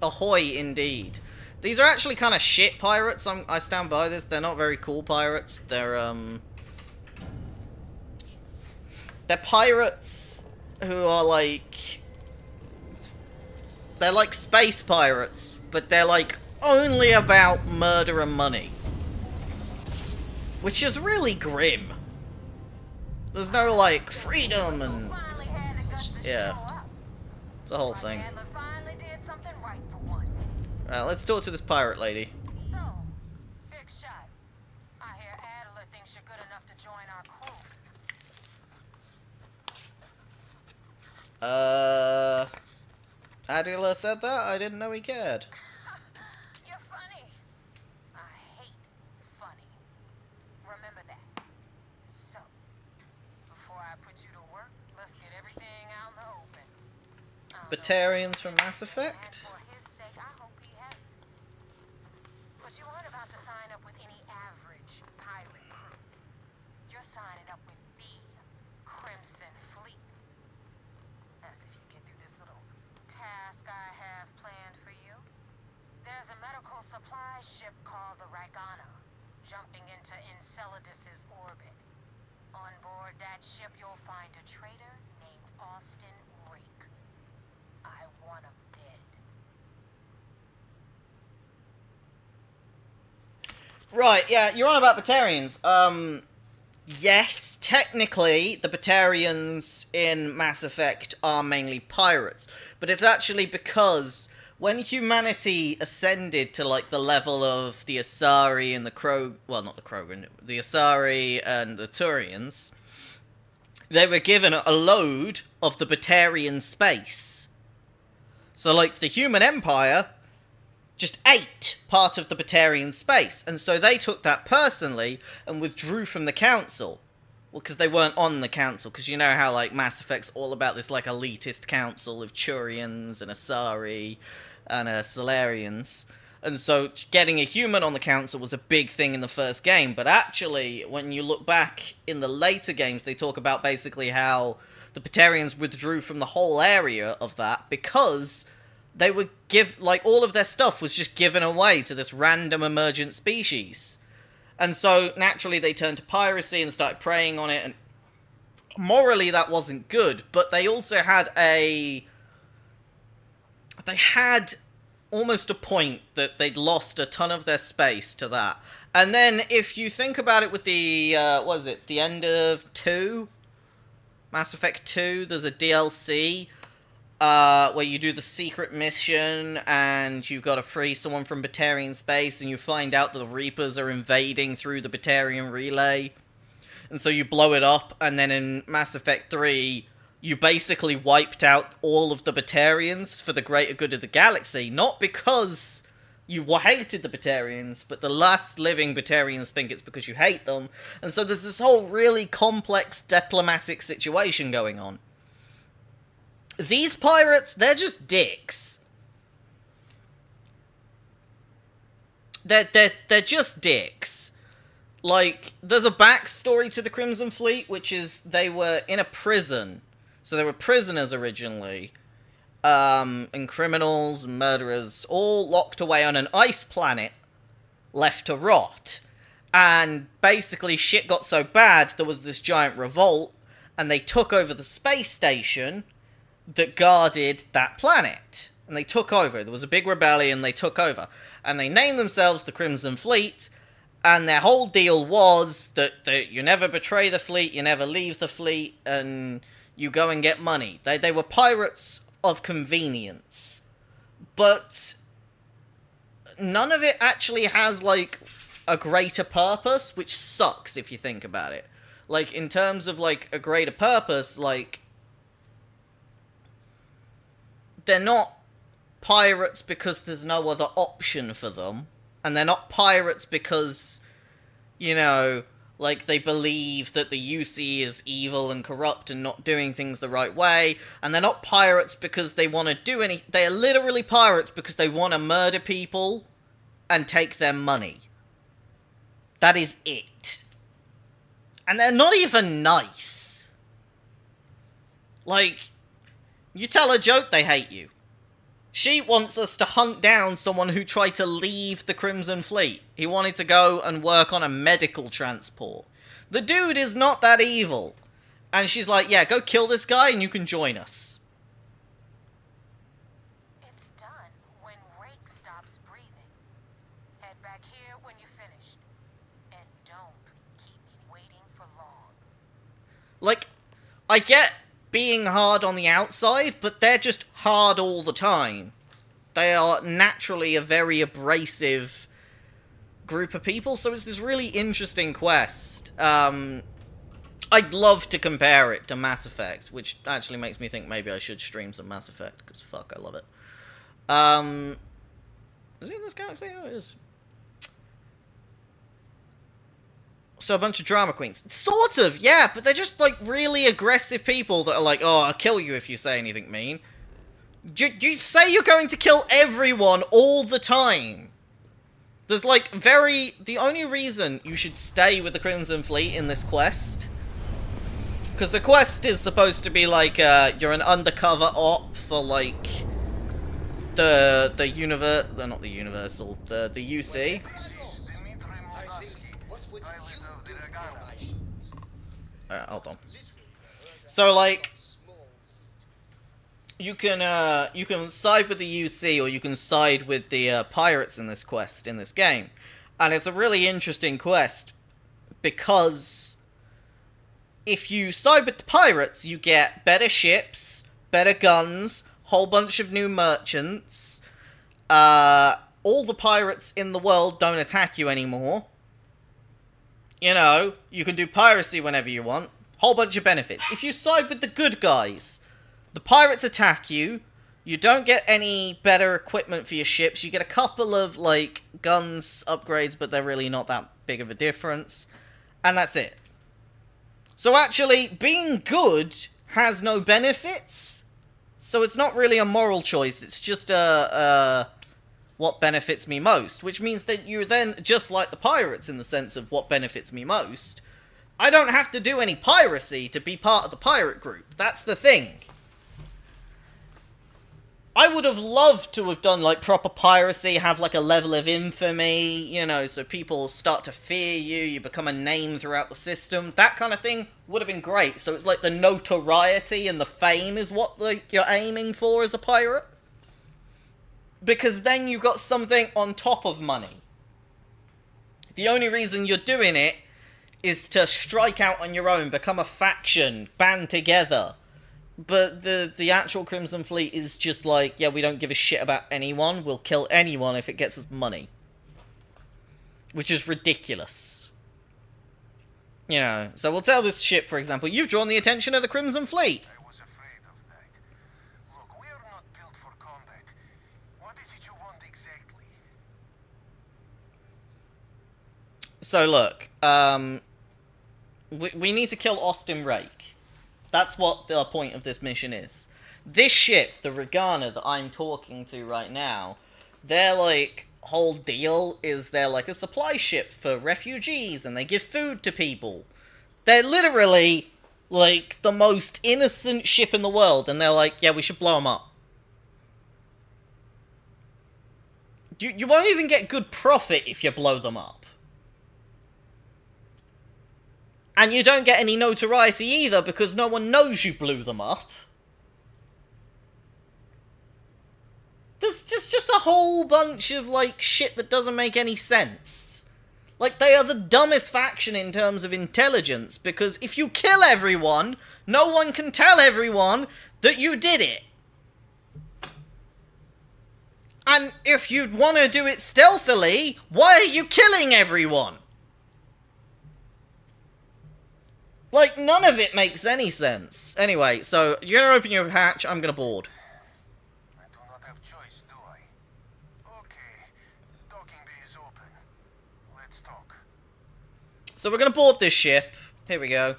Ahoy, indeed. These are actually kind of shit pirates. I stand by this. They're not very cool pirates. They're pirates who are like... They're like space pirates, but they're like only about murder and money. Which is really grim. There's no like freedom and... Yeah. It's a whole thing. Let's talk to this pirate lady. Adela said that? I didn't know he cared. You're funny. I hate funny. Remember that. So, before I put you to work, let's get everything out in the open. Batarians from Mass Effect? But you aren't about to sign up with any average pirate crew. You're signing up with the Crimson Fleet. As if you get through this little task I have planned for you. There's a medical supply ship called the agaaain jumping into Enceladus's orbit. On board that ship, you'll find a traitor named Austin Reek. I want him dead. Right, yeah, you're on about Batarians. Yes, technically, the Batarians in Mass Effect are mainly pirates, but it's actually because when humanity ascended to, like, the level of the Asari and the well, not the Krogan, the Asari and the Turians, they were given a load of the Batarian space. So, like, the human empire just ate part of the Batarian space, and so they took that personally and withdrew from the council. Well, because they weren't on the council, because you know how, like, Mass Effect's all about this, like, elitist council of Turians and Asari and Solarians. And so getting a human on the council was a big thing in the first game, but actually, when you look back in the later games, they talk about basically how the Batarians withdrew from the whole area of that because they would like, all of their stuff was just given away to this random emergent species. And so, naturally, they turned to piracy and started preying on it, and morally that wasn't good, but they also had they had almost a point that they'd lost a ton of their space to that. And then, if you think about it with the, what is it, the end of 2? Mass Effect 2, there's a DLC, where you do the secret mission, and you've got to free someone from Batarian space, and you find out that the Reapers are invading through the Batarian relay. And so you blow it up, and then in Mass Effect 3, you basically wiped out all of the Batarians for the greater good of the galaxy. Not because you hated the Batarians, but the last living Batarians think it's because you hate them. And so there's this whole really complex diplomatic situation going on. These pirates, they're just dicks. They're just dicks. Like, there's a backstory to the Crimson Fleet, which is they were in a prison. So they were prisoners originally. And criminals and murderers, all locked away on an ice planet, left to rot. And basically shit got so bad, there was this giant revolt, and they took over the space station that guarded that planet. And they took over. There was a big rebellion, they took over. And they named themselves the Crimson Fleet, and their whole deal was that you never betray the fleet, you never leave the fleet, and you go and get money. They were pirates of convenience. But none of it actually has, like, a greater purpose, which sucks if you think about it. Like, in terms of, like, a greater purpose, like, they're not pirates because there's no other option for them. And they're not pirates because, you know, like, they believe that the UC is evil and corrupt and not doing things the right way. And they're not pirates because they want to do any... They are literally pirates because they want to murder people and take their money. That is it. And they're not even nice. Like, you tell a joke, they hate you. She wants us to hunt down someone who tried to leave the Crimson Fleet. He wanted to go and work on a medical transport. The dude is not that evil. And she's like, yeah, go kill this guy and you can join us. It's done when Rake stops breathing. Head back here when you're finished. And don't keep me waiting for long. Like, I get being hard on the outside, but they're just hard all the time. They are naturally a very abrasive group of people, so it's this really interesting quest. I'd love to compare it to Mass Effect, which actually makes me think maybe I should stream some Mass Effect, because fuck, I love it. Is it in this galaxy? Oh, it is. So a bunch of drama queens. Sort of, yeah, but they're just, like, really aggressive people that are like, oh, I'll kill you if you say anything mean. You say you're going to kill everyone all the time. There's, like, the only reason you should stay with the Crimson Fleet in this quest, because the quest is supposed to be, like, you're an undercover op for, like, the UC. Hold on. So, like, you can side with the UC or you can side with the pirates in this quest, in this game. And it's a really interesting quest because if you side with the pirates, you get better ships, better guns, whole bunch of new merchants. All the pirates in the world don't attack you anymore. You know, you can do piracy whenever you want. Whole bunch of benefits. If you side with the good guys, the pirates attack you. You don't get any better equipment for your ships. You get a couple of, like, guns upgrades, but they're really not that big of a difference. And that's it. So actually, being good has no benefits. So it's not really a moral choice. It's just what benefits me most, which means that you're then just like the pirates in the sense of what benefits me most. I don't have to do any piracy to be part of the pirate group. That's the thing. I would have loved to have done, like, proper piracy, have, like, a level of infamy, you know, so people start to fear you, you become a name throughout the system. That kind of thing would have been great. So it's like the notoriety and the fame is what, like, you're aiming for as a pirate. Because then you got something on top of money. The only reason you're doing it is to strike out on your own, become a faction, band together. But the actual Crimson Fleet is just like, yeah, we don't give a shit about anyone, we'll kill anyone if it gets us money. Which is ridiculous. You know, so we'll tell this ship, for example, you've drawn the attention of the Crimson Fleet. So look, we need to kill Austin Rake. That's what the point of this mission is. This ship, the Regana that I'm talking to right now, their, like, whole deal is they're, like, a supply ship for refugees, and they give food to people. They're literally, like, the most innocent ship in the world, and they're like, yeah, we should blow them up. You won't even get good profit if you blow them up. And you don't get any notoriety either, because no one knows you blew them up. There's just a whole bunch of, like, shit that doesn't make any sense. Like, they are the dumbest faction in terms of intelligence, because if you kill everyone, no one can tell everyone that you did it. And if you'd want to do it stealthily, why are you killing everyone? Like, none of it makes any sense. Anyway, so, you're gonna open your hatch, I'm gonna board. I do not have choice, do I? Okay, docking bay is open. Let's talk. So we're gonna board this ship. Here we go.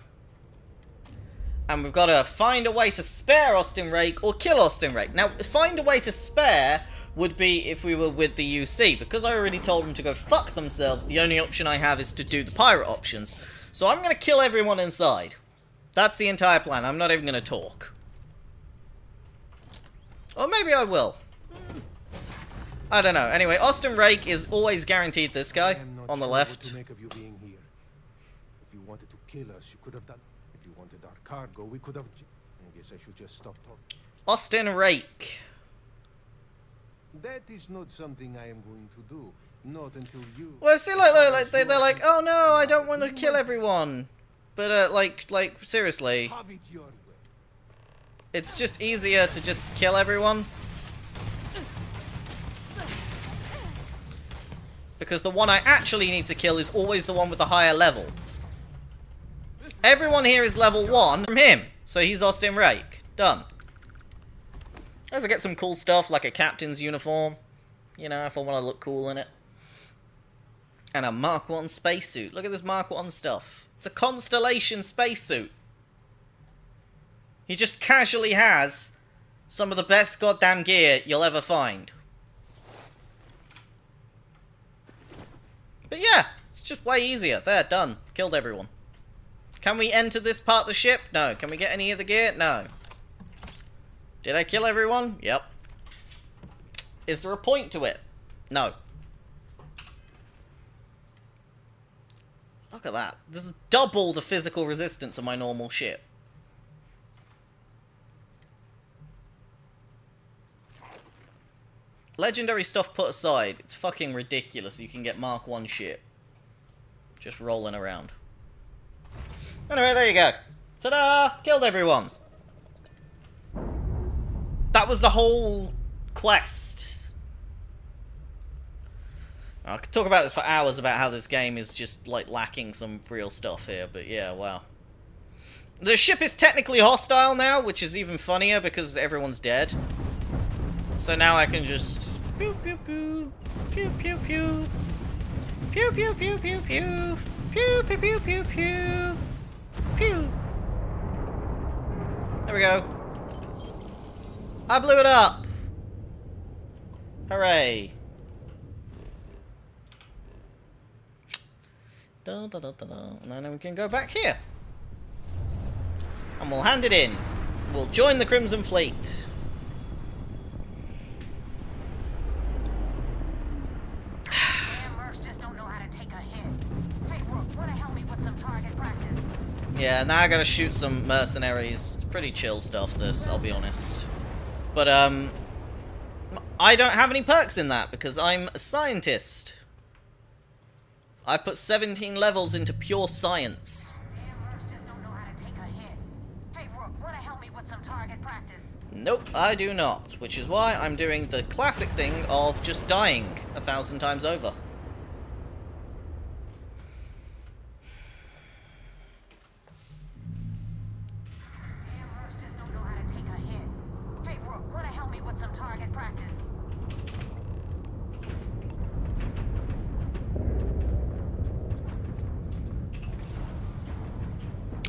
And we've gotta find a way to spare Austin Rake or kill Austin Rake. Now, find a way to spare would be if we were with the UC. Because I already told them to go fuck themselves, the only option I have is to do the pirate options. So I'm going to kill everyone inside. That's the entire plan. I'm not even going to talk. Or maybe I will. I don't know. Anyway, Austin Rake is always guaranteed this guy on the left. What to make of you being here. If you wanted to kill us, you could have done. If you wanted our cargo, we could have. I guess I should just stop talking. Austin Rake. That is not something I am going to do. Not until you. Well, see, like they're like, oh no, I don't want to kill everyone. But like seriously, Have it your way. it's just easier to just kill everyone. Because the one I actually need to kill is always the one with the higher level. Everyone here is level 1 from him. So he's Austin Rake. Done. As I get some cool stuff like a captain's uniform. You know, if I want to look cool in it. And a Mark 1 spacesuit. Look at this Mark 1 stuff. It's a Constellation spacesuit. He just casually has some of the best goddamn gear you'll ever find. But yeah, it's just way easier. There, done. Killed everyone. Can we enter this part of the ship? No. Can we get any of the gear? No. Did I kill everyone? Yep. Is there a point to it? No. Look at that. This is double the physical resistance of my normal ship. Legendary stuff put aside, it's fucking ridiculous you can get Mark 1 shit. Just rolling around. Anyway, there you go. Ta-da! Killed everyone. That was the whole quest. I could talk about this for hours about how this game is just, like, lacking some real stuff here, but yeah, wow. The ship is technically hostile now, which is even funnier because everyone's dead. So now I can just pew pew pew pew pew pew pew pew pew pew pew pew pew pew pew pew pew. There we go. I blew it up. Hooray. Da, da, da, da, da. And then we can go back here. And we'll hand it in. We'll join the Crimson Fleet. Yeah, now I gotta shoot some mercenaries. It's pretty chill stuff, this, I'll be honest. But, I don't have any perks in that, because I'm a scientist. I put 17 levels into pure science. Nope, I do not. Which is why I'm doing the classic thing of just dying 1,000 times over.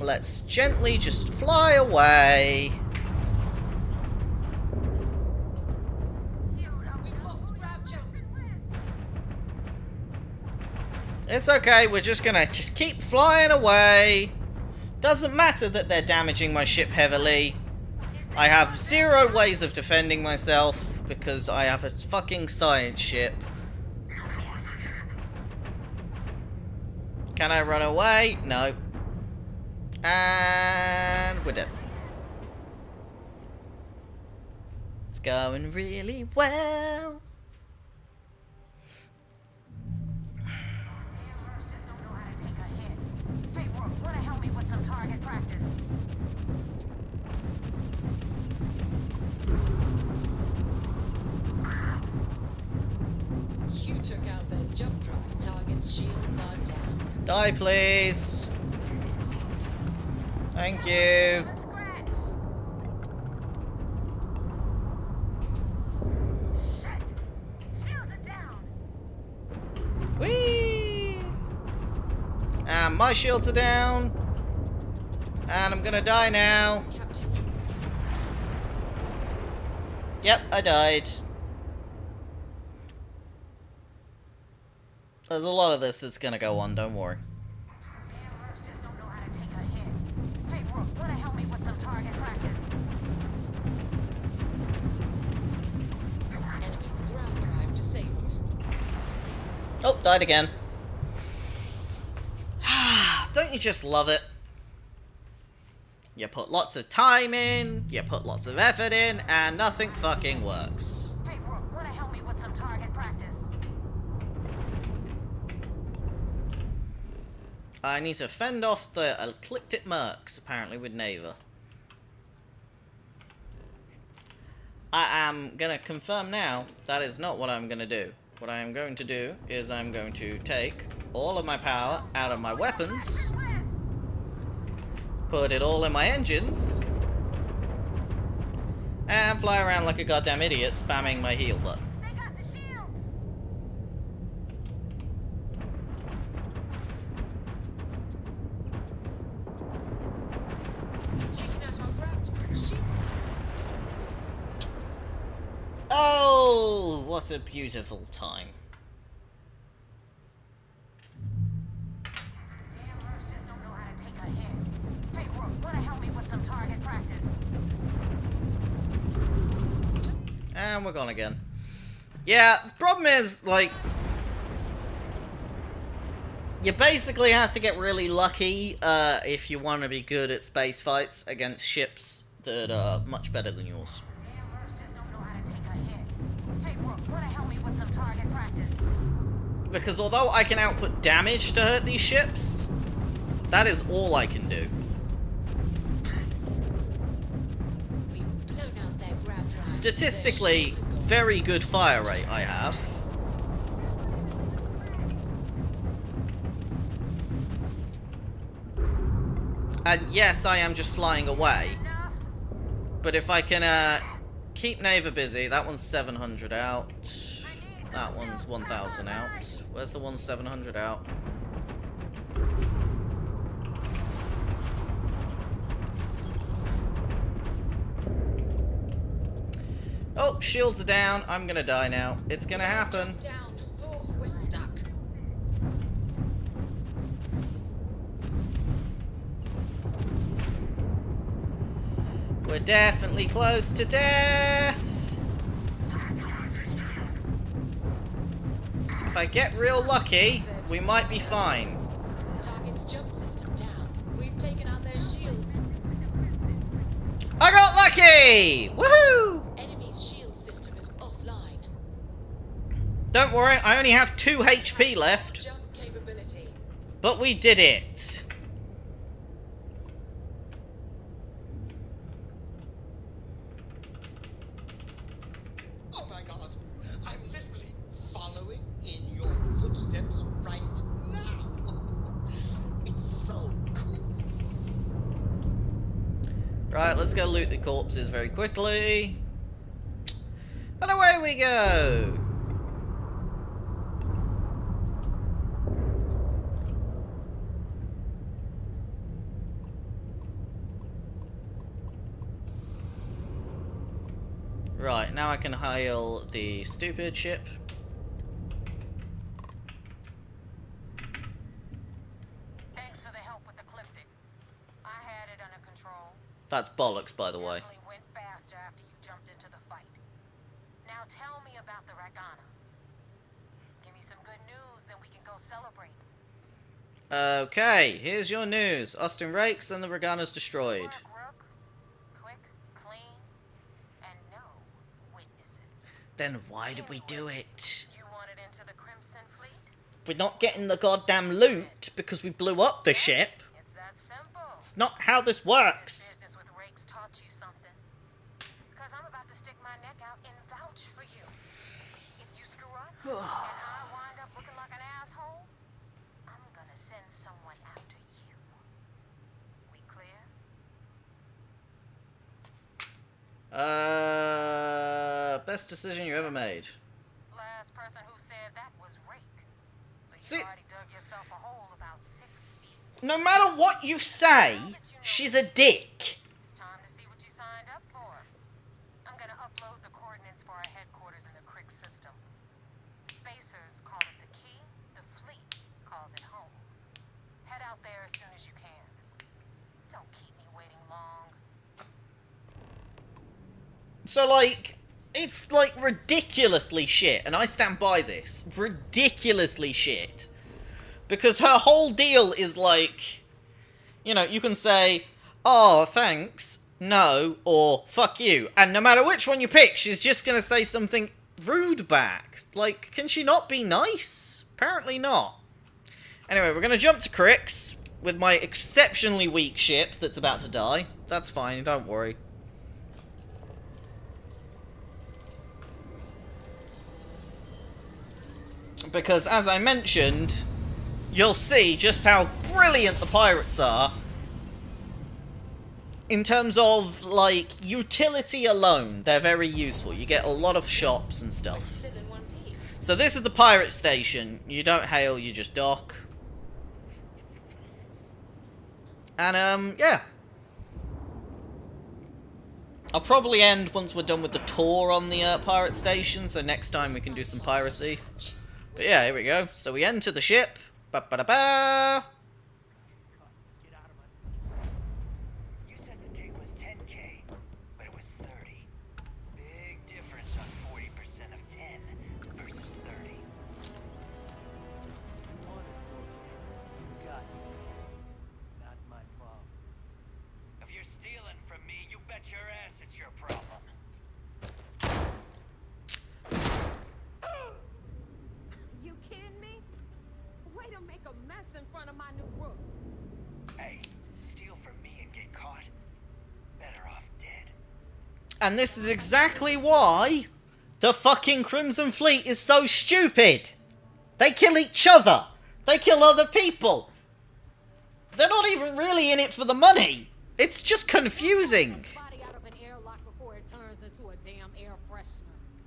Let's gently just fly away. It's okay, we're just gonna keep flying away. Doesn't matter that they're damaging my ship heavily. I have 0 ways of defending myself because I have a fucking science ship. Can I run away? No. And we're dead. It's going really well. You took out their jump drive. Target's shields are down. Die, please. Thank you. Whee! And my shields are down. And I'm gonna die now. Yep, I died. There's a lot of this that's gonna go on, don't worry. Oh, died again. Don't you just love it? You put lots of time in, you put lots of effort in, and nothing fucking works. Hey, Rook, wanna help me with some target practice? I need to fend off the ecliptic mercs, apparently, with Neva. I am gonna confirm now, that is not what I'm gonna do. What I am going to do is I'm going to take all of my power out of my weapons, put it all in my engines, and fly around like a goddamn idiot spamming my heal button. Oh, what a beautiful time. Hey, Rook, wanna help me with some target practice? And we're gone again. Yeah, the problem is, like, you basically have to get really lucky if you want to be good at space fights against ships that are much better than yours. Hey, Rook, wanna help me with some target practice? Because although I can output damage to hurt these ships, that is all I can do. Statistically, very good fire rate I have. And yes, I am just flying away. But if I can keep Neva busy, that one's 700 out. That one's 1,000 out. Where's the one 700 out? Oh, shields are down. I'm gonna die now. It's gonna happen. Oh, we're stuck. We're definitely close to death. If I get real lucky, we might be fine. Target's jump system down. We've taken out their shields. I got lucky! Woohoo! Enemy's shield system is offline. Don't worry, I only have 2 HP left. Jump capability. But we did it. Oh my god! I'm literally following in your footsteps right now! It's so cool! Right, let's go loot the corpses very quickly. And away we go! Right, now I can hail the stupid ship. Thanks for the help with the Ecliptic. I had it under control. That's bollocks, by the way. Definitely went faster after you jumped into the fight. Now tell me about the Ragana. Give me some good news, then we can go celebrate. Okay, here's your news. Austin rakes and the Ragana's destroyed. Then why did we do it? You wanted into the Crimson Fleet? We're not getting the goddamn loot because we blew up the ship. It's that simple. It's not how this works. Business with Rakes taught you something. Because I'm about to stick my neck out and vouch for you. If you screw up and I wind up looking like an asshole, I'm gonna send someone after you. We clear? Best decision you ever made. Last person who said that was Rake. So See, you already dug yourself a hole about 6 feet. no matter what you say, she's a dick. Time to see what you signed up for. I'm gonna upload the coordinates for our headquarters in the Crick system. Spacers call it the key, the fleet calls it home. Head out there as soon as you can. Don't keep me waiting long. So, like, It's, like, ridiculously shit, and I stand by this. Ridiculously shit. Because her whole deal is, like, you know, you can say, oh, thanks, no, or fuck you. And no matter which one you pick, she's just gonna say something rude back. Like, can she not be nice? Apparently not. Anyway, we're gonna jump to Crix with my exceptionally weak ship that's about to die. That's fine, don't worry. Because, as I mentioned, you'll see just how brilliant the pirates are in terms of, like, utility alone. They're very useful. You get a lot of shops and stuff. So this is the pirate station. You don't hail, you just dock. And, yeah. I'll probably end once we're done with the tour on the pirate station, so next time we can do some piracy. But yeah, here we go. So we enter the ship. Ba-ba-da-ba! You said the dig was 10K, but it was 30. Big difference on 40% of 10 versus 30. Got it. Not my problem. If you're stealing from me, you bet your ass it's your problem. You kidding me? Way to make a mess in front of my new rook. Hey, steal from me and get caught. Better off dead. And this is exactly why the fucking Crimson Fleet is so stupid. They kill each other. They kill other people. They're not even really in it for the money. It's just confusing.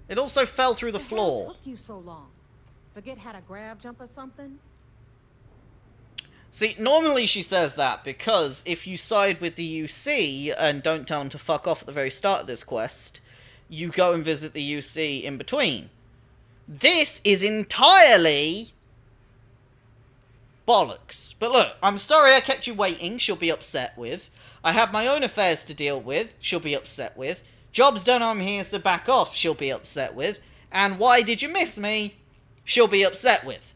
It also fell through the floor. What took you so long? Forget how to grab jump or something? See, normally she says that because if you side with the UC and don't tell them to fuck off at the very start of this quest, you go and visit the UC in between. This is entirely bollocks. But look, I'm sorry I kept you waiting, she'll be upset with. I have my own affairs to deal with, she'll be upset with. Job's done, I'm here, so back off, she'll be upset with. And why did you miss me? She'll be upset with.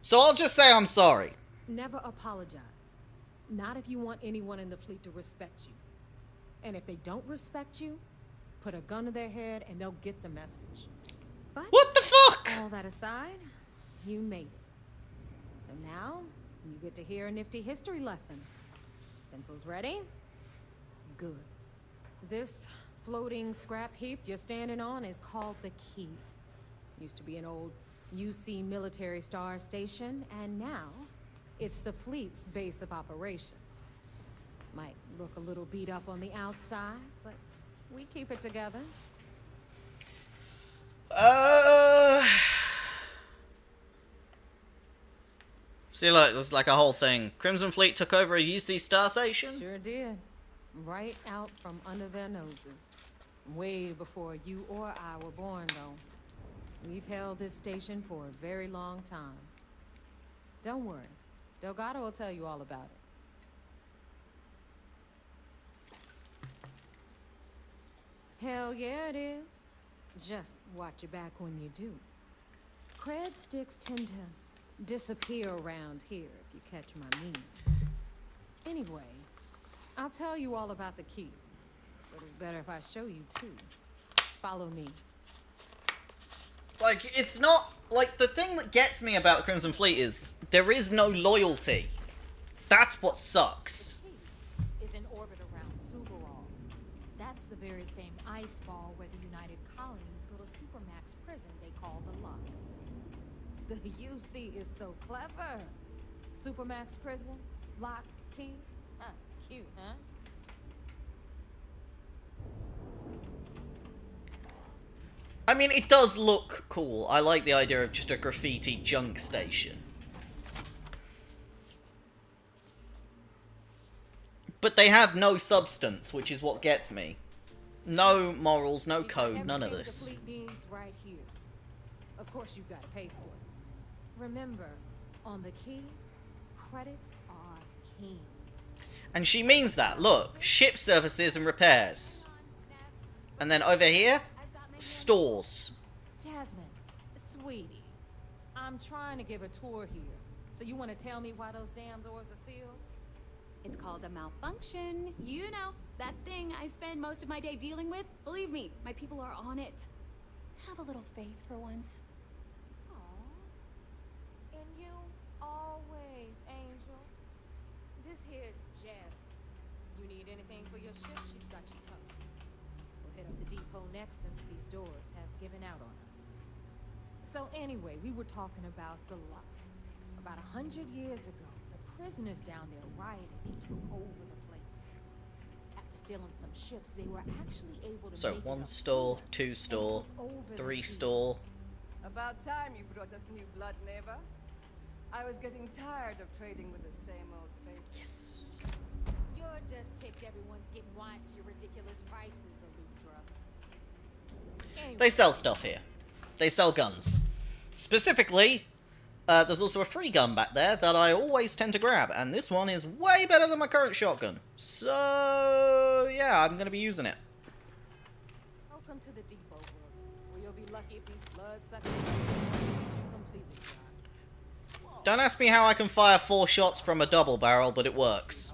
So I'll just say I'm sorry. Never apologize. Not if you want anyone in the fleet to respect you. And if they don't respect you, put a gun to their head and they'll get the message. But what the fuck? All that aside, you made it. So now, you get to hear a nifty history lesson. Pencils ready? Good. This floating scrap heap you're standing on is called the Key. Used to be an old UC military star station, and now it's the fleet's base of operations. Might look a little beat up on the outside, but we keep it together. See, look, it was like a whole thing. Crimson Fleet took over a UC star station? Sure did. Right out from under their noses. Way before you or I were born, though. We've held this station for a very long time. Don't worry. Delgado will tell you all about it. Hell yeah, it is. Just watch your back when you do. Cred sticks tend to disappear around here, if you catch my meaning. Anyway, I'll tell you all about the Key. But it's better if I show you, too. Follow me. Like, it's not... Like, the thing that gets me about the Crimson Fleet is there is no loyalty. That's what sucks. Is in orbit around Suvorov. That's the very same ice ball where the United Colonies built a supermax prison they call the Lock. The UC is so clever. Supermax prison, lock, key. Cute, huh? I mean, it does look cool. I like the idea of just a graffiti junk station. But they have no substance, which is what gets me. No morals, no code, none of this. The fleet needs right here. Of course, you've got to pay for it. Remember, on the Key, credits are king. And she means that. Look, ship services and repairs. And then over here, stores. Jasmine, sweetie, I'm trying to give a tour here. So you want to tell me why those damn doors are sealed? It's called a malfunction. You know, that thing I spend most of my day dealing with. Believe me, my people are on it. Have a little faith for once. Aw. And you always, Angel. This here's Jasmine. You need anything for your ship, she's got you covered. We'll hit up the depot next since these doors have given out on us. So anyway, we were talking about the lock. About 100 years ago, the prisoners down there rioted and took over the place. After stealing some ships, they were actually able to So make 1 store, 2 store, 3 store. About time you brought us new blood, Neva. I was getting tired of trading with the same old faces. Yes. You're just ticked everyone's getting wise to your ridiculous prices, Elutra. Anyway, They sell stuff here. They sell guns. Specifically, there's also a free gun back there that I always tend to grab, and this one is way better than my current shotgun. So, yeah, I'm going to be using it. welcome to the depot, Brooke, where you'll be lucky if these blood-sucking you completely dry. Don't ask me how I can fire 4 shots from a double barrel, but it works.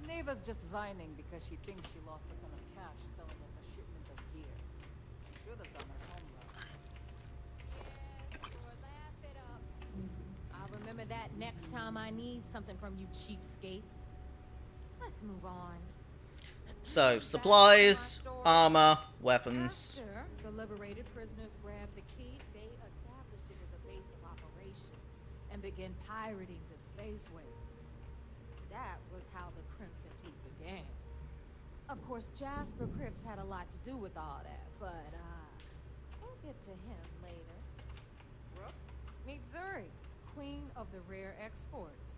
Neva's just whining because she thinks she lost a ton of cash selling us a shipment of gear. She should have done her homework. Yes, or laugh it up. I'll remember that next time I need something from you cheapskates. Let's move on. So, supplies, armor, weapons. After the liberated prisoners grabbed the key, they established it as a base of operations and began pirating the spaceways. That was how the Crimson Fleet began. Of course, Jasper Cripps had a lot to do with all that, but we'll get to him later. Brooke, meet Zuri, queen of the rare exports.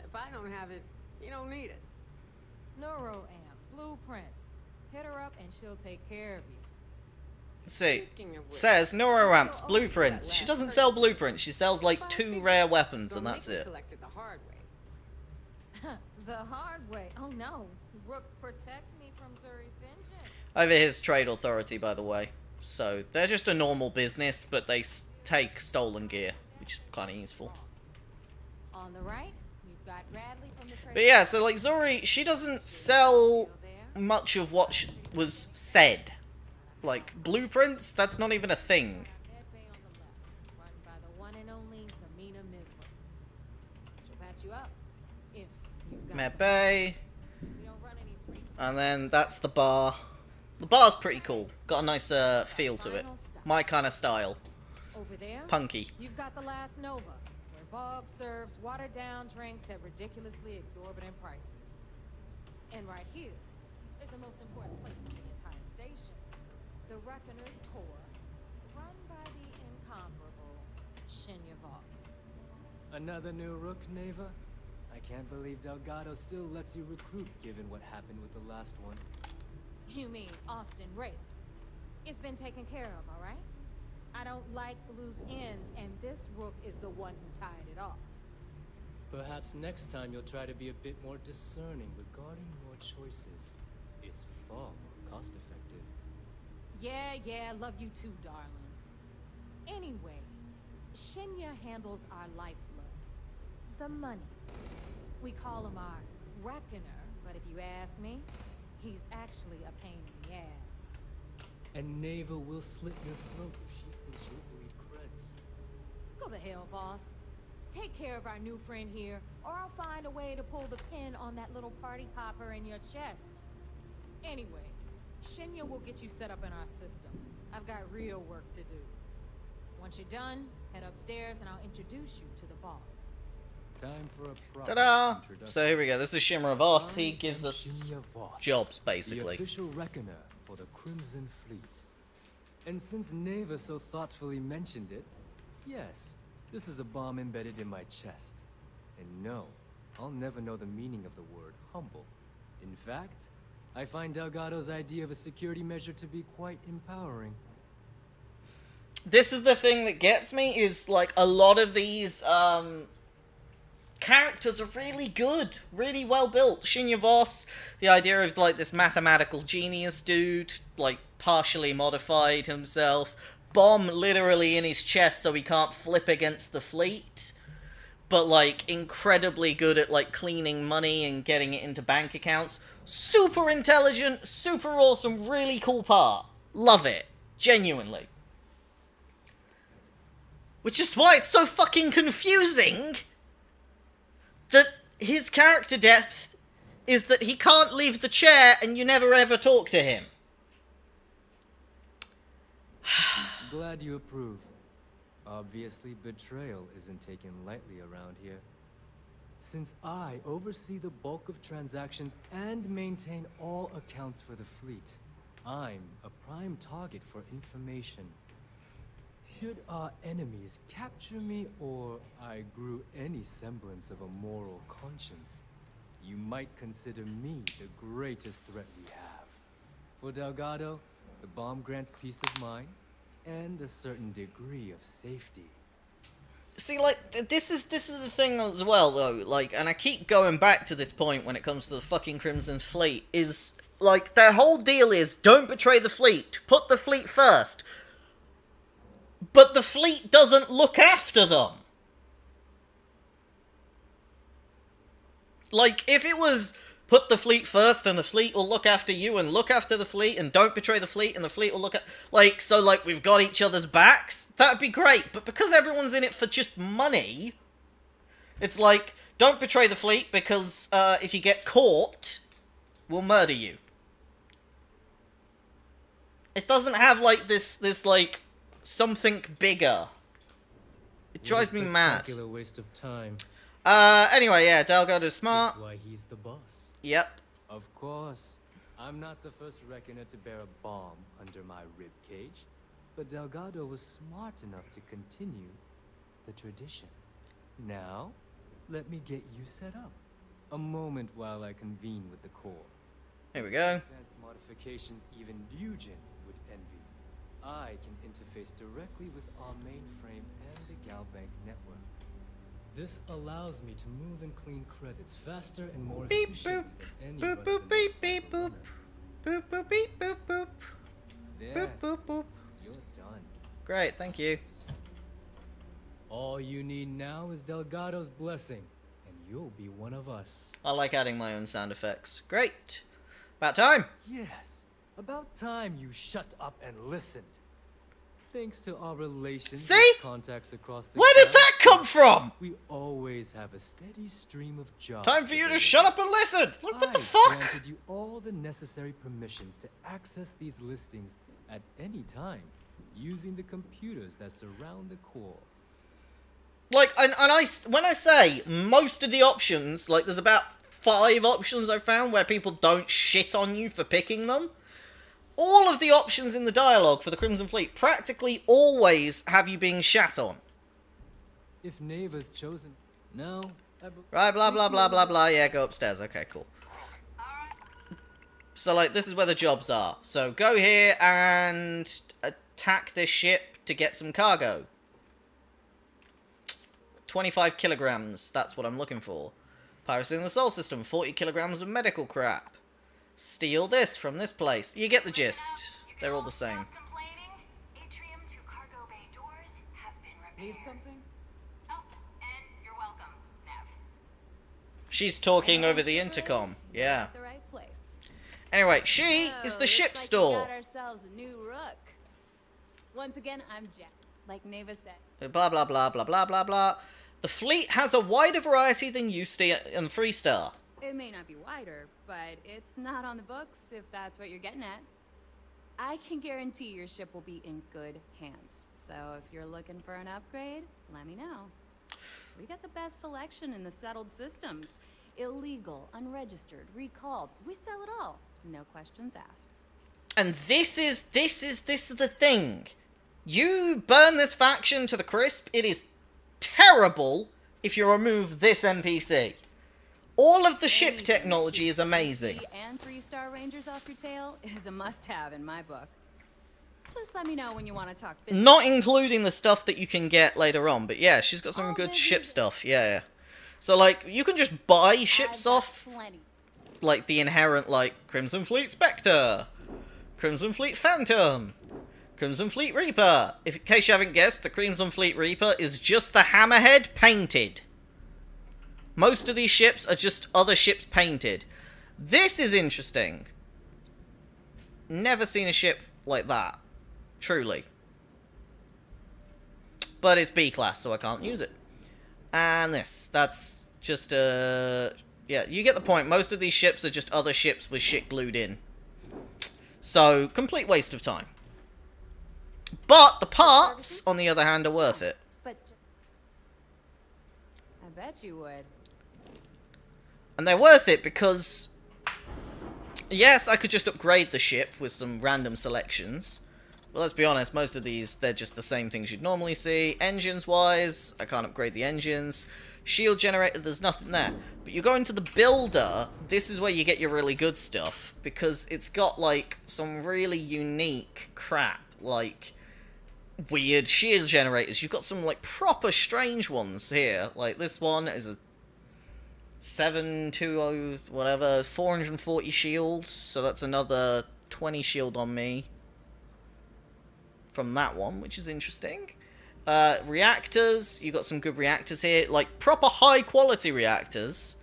If I don't have it, you don't need it. Neuroamps, blueprints. Hit her up and she'll take care of you. See, says neuroamps, blueprints. She doesn't sell blueprints. She sells like 2 rare weapons, and that's it. Collected the hard way. The hard way. Oh no. Brooke, protect me from Zuri's vengeance. Over here's Trade Authority, by the way. So, they're just a normal business, but they take stolen gear, which is kind of useful. On the right, you've got Bradley from the trade. But yeah, so like Zuri, she doesn't sell much of what was said. Like, blueprints, that's not even a thing. Run by the one and only Samina Misra. She'll patch you up if you've got Med Bay. And then that's the bar. The bar's pretty cool. Got a nice feel to it. My kind of style. Over there, Punky. you've got the Last Nova, where Bog serves watered-down drinks at ridiculously exorbitant prices. And right here is the most important place in the entire station. The Reckoner's Core, run by the incomparable Shinya Voss. Another new rook, Neva? I can't believe Delgado still lets you recruit, given what happened with the last one. You mean Austin Rape? It's been taken care of, all right? I don't like loose ends, and this rook is the one who tied it off. Perhaps next time you'll try to be a bit more discerning regarding your choices. It's far more cost-effective. Yeah, love you too, darling. Anyway, Shinya handles our lifeblood. The money. We call him our Reckoner, but if you ask me, he's actually a pain in the ass. And Neva will slit your throat if she thinks you'll bleed creds. Go to hell, boss. Take care of our new friend here, or I'll find a way to pull the pin on that little party popper in your chest. Anyway, Shinya will get you set up in our system. I've got real work to do. Once you're done, head upstairs and I'll introduce you to the boss. Time for a proper Ta-da! introduction. So here we go. This is Shimmer Voss. He gives us jobs, basically. The official reckoner for the Crimson Fleet. And since Neva so thoughtfully mentioned it, yes, this is a bomb embedded in my chest. And no, I'll never know the meaning of the word humble. In fact, I find Delgado's idea of a security measure to be quite empowering. This is the thing that gets me, is like a lot of these characters are really good, really well built. Shinya Voss, the idea of like this mathematical genius dude, like partially modified himself. Bomb literally in his chest so he can't flip against the fleet. But like incredibly good at like cleaning money and getting it into bank accounts. Super intelligent, super awesome, really cool part. Love it. Genuinely. Which is why it's so fucking confusing that his character depth is that he can't leave the chair and you never ever talk to him. Glad you approve. Obviously, betrayal isn't taken lightly around here. Since I oversee the bulk of transactions and maintain all accounts for the fleet, I'm a prime target for information. Should our enemies capture me, or I grew any semblance of a moral conscience, you might consider me the greatest threat we have. For Delgado, the bomb grants peace of mind and a certain degree of safety. See, like, this is the thing as well, though, like, and I keep going back to this point when it comes to the fucking Crimson Fleet, is, like, their whole deal is, don't betray the fleet, put the fleet first. But the fleet doesn't look after them. Like, if it was, put the fleet first and the fleet will look after you and look after the fleet and don't betray the fleet and the fleet will look at, like, so, like, we've got each other's backs, that'd be great. But because everyone's in it for just money, it's like, don't betray the fleet because, if you get caught, we'll murder you. It doesn't have, like, this, like, something bigger. It drives me mad. Spectacular waste of time. Anyway, yeah, Delgado's smart. That's why he's the boss. Yep. Of course. I'm not the first reckoner to bear a bomb under my rib cage, but Delgado was smart enough to continue the tradition. Now, let me get you set up. A moment while I convene with the core. Here we go. Advanced modifications even Eugen would envy. I can interface directly with our mainframe and the Galbank network. This allows me to move and clean credits faster and more efficiently than any Boop, boop, beep, beep, boop. Boop, boop, beep, boop, boop. There. Boop, boop, boop. You're done. Great, thank you. All you need now is Delgado's blessing, and you'll be one of us. I like adding my own sound effects. Great. About time. Yes. About time you shut up and listened. Thanks to our relations See? with contacts across the Where did galaxy, that come from? We always have a steady stream of jobs. Time for you to shut up and listen. Like, what the I've fuck? granted you all the necessary permissions to access these listings at any time, using the computers that surround the core. Like, when I say most of the options, like, there's about 5 options I found where people don't shit on you for picking them. All of the options in the dialogue for the Crimson Fleet practically always have you being shat on. If Neva's chosen, no. Right, blah, blah, blah, blah, blah. Yeah, go upstairs. Okay, cool. So, like, this is where the jobs are. So, go here and attack this ship to get some cargo. 25 kilograms. That's what I'm looking for. Piracy in the Sol System. 40 kilograms of medical crap. Steal this from this place. You get the gist. They're all the same. Need something? Oh, and you're welcome, Nev. She's talking over the intercom. Yeah. At the right place. Anyway, she is the looks ship like store. We got ourselves a new rook. Once again, I'm Jack, like Neva said. Blah, blah, blah, blah, blah, blah, blah. The fleet has a wider variety than Eustace and Freestar. It may not be wider, but it's not on the books, if that's what you're getting at. I can guarantee your ship will be in good hands. So if you're looking for an upgrade, let me know. We got the best selection in the settled systems. Illegal, unregistered, recalled. We sell it all. No questions asked. And this is the thing. You burn this faction to the crisp, it is terrible if you remove this NPC. All of the ship technology is amazing. And 3-star Rangers off your tail is a must-have in my book. Just let me know when you want to talk business. Not including the stuff that you can get later on, but yeah, she's got some good ship stuff, yeah. So, like, you can just buy ships I've got off, plenty. like, the inherent, like, Crimson Fleet Spectre, Crimson Fleet Phantom, Crimson Fleet Reaper. In case you haven't guessed, the Crimson Fleet Reaper is just the hammerhead painted. Most of these ships are just other ships painted. This is interesting. Never seen a ship like that. Truly. But it's B-class, so I can't use it. And this. That's just, yeah, you get the point. Most of these ships are just other ships with shit glued in. So, complete waste of time. But the parts, on the other hand, are worth it. But I bet you would. And they're worth it because, yes, I could just upgrade the ship with some random selections. But let's be honest, most of these, they're just the same things you'd normally see. Engines-wise, I can't upgrade the engines. Shield generator, there's nothing there. But you go into the builder, this is where you get your really good stuff. Because it's got, like, some really unique crap. Like, weird shield generators. You've got some, like, proper strange ones here. Like, this one is a 720, whatever, 440 shield. So that's another 20 shield on me from that one, which is interesting. Reactors, you got some good reactors here, like proper high quality reactors.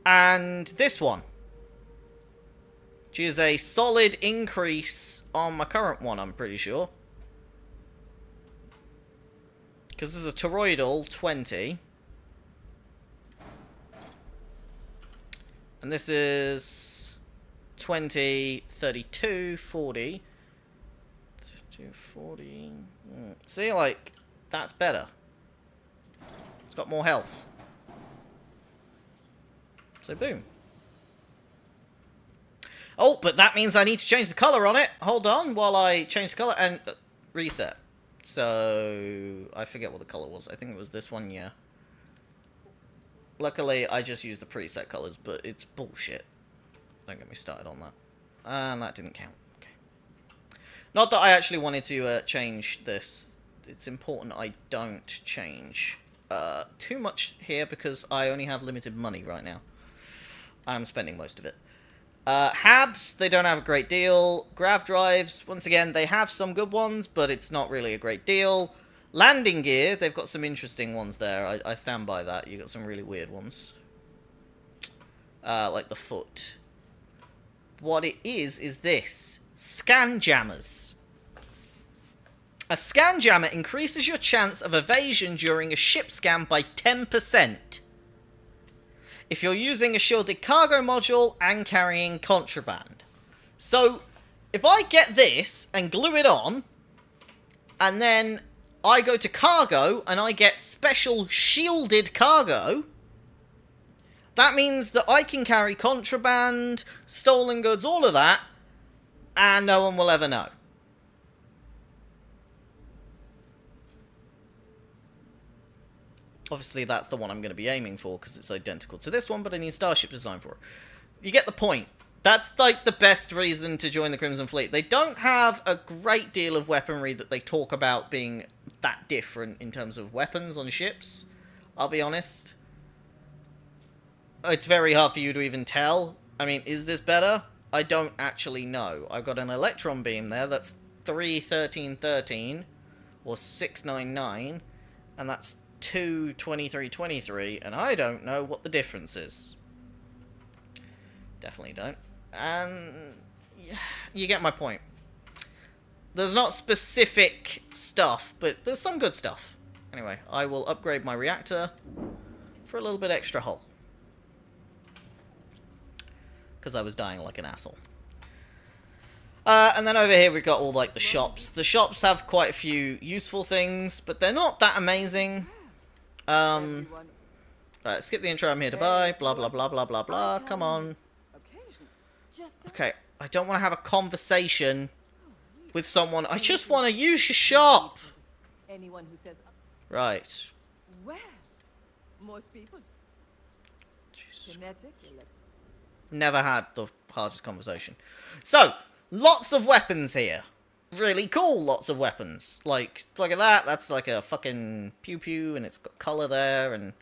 And this one, which is a solid increase on my current one, I'm pretty sure. Because this is a toroidal 20. And this is 20, 32, 40. 40. See, like, that's better. It's got more health. So, boom. Oh, but that means I need to change the colour on it. Hold on while I change the colour and reset. So, I forget what the colour was. I think it was this one, yeah. Luckily, I just used the preset colours, but it's bullshit. Don't get me started on that. And that didn't count. Not that I actually wanted to change this. It's important I don't change too much here because I only have limited money right now. I'm spending most of it. Habs, they don't have a great deal. Grav drives, once again, they have some good ones, but it's not really a great deal. Landing gear, they've got some interesting ones there. I stand by that. You've got some really weird ones. Like the foot. What it is this. Scan jammers. A scan jammer increases your chance of evasion during a ship scan by 10%. If you're using a shielded cargo module and carrying contraband. So, if I get this and glue it on, and then I go to cargo and I get special shielded cargo, that means that I can carry contraband, stolen goods, all of that, and no one will ever know. Obviously, that's the one I'm going to be aiming for, because it's identical to this one, but I need Starship design for it. You get the point. That's, like, the best reason to join the Crimson Fleet. They don't have a great deal of weaponry that they talk about being that different in terms of weapons on ships. I'll be honest. It's very hard for you to even tell. I mean, is this better? I don't actually know. I've got an electron beam there. That's 31313 or 699, and that's 22323, and I don't know what the difference is. Definitely don't. And you get my point. There's not specific stuff, but there's some good stuff. Anyway, I will upgrade my reactor for a little bit extra hull. Because I was dying like an asshole. And then over here we've got all, like, the shops. The shops have quite a few useful things, but they're not that amazing. Right, skip the intro, I'm here to buy, blah, blah, blah, blah, blah, blah. Come on. Okay, I don't want to have a conversation with someone. I just want to use your shop. Anyone who says, right. Well, most people. Genetic, Never had the hardest conversation. So, lots of weapons here. Really cool, lots of weapons. Like, look at that. That's like a fucking pew-pew, and it's got colour there, and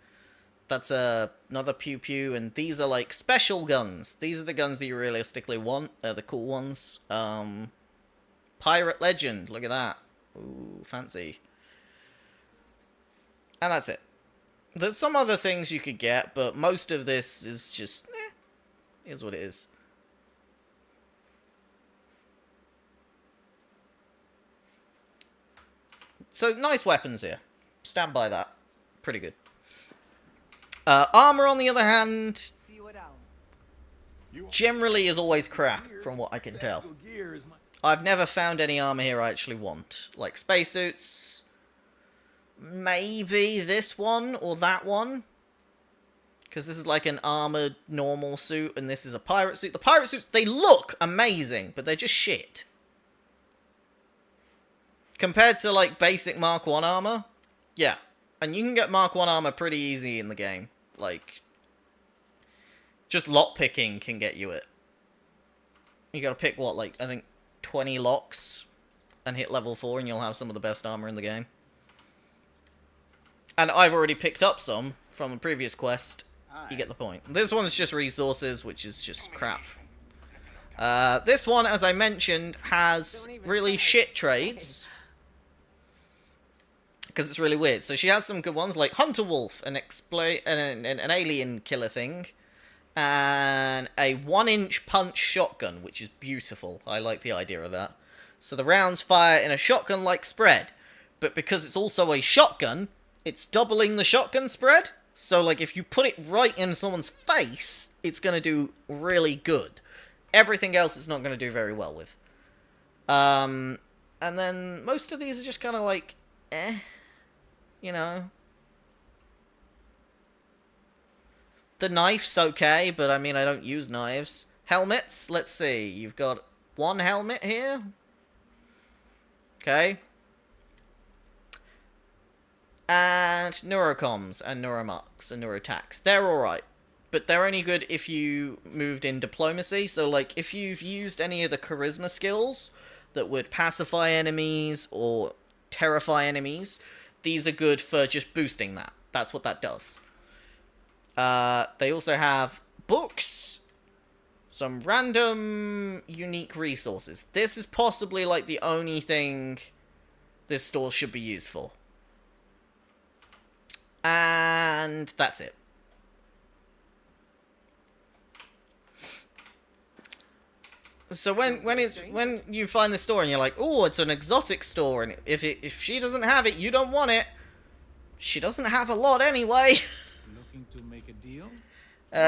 That's another pew pew, and these are like special guns. These are the guns that you realistically want. They're the cool ones. Pirate Legend, look at that. Ooh, fancy. And that's it. There's some other things you could get, but most of this is just, is what it is. So, nice weapons here. Stand by that. Pretty good. Armor, on the other hand, generally is always crap, from what I can tell. I've never found any armor here I actually want. Like spacesuits, maybe this one or that one. Because this is like an armored normal suit, and this is a pirate suit. The pirate suits, they look amazing, but they're just shit. Compared to like basic Mark 1 armor, yeah. And you can get Mark 1 armor pretty easy in the game. Like, just lockpicking can get you it. You gotta pick, what, like, I think 20 locks and hit level 4 and you'll have some of the best armor in the game. And I've already picked up some from a previous quest. You get the point. This one's just resources, which is just crap. This one, as I mentioned, has really shit trades. Because it's really weird. So she has some good ones, like Hunter Wolf, an alien killer thing, and a 1-inch punch shotgun, which is beautiful. I like the idea of that. So the rounds fire in a shotgun-like spread, but because it's also a shotgun, it's doubling the shotgun spread. So, like, if you put it right in someone's face, it's going to do really good. Everything else it's not going to do very well with. And then most of these are just kind of like, you know. The knife's okay, but I mean, I don't use knives. Helmets, let's see. You've got one helmet here. Okay. And neurocoms and neuromux and neurotax. They're alright. But they're only good if you moved in diplomacy. So, like, if you've used any of the charisma skills that would pacify enemies or terrify enemies, these are good for just boosting that. That's what that does. They also have books. Some random unique resources. This is possibly, like, the only thing this store should be used for. And that's it. So when you find the store and you're like, oh, it's an exotic store, and if she doesn't have it, you don't want it. She doesn't have a lot anyway. Looking to make a deal?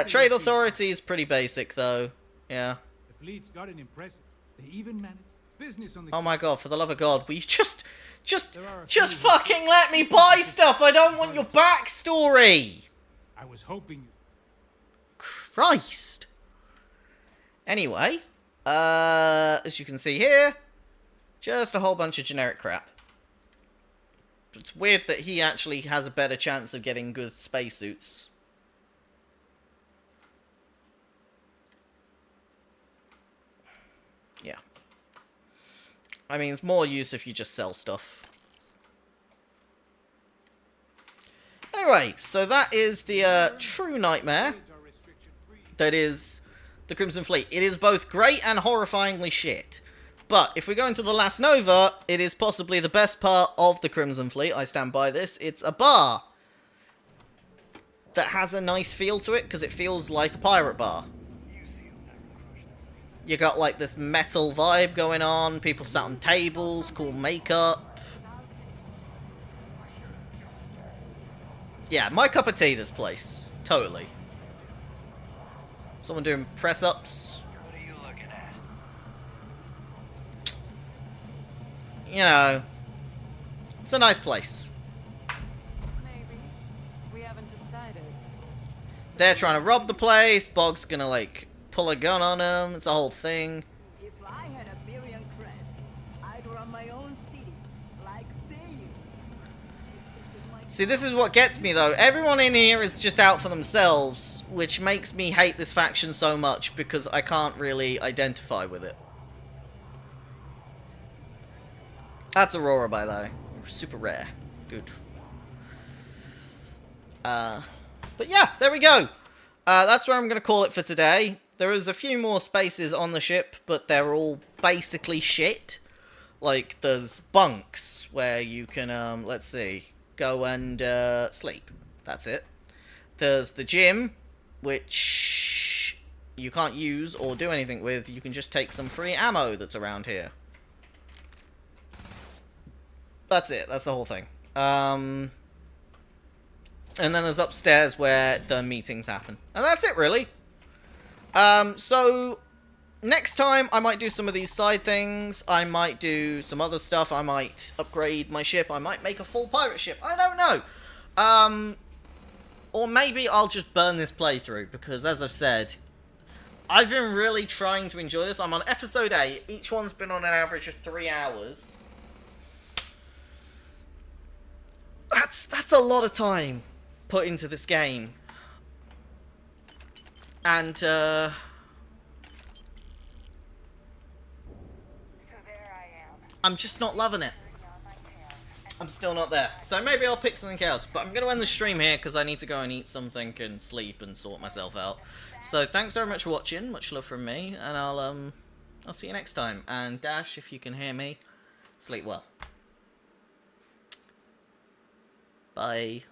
Trade authority is pretty basic though. Yeah. The fleet's got an impressive. They even manage business on the. Oh my god! For the love of God, will you just fucking let me buy stuff? I don't want your backstory. I was hoping. Christ. Anyway, as you can see here, just a whole bunch of generic crap. It's weird that he actually has a better chance of getting good spacesuits. Yeah. I mean, it's more use if you just sell stuff. Anyway, so that is the true nightmare. That is the Crimson Fleet. It is both great and horrifyingly shit. But if we go into the Last Nova, it is possibly the best part of the Crimson Fleet. I stand by this. It's a bar that has a nice feel to it because it feels like a pirate bar. You got like this metal vibe going on, people sat on tables, cool makeup. Yeah, my cup of tea, this place. Totally. Someone doing press-ups. What are you looking at? You know, it's a nice place. Maybe. We haven't decided. They're trying to rob the place. Bog's gonna, like, pull a gun on them. It's a whole thing. If I had a Miriam crest, I'd run my own city, like they used. See, this is what gets me, though. Everyone in here is just out for themselves, which makes me hate this faction so much, because I can't really identify with it. That's Aurora, by the way. Super rare. Good. But yeah, there we go. That's where I'm going to call it for today. There is a few more spaces on the ship, but they're all basically shit. Like, there's bunks where you can, let's see, go and sleep. That's it. There's the gym, which you can't use or do anything with. You can just take some free ammo that's around here. That's it. That's the whole thing. And then there's upstairs where the meetings happen. And that's it, really. So, next time, I might do some of these side things. I might do some other stuff. I might upgrade my ship. I might make a full pirate ship. I don't know. Or maybe I'll just burn this playthrough, because as I've said, I've been really trying to enjoy this. I'm on episode 8. Each one's been on an average of 3 hours. That's a lot of time put into this game. And, I'm just not loving it. I'm still not there. So maybe I'll pick something else. But I'm going to end the stream here because I need to go and eat something and sleep and sort myself out. So thanks very much for watching. Much love from me. And I'll see you next time. And Dash, if you can hear me, sleep well. Bye.